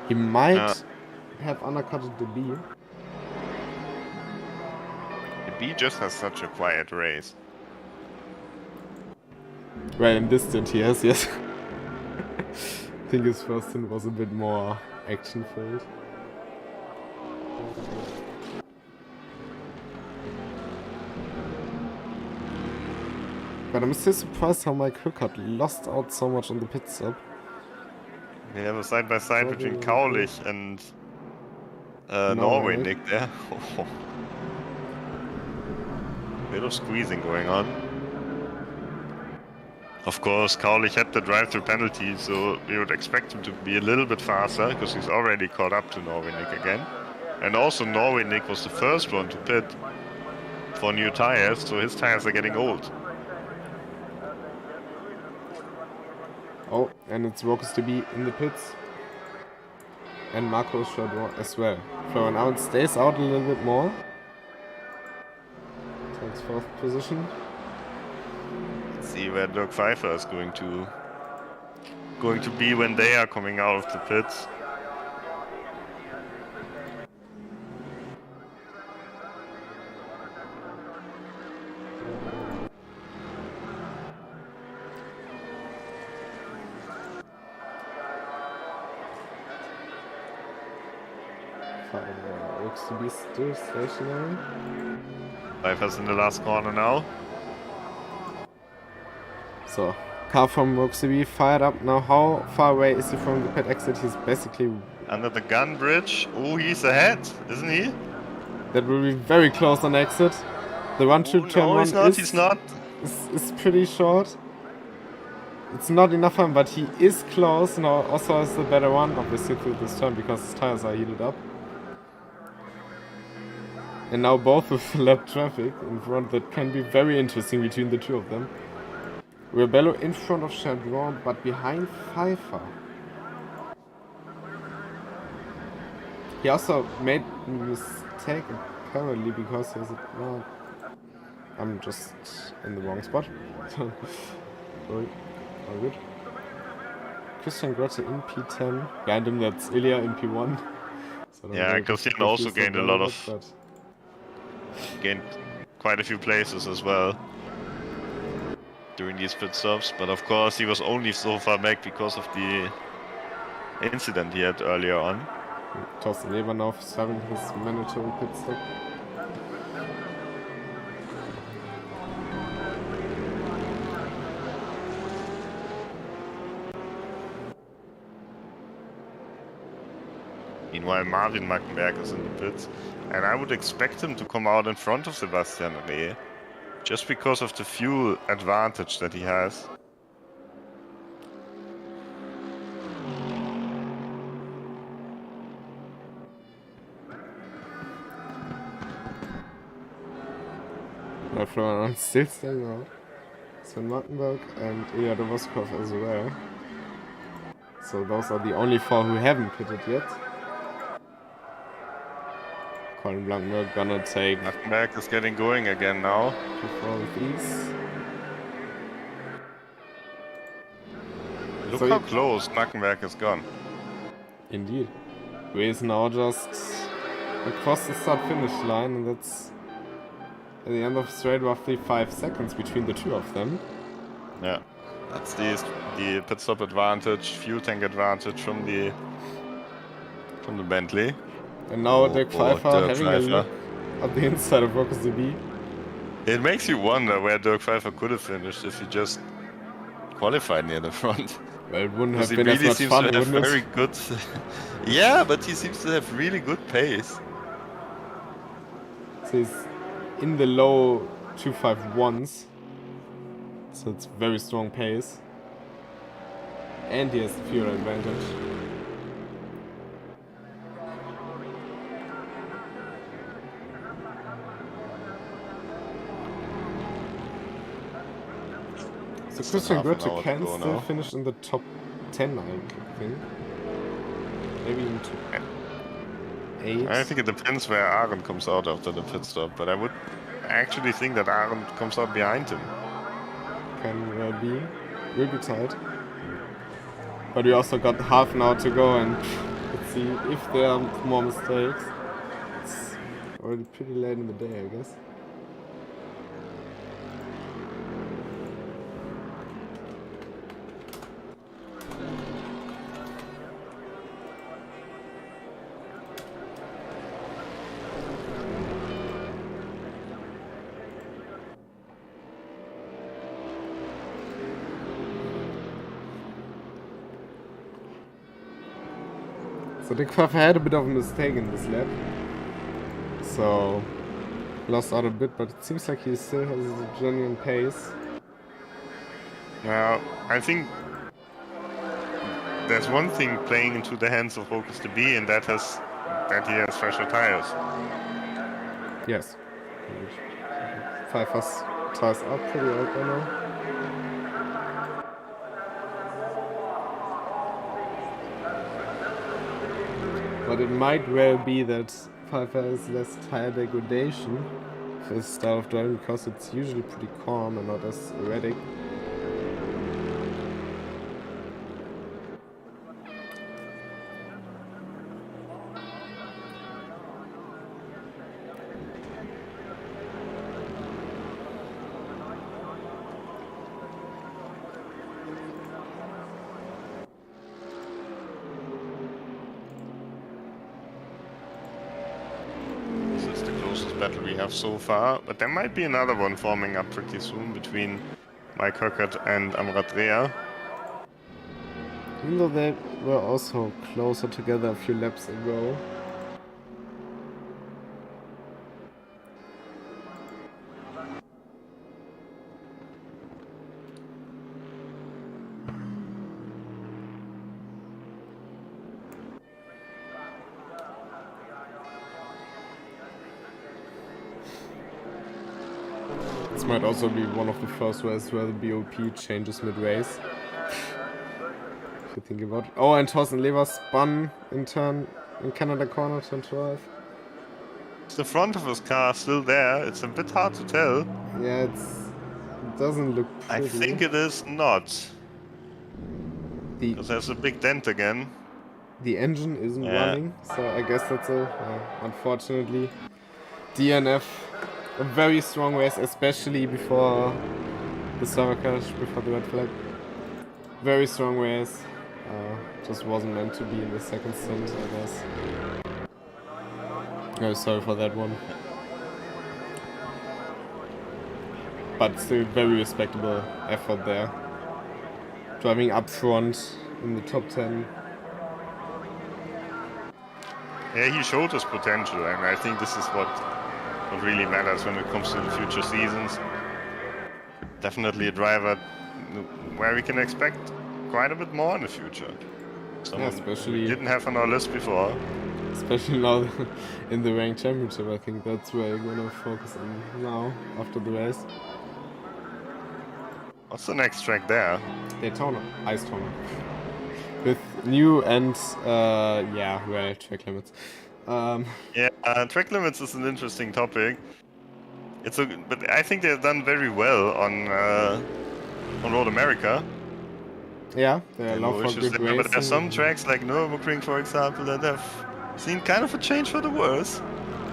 he might have undercutted the B. The B just has such a quiet race. Well, in this stint he has, yes. I think his first stint was a bit more action-filled. But I'm still surprised how Mike Hückert lost out so much on the pit stop. We have a side-by-side between Kaulich and Norway Nick there. Bit of squeezing going on. Of course, Kaulich had the drive-through penalty, so we would expect him to be a little bit faster, because he's already caught up to Norway Nick again. And also Norway Nick was the first one to pit for new tires, so his tires are getting old. Oh, and it's Rockers to be in the pits. And Marco Chardon as well. Florian Arndt stays out a little bit more. Takes 4th position. Let's see where Dirk Pfeiffer is going to be when they are coming out of the pits. Looks to be still stationary. Pfeiffer's in the last corner now. So, car from Roxy fired up now. How far away is he from the pit exit? He's basically... Under the gun bridge. Oh, he's ahead, isn't he? That will be very close on exit. The 1-2 turn no, 1 he's not. Is pretty short. It's not enough for him, but he is close. Now also is the better one, obviously, through this turn because his tires are heated up. And now both with lap traffic in front, that can be very interesting between the two of them. Rebello in front of Chardon, but behind Pfeiffer. He also made a mistake apparently because he has a... No, I'm just in the wrong spot. Sorry. All good. Christian Grotte in P10. Behind him that's Ilya in P1. So yeah, Christian also gained a lot of... Gained quite a few places as well during these pit stops, but of course he was only so far back because of the incident he had earlier on. Thorsten Lebanov is having his mandatory pit stop. Meanwhile, Marvin Mackenberg is in the pits, and I would expect him to come out in front of Sebastian Reh, just because of the fuel advantage that he has. Florian still staying out. Sven Martenberg and Ilya Dovoskov as well. So those are the only 4 who haven't pitted yet. Colin Blankenberg gonna take... Mackenberg is getting going again now. P4 with ease. Look So how close Mackenberg is gone. Indeed. He is now just across the start-finish line, and that's at the end of straight roughly 5 seconds between the two of them. Yeah, that's the pit stop advantage, fuel tank advantage from the Bentley. And now Dirk Pfeiffer Dirk having Pfeiffer. a look at the inside of Rockers DB. It makes you wonder where Dirk Pfeiffer could have finished if he just qualified near the front. Well, it wouldn't Because have he been as really much seems fun, to have wouldn't very it? good... Yeah, but he seems to have really good pace. So he's in the low 251s. So it's very strong pace. And he has the fuel advantage. So Christian half an Grotte hour to can go still now. finish in the top 10, I think. Maybe even top 8. I think it depends where Aaron comes out after the pit stop, but I would actually think that Aaron comes out behind him. Can be. Will be tight. But we also got half an hour to go, and let's see if there are more mistakes. It's already pretty late in the day, I guess. So Dirk Pfeiffer had a bit of a mistake in this lap. So lost out a bit, but it seems like he still has a genuine pace. Now, I think there's one thing playing into the hands of Focus to be, and that he has fresher tires. Yes. Pfeiffer's tires are pretty old by now. But it might well be that Pfeiffer is less tire degradation for his style of driving because it's usually pretty calm and not as erratic. Battle we have so far, but there might be another one forming up pretty soon between Mike Höckert and Amrat Rea. Even though they were also closer together a few laps ago. This might also be one of the first races where the BOP changes mid-race. If you think about it. Oh, and Thorsten Lever spun in Canada corner, turn 12. Is the front of his car still there? It's a bit hard to tell. Yeah, it doesn't look pretty. I think it is not. The, because there's a big dent again. The engine isn't running, so I guess that's unfortunately, DNF. A very strong race, especially before the server crash, before the red flag. Very strong race. Just wasn't meant to be in the second stint, I guess. Oh, sorry for that one. But still very respectable effort there. Driving up front in the top 10. Yeah, he showed his potential, and I think this is what really matters when it comes to the future seasons. Definitely a driver where we can expect quite a bit more in the future. Someone especially we didn't have on our list before. Especially now in the ranked championship, I think that's where you're gonna focus on now after the race. What's the next track there? Daytona, Ice Tona. With new and well, track limits. Track limits is an interesting topic. But I think they've done very well on Road America. Yeah, they allow for good racing. But there are some tracks like Nürburgring, for example, that have seen kind of a change for the worse.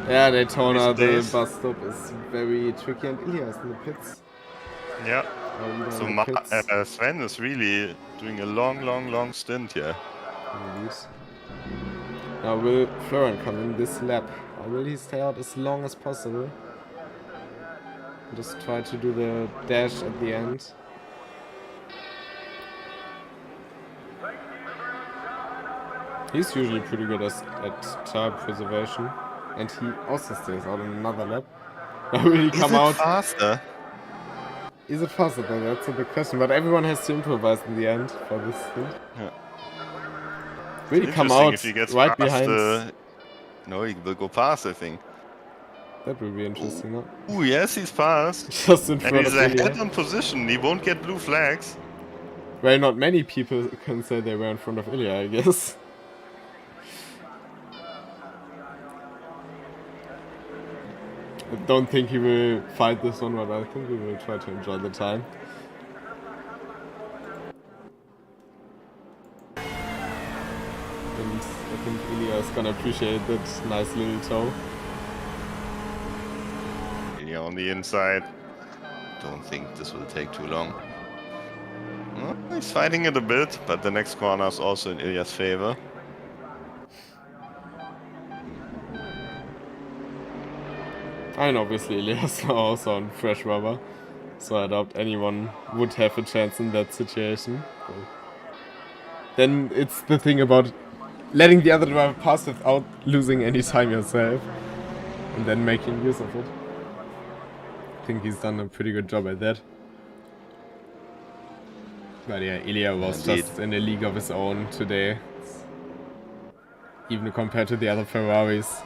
Yeah, Daytona, the bus stop is very tricky, and Ilya is in the pits. Yeah. So Sven is really doing a long stint here. Indeed. Now will Florian come in this lap? Or will he stay out as long as possible? Just try to do the dash at the end. He's usually pretty good at tire preservation. And he also stays out in another lap. Now will he come out? Faster? Is it faster though? That's a big question. But everyone has to improvise in the end for this thing. Yeah. Will he come out if he gets right past, behind? No, he will go past, I think. That will be interesting, huh? Ooh, yes, he's passed. Just in front and he's of Ilya. ahead on position. He won't get blue flags. Well, not many people can say they were in front of Ilya, I guess. I don't think he will fight this one, but I think he will try to enjoy the time. And I think Ilya is gonna appreciate that nice little toe. Ilya on the inside. Don't think this will take too long. Well, he's fighting it a bit, but the next corner is also in Ilya's favor. And obviously Ilya's also on fresh rubber, so I doubt anyone would have a chance in that situation. So then it's the thing about letting the other driver pass without losing any time yourself, and then making use of it. I think he's done a pretty good job at that. But yeah, Ilya was just in a league of his own today, even compared to the other Ferraris.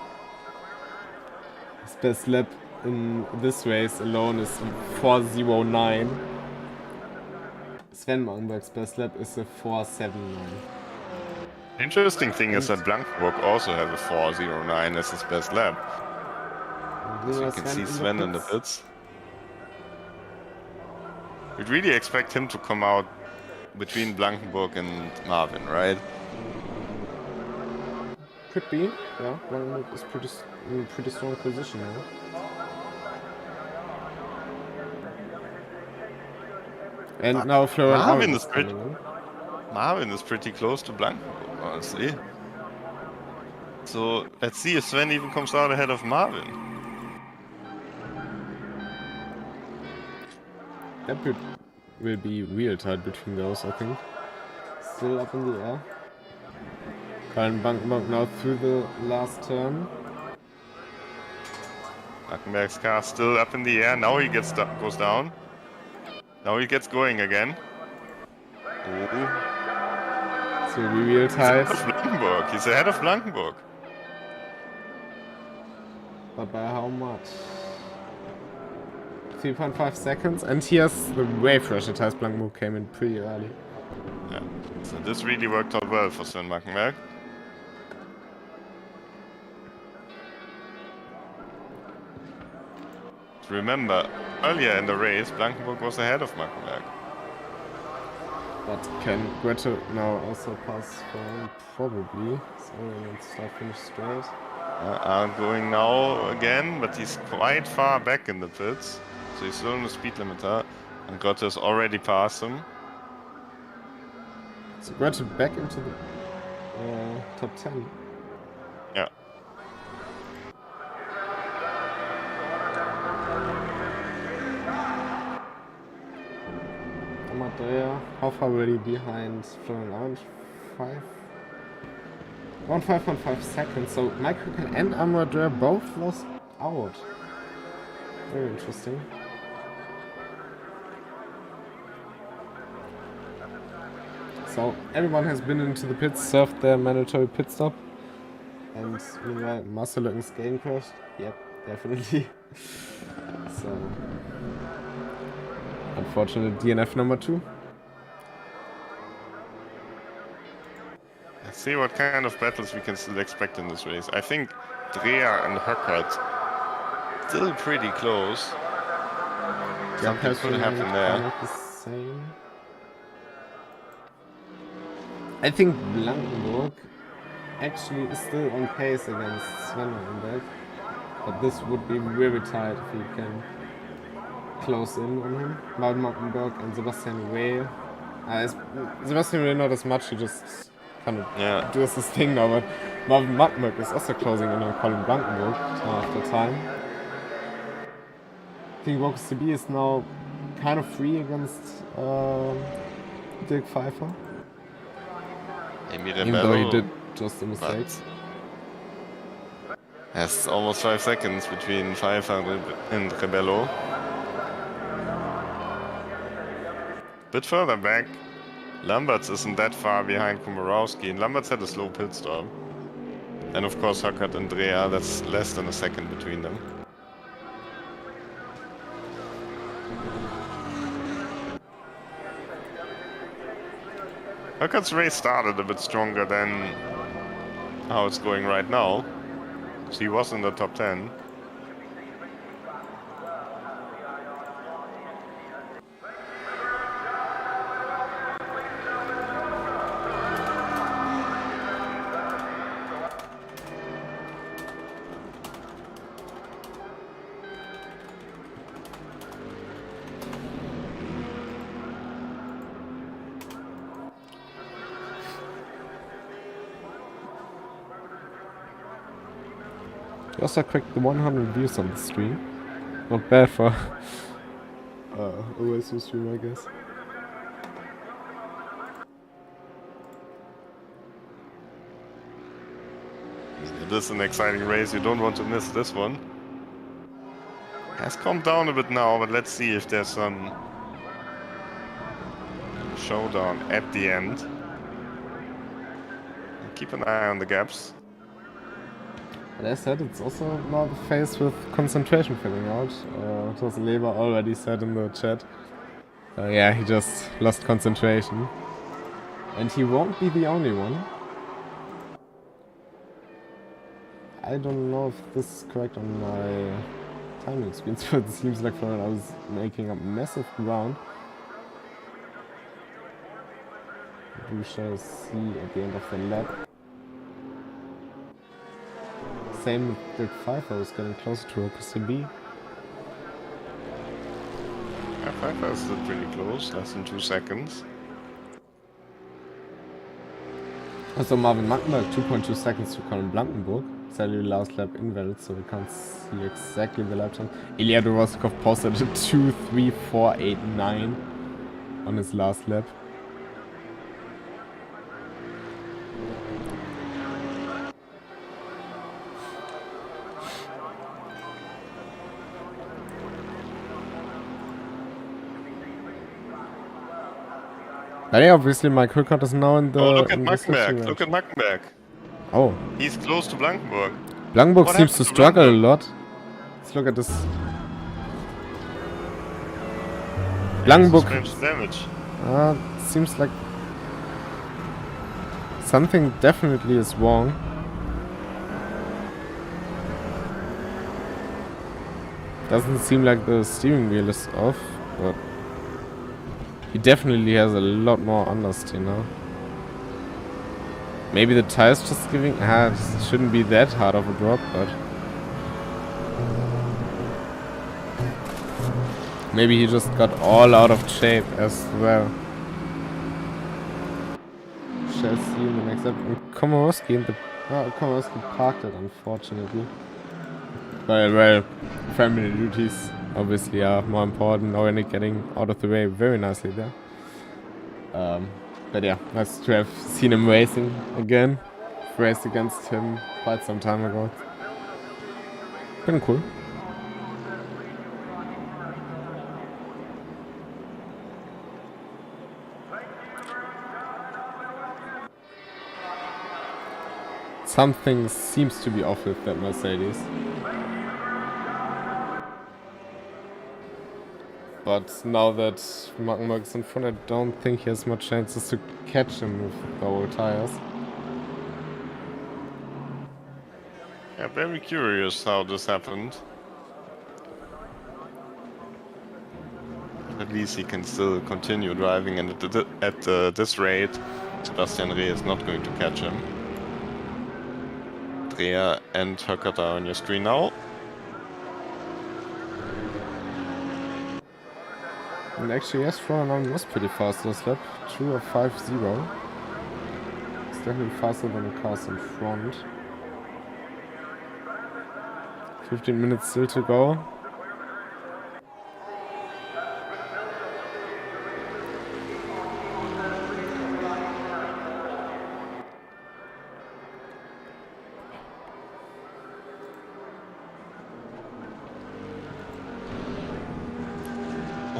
His best lap in this race alone is 409. Sven Manberg's best lap is a 479. Interesting thing is that Blankenburg also has a 409 as his best lap. So you can see Sven in the pits. We'd really expect him to come out between Blankenburg and Marvin, right? Could be, yeah. Blankenburg is in a pretty strong position now. And now Florian Marvin is pretty close to Blankenburg, honestly. So let's see if Sven even comes out ahead of Marvin. That will be real tight between those, I think. Still up in the air. Colin Blankenburg now through the last turn. Blankenberg's car still up in the air. Now he goes down. Now he gets going again. Ooh. So we real tight. He's ahead of Blankenburg. But by how much? 3.5 seconds. And here's the wave pressure test. Blankenburg came in pretty early. Yeah. So this really worked out well for Sven Blankenberg. Remember, earlier in the race, Blankenburg was ahead of Blankenberg. But can Greta now also pass for him? Probably. So let's start finish straight. I'm going now again, but he's quite far back in the pits. So he's still in the speed limiter. And Greta has already passed him. So Greta back into the top 10. Yeah. Amadea, how far will he behind Florian Orange? 1.5 seconds. So Michael and Amadea both lost out. Very interesting. So everyone has been into the pits, served their mandatory pit stop. And meanwhile, Marcelo and Skane crashed. Yep, definitely. So unfortunate DNF number 2. Let's see what kind of battles we can still expect in this race. I think Drea and Höckert still pretty close. Something could happen there. The same. I think Blankenburg actually is still on pace against Sven Blankenberg. But this would be very tight if he can close in on him. Marvin Blankenberg and Sebastian Ray. Sebastian Ray not as much, he just kind of does his thing now, but Marvin Blankenberg is also closing in on Colin Blankenberg time after time. I think Walker CB is now kind of free against Dirk Pfeiffer. Even though he did just a mistake. Yes, almost 5 seconds between Pfeiffer and Rebello. Bit further back, Lamberts isn't that far behind Komorowski, and Lamberts had a slow pit stop. And of course Höckert and Drea, that's less than a second between them. Höckert's race started a bit stronger than how it's going right now. So he was in the top 10. You also cracked the 100 views on the stream. Not bad for OSU stream, I guess. It is an exciting race, you don't want to miss this one. Has calmed down a bit now, but let's see if there's some showdown at the end. Keep an eye on the gaps. But as I said, it's also now the phase with concentration filling out. Tos Leber already said in the chat. Yeah, he just lost concentration. And he won't be the only one. I don't know if this is correct on my timing screen, so it seems like I was making up massive ground. We shall see at the end of the lap. Same with Big 5, I was getting closer to a KCG. Yeah, 5 is still pretty close, less than 2 seconds. Also Marvin Magdenberg, 2.2 seconds to Colin Blankenburg. Sadly last lap invalid, so we can't see exactly the lap time. Ilya Doroskov posted a 2.3489 on his last lap. But yeah, obviously Mike Hülkert is now in the... Oh, look at Magdenberg, look at Magdenberg. Oh. He's close to Blankenburg. Blankenburg seems to struggle a lot. Let's look at this. Blankenburg... damage. Seems like... something definitely is wrong. Doesn't seem like the steering wheel is off, but... he definitely has a lot more understeer now. Maybe the tire's just giving... it shouldn't be that hard of a drop, but... maybe he just got all out of shape as well. Shall see in the next lap. And Komorowski in the... Komorowski parked it, unfortunately. Well, family duties obviously are more important. Already getting out of the way very nicely there. But yeah, nice to have seen him racing again. Raced against him quite some time ago. Been cool. Something seems to be off with that Mercedes. But now that Magdenburg is in front, I don't think he has much chances to catch him with the old tires. Yeah, very curious how this happened. At least he can still continue driving, and at this rate, Sebastian Reh is not going to catch him. Dreher and Höckert are on your screen now. And actually, yes, Frohnau was pretty fast this lap. 2:05.0. It's definitely faster than the cars in front. 15 minutes still to go.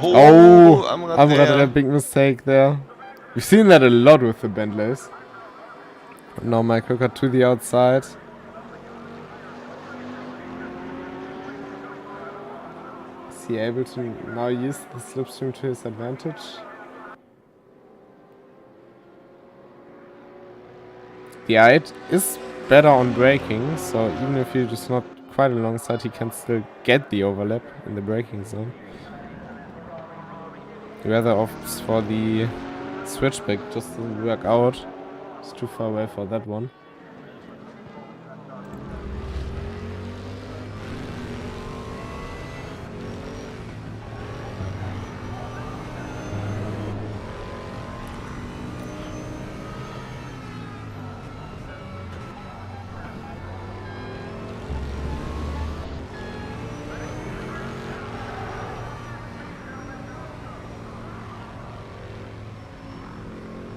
Oh, Amrad had a big mistake there. We've seen that a lot with the Bentleys. Now Mike Hülkert to the outside. Is he able to now use the slipstream to his advantage? Yeah, it is better on braking, so even if you're just not quite alongside, he can still get the overlap in the braking zone. He rather opts for the switchback, just doesn't work out. It's too far away for that one.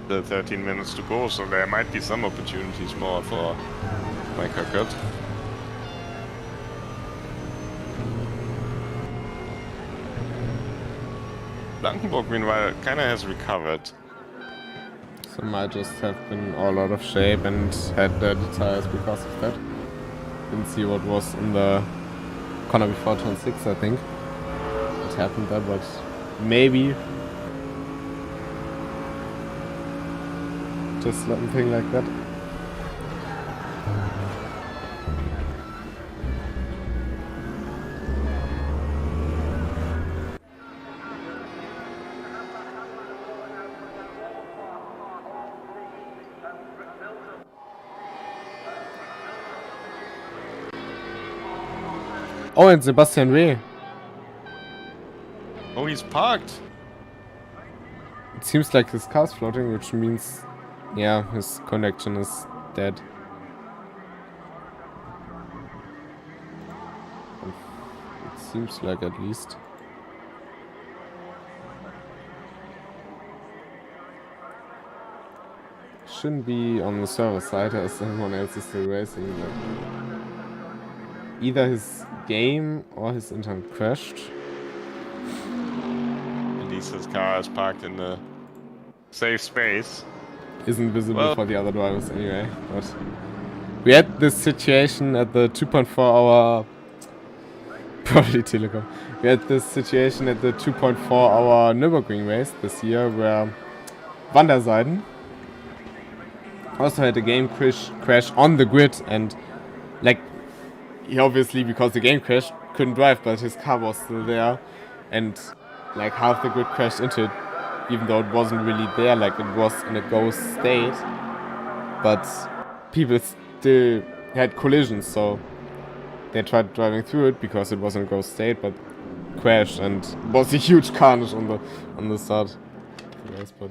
The 13 minutes to go, so there might be some opportunities more for Mike Hülkert. Blankenburg, meanwhile, kind of has recovered. So might just have been all out of shape and had dirty tires because of that. Didn't see what was in the corner before turn 6, I think. It happened there, but maybe just something like that. Oh, and Sebastian Reh. Oh, he's parked. It seems like his car's floating, which means, yeah, his connection is dead. It seems like, at least. Shouldn't be on the server side as everyone else is still racing. But either his game or his internet crashed. At least his car is parked in the safe space. Isn't visible Well, for the other drivers anyway. But we had this situation at the 2.4 hour... Probably Telecom. We had this situation at the 2.4 hour Nürburgring race this year where Van der Zijden also had a game crash on the grid, and like he obviously, because the game crashed, couldn't drive, but his car was still there, and like half the grid crashed into it, even though it wasn't really there, like it was in a ghost state, but people still had collisions, so they tried driving through it because it was in a ghost state, but crashed, and it was a huge carnage on the start. Yes, but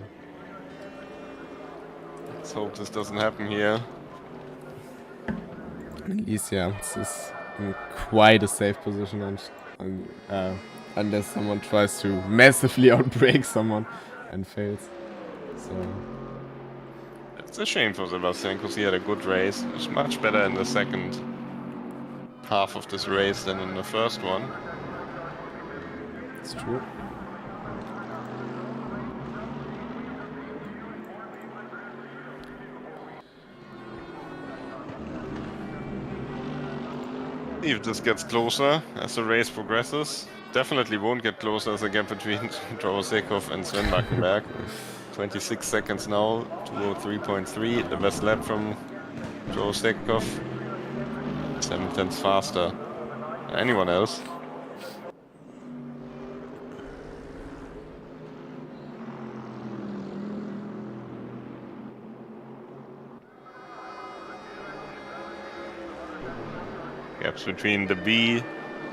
let's hope this doesn't happen here. at least, yeah, this is in quite a safe position, and unless someone tries to massively outbrake someone and fails. So It's a shame for Sebastian because he had a good race. It's much better in the second half of this race than in the first one. it's true. If this gets closer as the race progresses, definitely won't get closer as the gap between Dorosekov and Sven Mackenberg. 26 seconds now, 203.3, the best lap from Dorosekov. 7 tenths faster than anyone else. Gaps between the B,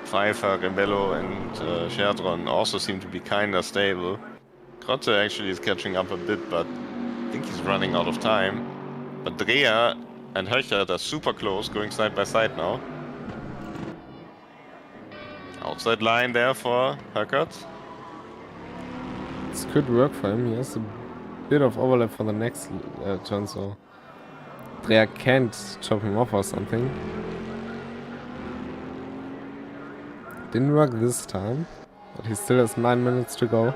Pfeiffer, Rebello and Scherdron also seem to be kinda stable. Grotte actually is catching up a bit, but I think he's running out of time. But Dreher and Höchert are super close, going side by side now. Outside line there for Höckert. This could work for him. He has a bit of overlap for the next turn, so Dreher can't chop him off or something. Didn't work this time, but he still has 9 minutes to go.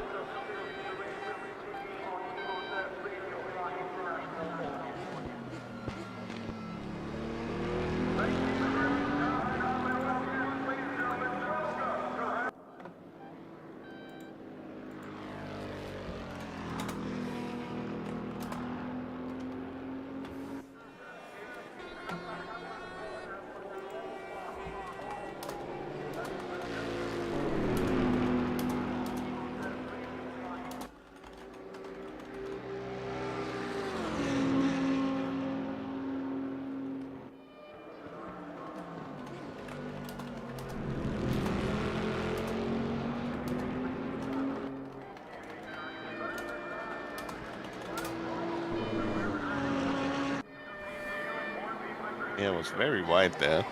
Yeah, it was very wide there.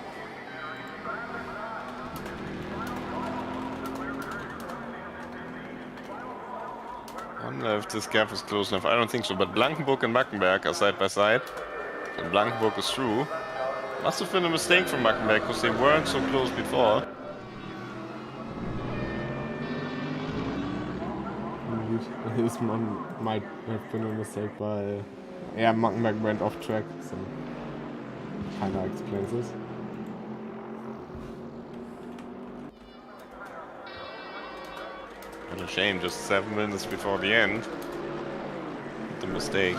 I wonder if this gap is close enough. I don't think so, but Blankenburg and Mackenberg are side by side. And Blankenburg is through. Must have been a mistake from Mackenberg because they weren't so close before. This one might have been a mistake by... Yeah, Mackenberg went off track, so kinda explains this. What a shame, just 7 minutes before the end. The mistake.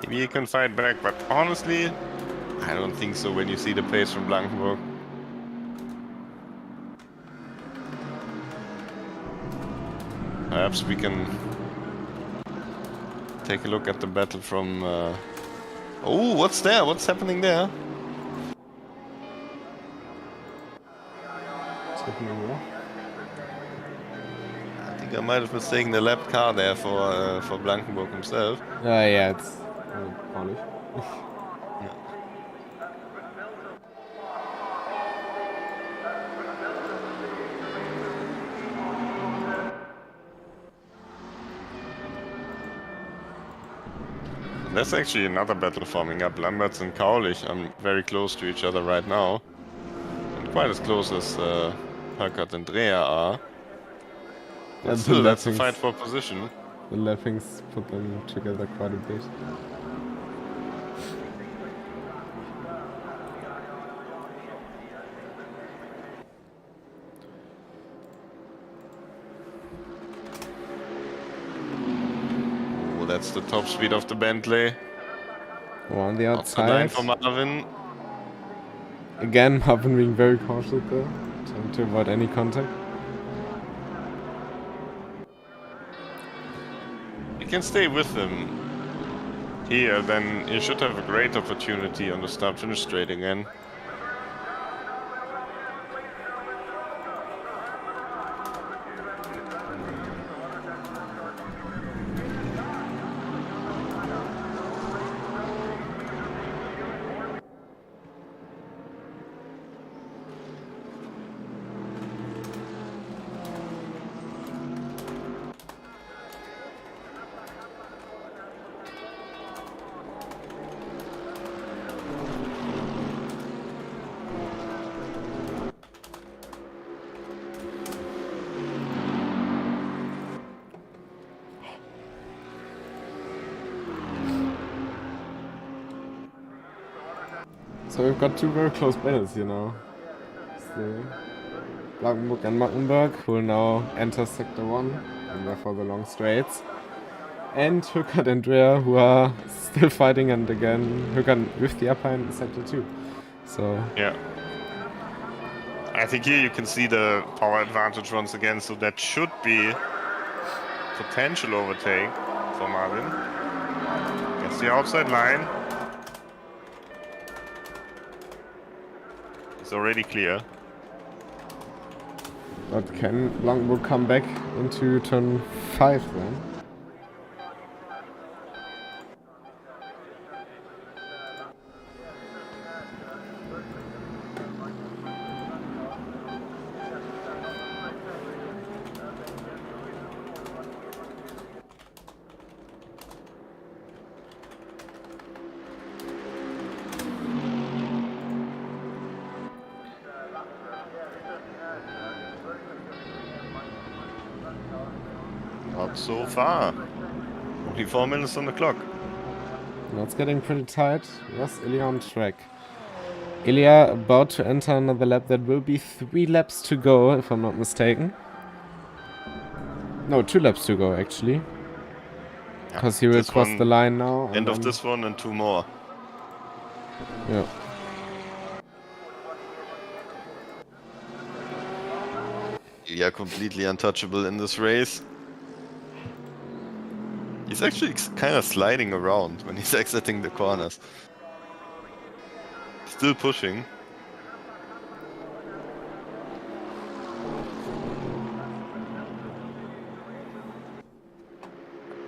Maybe he can fight back, but honestly, I don't think so when you see the pace from Blankenburg. Perhaps we can take a look at the battle from... Oh, what's there? What's happening there? What's happening there? I think I might have mistaken the lap car there for Blankenburg himself. Yeah, it's Polish. There's actually another battle forming up. Lamberts and Kaulich are very close to each other right now. And quite as close as Höckert and Dreher are. But And still, the that's a Lappings- fight for position. The Lappings put them together quite a bit. Oh, that's the top speed of the Bentley. Oh, on the Not the line outside. for Marvin. Again, Marvin being very cautious there, trying to avoid any contact. You can stay with him here, then you should have a great opportunity on the start-finish straight again. So we've got two very close battles, you know. So Blankenburg and Magdeburg will now enter Sector 1, and therefore the long straights. And Höckert and Dreher, who are still fighting, and again, Höckert with the upper hand in Sector 2. So, Yeah. I think here you can see the power advantage once again, so that should be potential overtake for Marvin. Gets the outside line. It's already clear. but can Blankenburg come back into turn 5 then? Not so far. Only 4 minutes on the clock. Now it's getting pretty tight. Yes, Ilya on track. Ilya about to enter another lap. That will be 3 laps to go, if I'm not mistaken. No, 2 laps to go, actually. Because he will this cross one- the line now. and End of then- this one and 2 more. Yeah. Yeah, completely untouchable in this race. He's actually kind of sliding around when he's exiting the corners. Still pushing.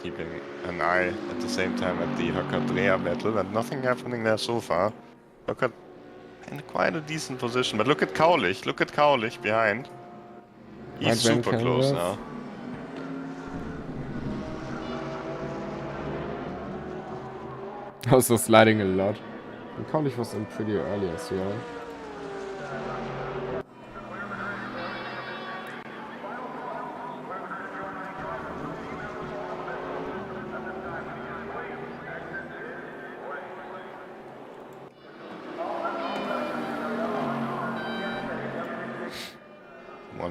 Keeping an eye at the same time at the Höckert-Dreher battle, and nothing happening there so far. Höckert in quite a decent position, but look at Kaulich behind. He's Right super bank close canvas. now. Also sliding a lot. And Kaulich was in pretty early as well.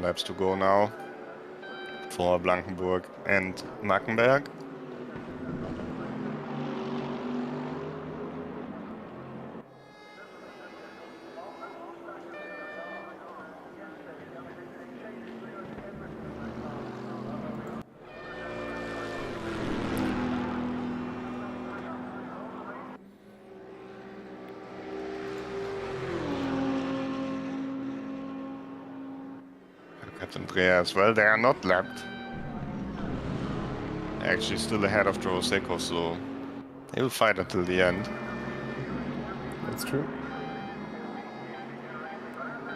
laps to go now for Blankenburg and Mackenberg. Andrea as well. They are not lapped. Actually still ahead of Dorosekov, so they will fight until the end. That's true.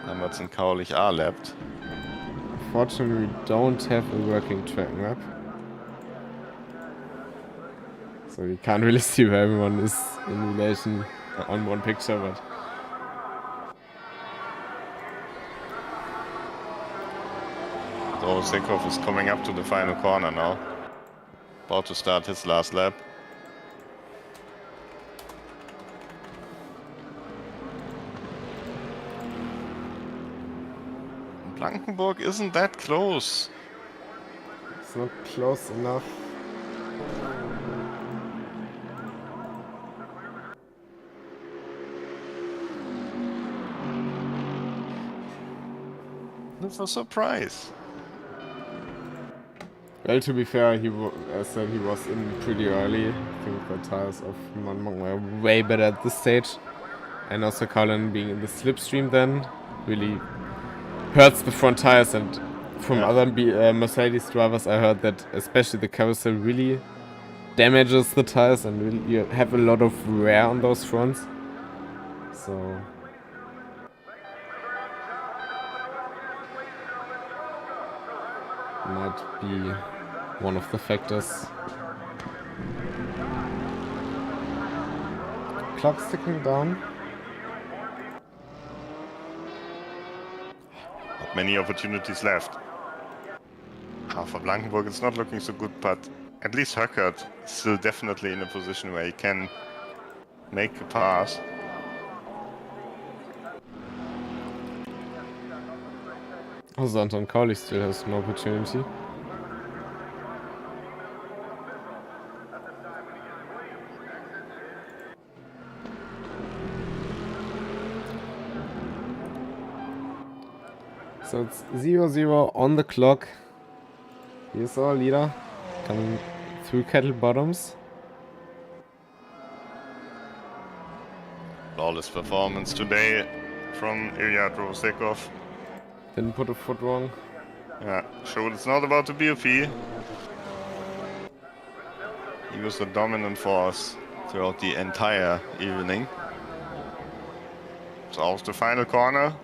Lamberts and Kaulich are lapped. Fortunately, we don't have a working track map. So we can't really see where everyone is in relation on one picture, but... Dorosekov is coming up to the final corner now. About to start his last lap. Blankenburg isn't that close. It's not close enough. That's a surprise. Well, to be fair, as said, he was in pretty early. I think the tires of Manmong were way better at this stage. And also Colin being in the slipstream then really hurts the front tires. And from other Mercedes drivers, I heard that especially the carousel really damages the tires and really you have a lot of wear on those fronts. So... might be one of the factors. Clock's ticking down. Not many opportunities left. For Blankenburg it's not looking so good, but at least Höckert is still definitely in a position where he can make a pass. Also Anton Kaulich still has no opportunity. So it's 0-0 on the clock. Here's our leader coming through Kettle Bottoms. Flawless performance today from Ilya Dorosekov. Didn't put a foot wrong. Yeah, showed it's not about the BOP. He was the dominant force throughout the entire evening. So off the final corner.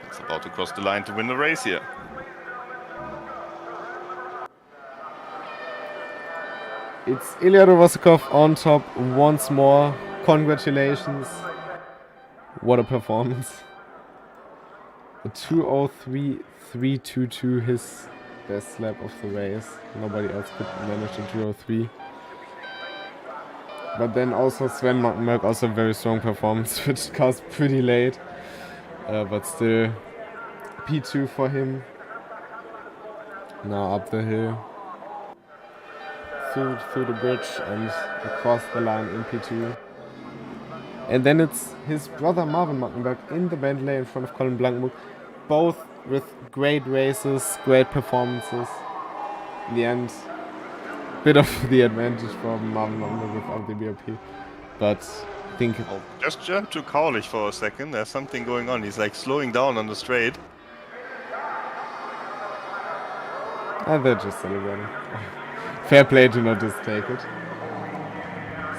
It's about to cross the line to win the race here. It's Ilya Dorosekov on top once more. Congratulations. What a performance. A 2:03.322, his best lap of the race. Nobody else could manage a 2:03. But then also Sven Markenberg, also a very strong performance, which cost pretty late. But still, P2 for him. Now up the hill. Through the bridge and across the line in P2. And then it's his brother Marvin Markenberg in the Bentley in front of Colin Blankenburg. Both with great races, great performances. In the end, bit of the advantage for Marvin Markenberg without the BOP. But I think... Oh, just jump to Kaulich for a second. There's something going on. He's like slowing down on the straight. they're just celebrating. Fair play to not just take it.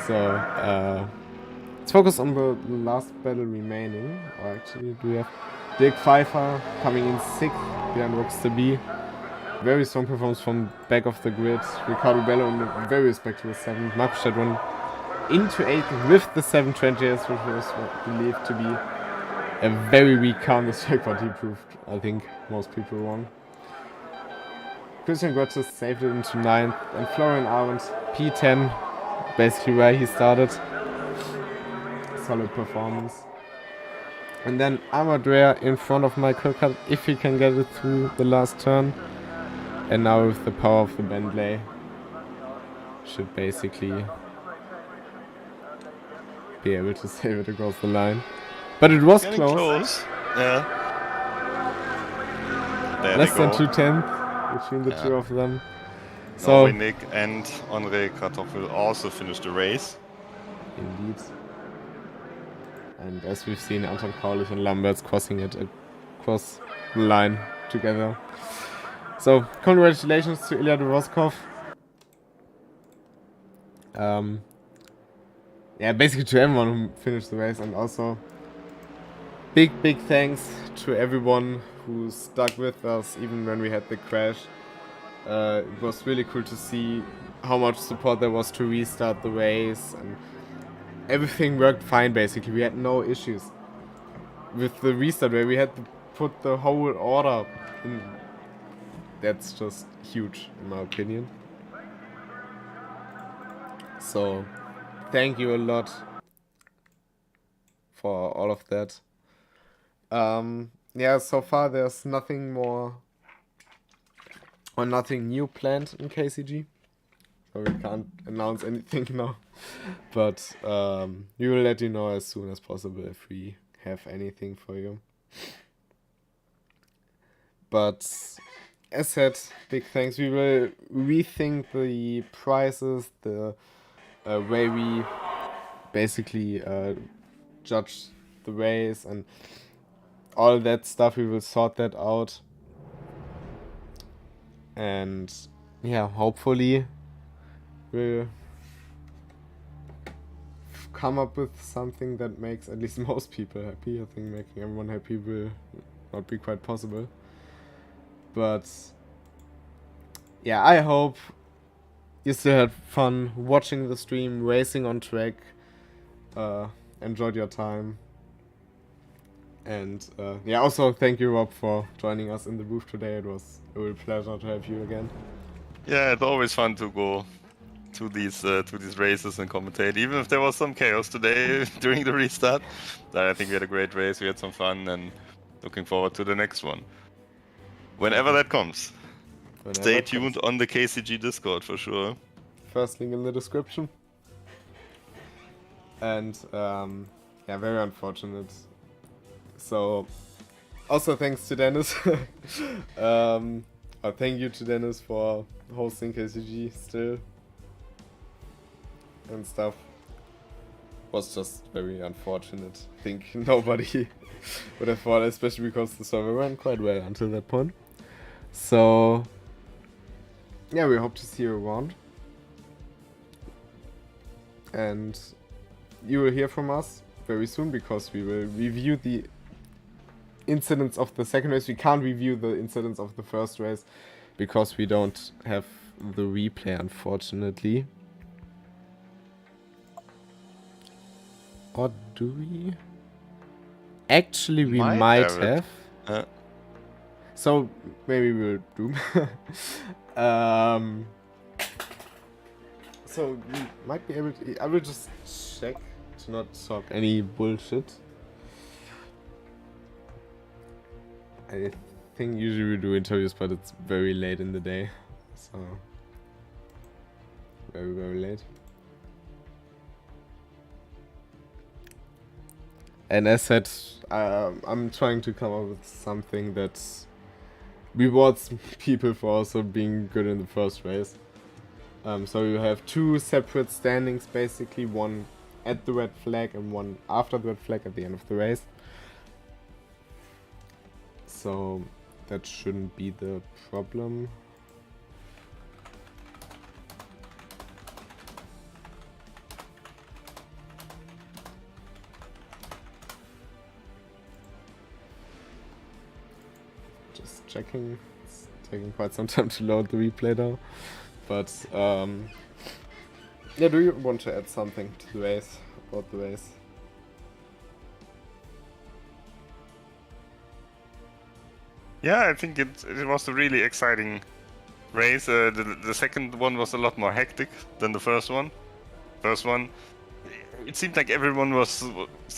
So, let's focus on the last battle remaining. Or actually, do we have Dirk Pfeiffer coming in 6th behind Rockstar B. Very strong performance from back of the grid. Ricardo Bello in a very respectable 7th. Markus Stadron into 8th with the 720S, which was believed to be a very weak counter-strike, but he proved, I think, most people wrong. Christian Götze saved it into 9th, and Florian Arendt P10, basically where he started. Solid performance. And then Armored Rare in front of my cut if he can get it through the last turn. And now with the power of the Bentley, should basically be able to save it across the line. But it was Getting close. Yeah. There Less they than go. 2/10 between the two of them. So Norway Nick and Andre Kartoff will also finish the race. indeed. And as we've seen, Anton Kaulich and Lamberts crossing it across the line together. So congratulations to Ilya Doroskov. Yeah, basically to everyone who finished the race, and also big thanks to everyone who stuck with us even when we had the crash. It was really cool to see how much support there was to restart the race, and everything worked fine basically. We had no issues with the restart where we had to put the whole order in. That's just huge in my opinion. So thank you a lot for all of that. Yeah, so far there's nothing more or nothing new planned in KCG. So we can't announce anything now. But we will let you know as soon as possible if we have anything for you. But as said, big thanks. We will rethink the prices, the way we basically judge the race and all that stuff. We will sort that out. And yeah, hopefully we'll come up with something that makes at least most people happy. I think making everyone happy will not be quite possible. But yeah, I hope you still had fun watching the stream, racing on track, enjoyed your time. And yeah, also thank you, Rob, for joining us in the booth today. It was a real pleasure to have you again. Yeah, it's always fun to go to these races and commentate, even if there was some chaos today during the restart. But I think we had a great race, we had some fun, and looking forward to the next one. Whenever that comes. Stay tuned on the KCG Discord for sure. First link in the description. And yeah, very unfortunate. So also thanks to Dennis. Thank you to Dennis for hosting KCG still and stuff. Was just very unfortunate. I think nobody would have thought, especially because the server ran quite well until that point. So yeah, we hope to see you around. And you will hear from us very soon because we will review the incidents of the second race. We can't review the incidents of the first race because we don't have the replay, unfortunately. Or do we? Actually, we might have. So maybe we'll do. So we might be able to. I will just check to not talk any bullshit. I think usually we do interviews, but it's very late in the day, so very late. And as said, I'm trying to come up with something that rewards people for also being good in the first race. So you have two separate standings, basically, one at the red flag and one after the red flag at the end of the race. So that shouldn't be the problem. Just checking. It's taking quite some time to load the replay now. But yeah, do you want to add something to the race, about the race? Yeah, I think it was a really exciting race. The second one was a lot more hectic than the first one. First one, it seemed like everyone was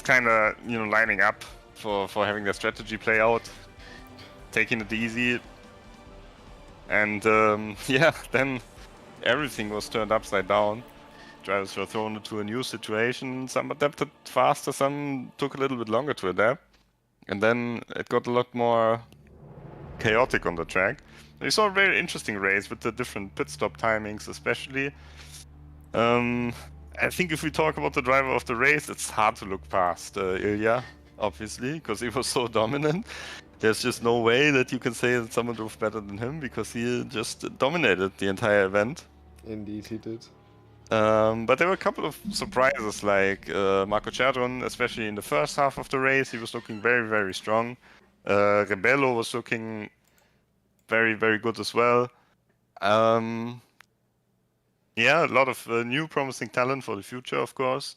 kind of lining up for having their strategy play out, taking it easy, and yeah, then everything was turned upside down. Drivers were thrown into a new situation. Some adapted faster, some took a little bit longer to adapt, and then it got a lot more chaotic on the track. We saw a very interesting race with the different pit stop timings, especially. I think if we talk about the driver of the race, it's hard to look past Ilya, obviously, because he was so dominant. There's just no way that you can say that someone drove better than him, because he just dominated the entire event. Indeed, he did. But there were a couple of surprises, like Marco Cerdron, especially in the first half of the race. He was looking very, very strong. Rebello was looking very, very good as well. Yeah, a lot of new promising talent for the future, of course.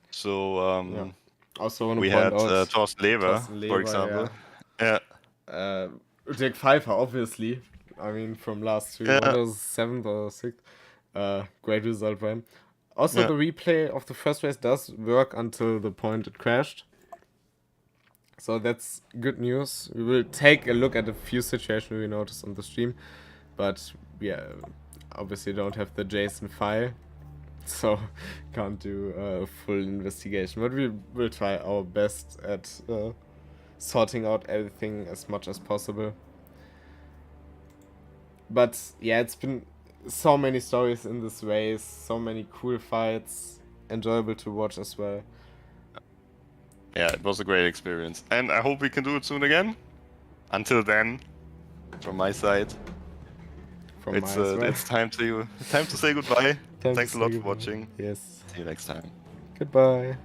So Yeah. Also want to we point had out Thorsten Lever, Thorsten for Lever, example. Yeah. Jack Pfeiffer, obviously. I mean, from last week, Yeah. what was 7th or 6th? Great result for him. Also, Yeah. the replay of the first race does work until the point it crashed. So that's good news. We will take a look at a few situations we noticed on the stream. But yeah, obviously don't have the JSON file. So can't do a full investigation. But we will try our best at sorting out everything as much as possible. But yeah, it's been so many stories in this race, so many cool fights, enjoyable to watch as well. Yeah, it was a great experience. And I hope we can do it soon again. Until then, from my side, From it's my side. it's time to say goodbye. Time to Thanks a say lot for goodbye. watching. Yes. See you next time. Goodbye.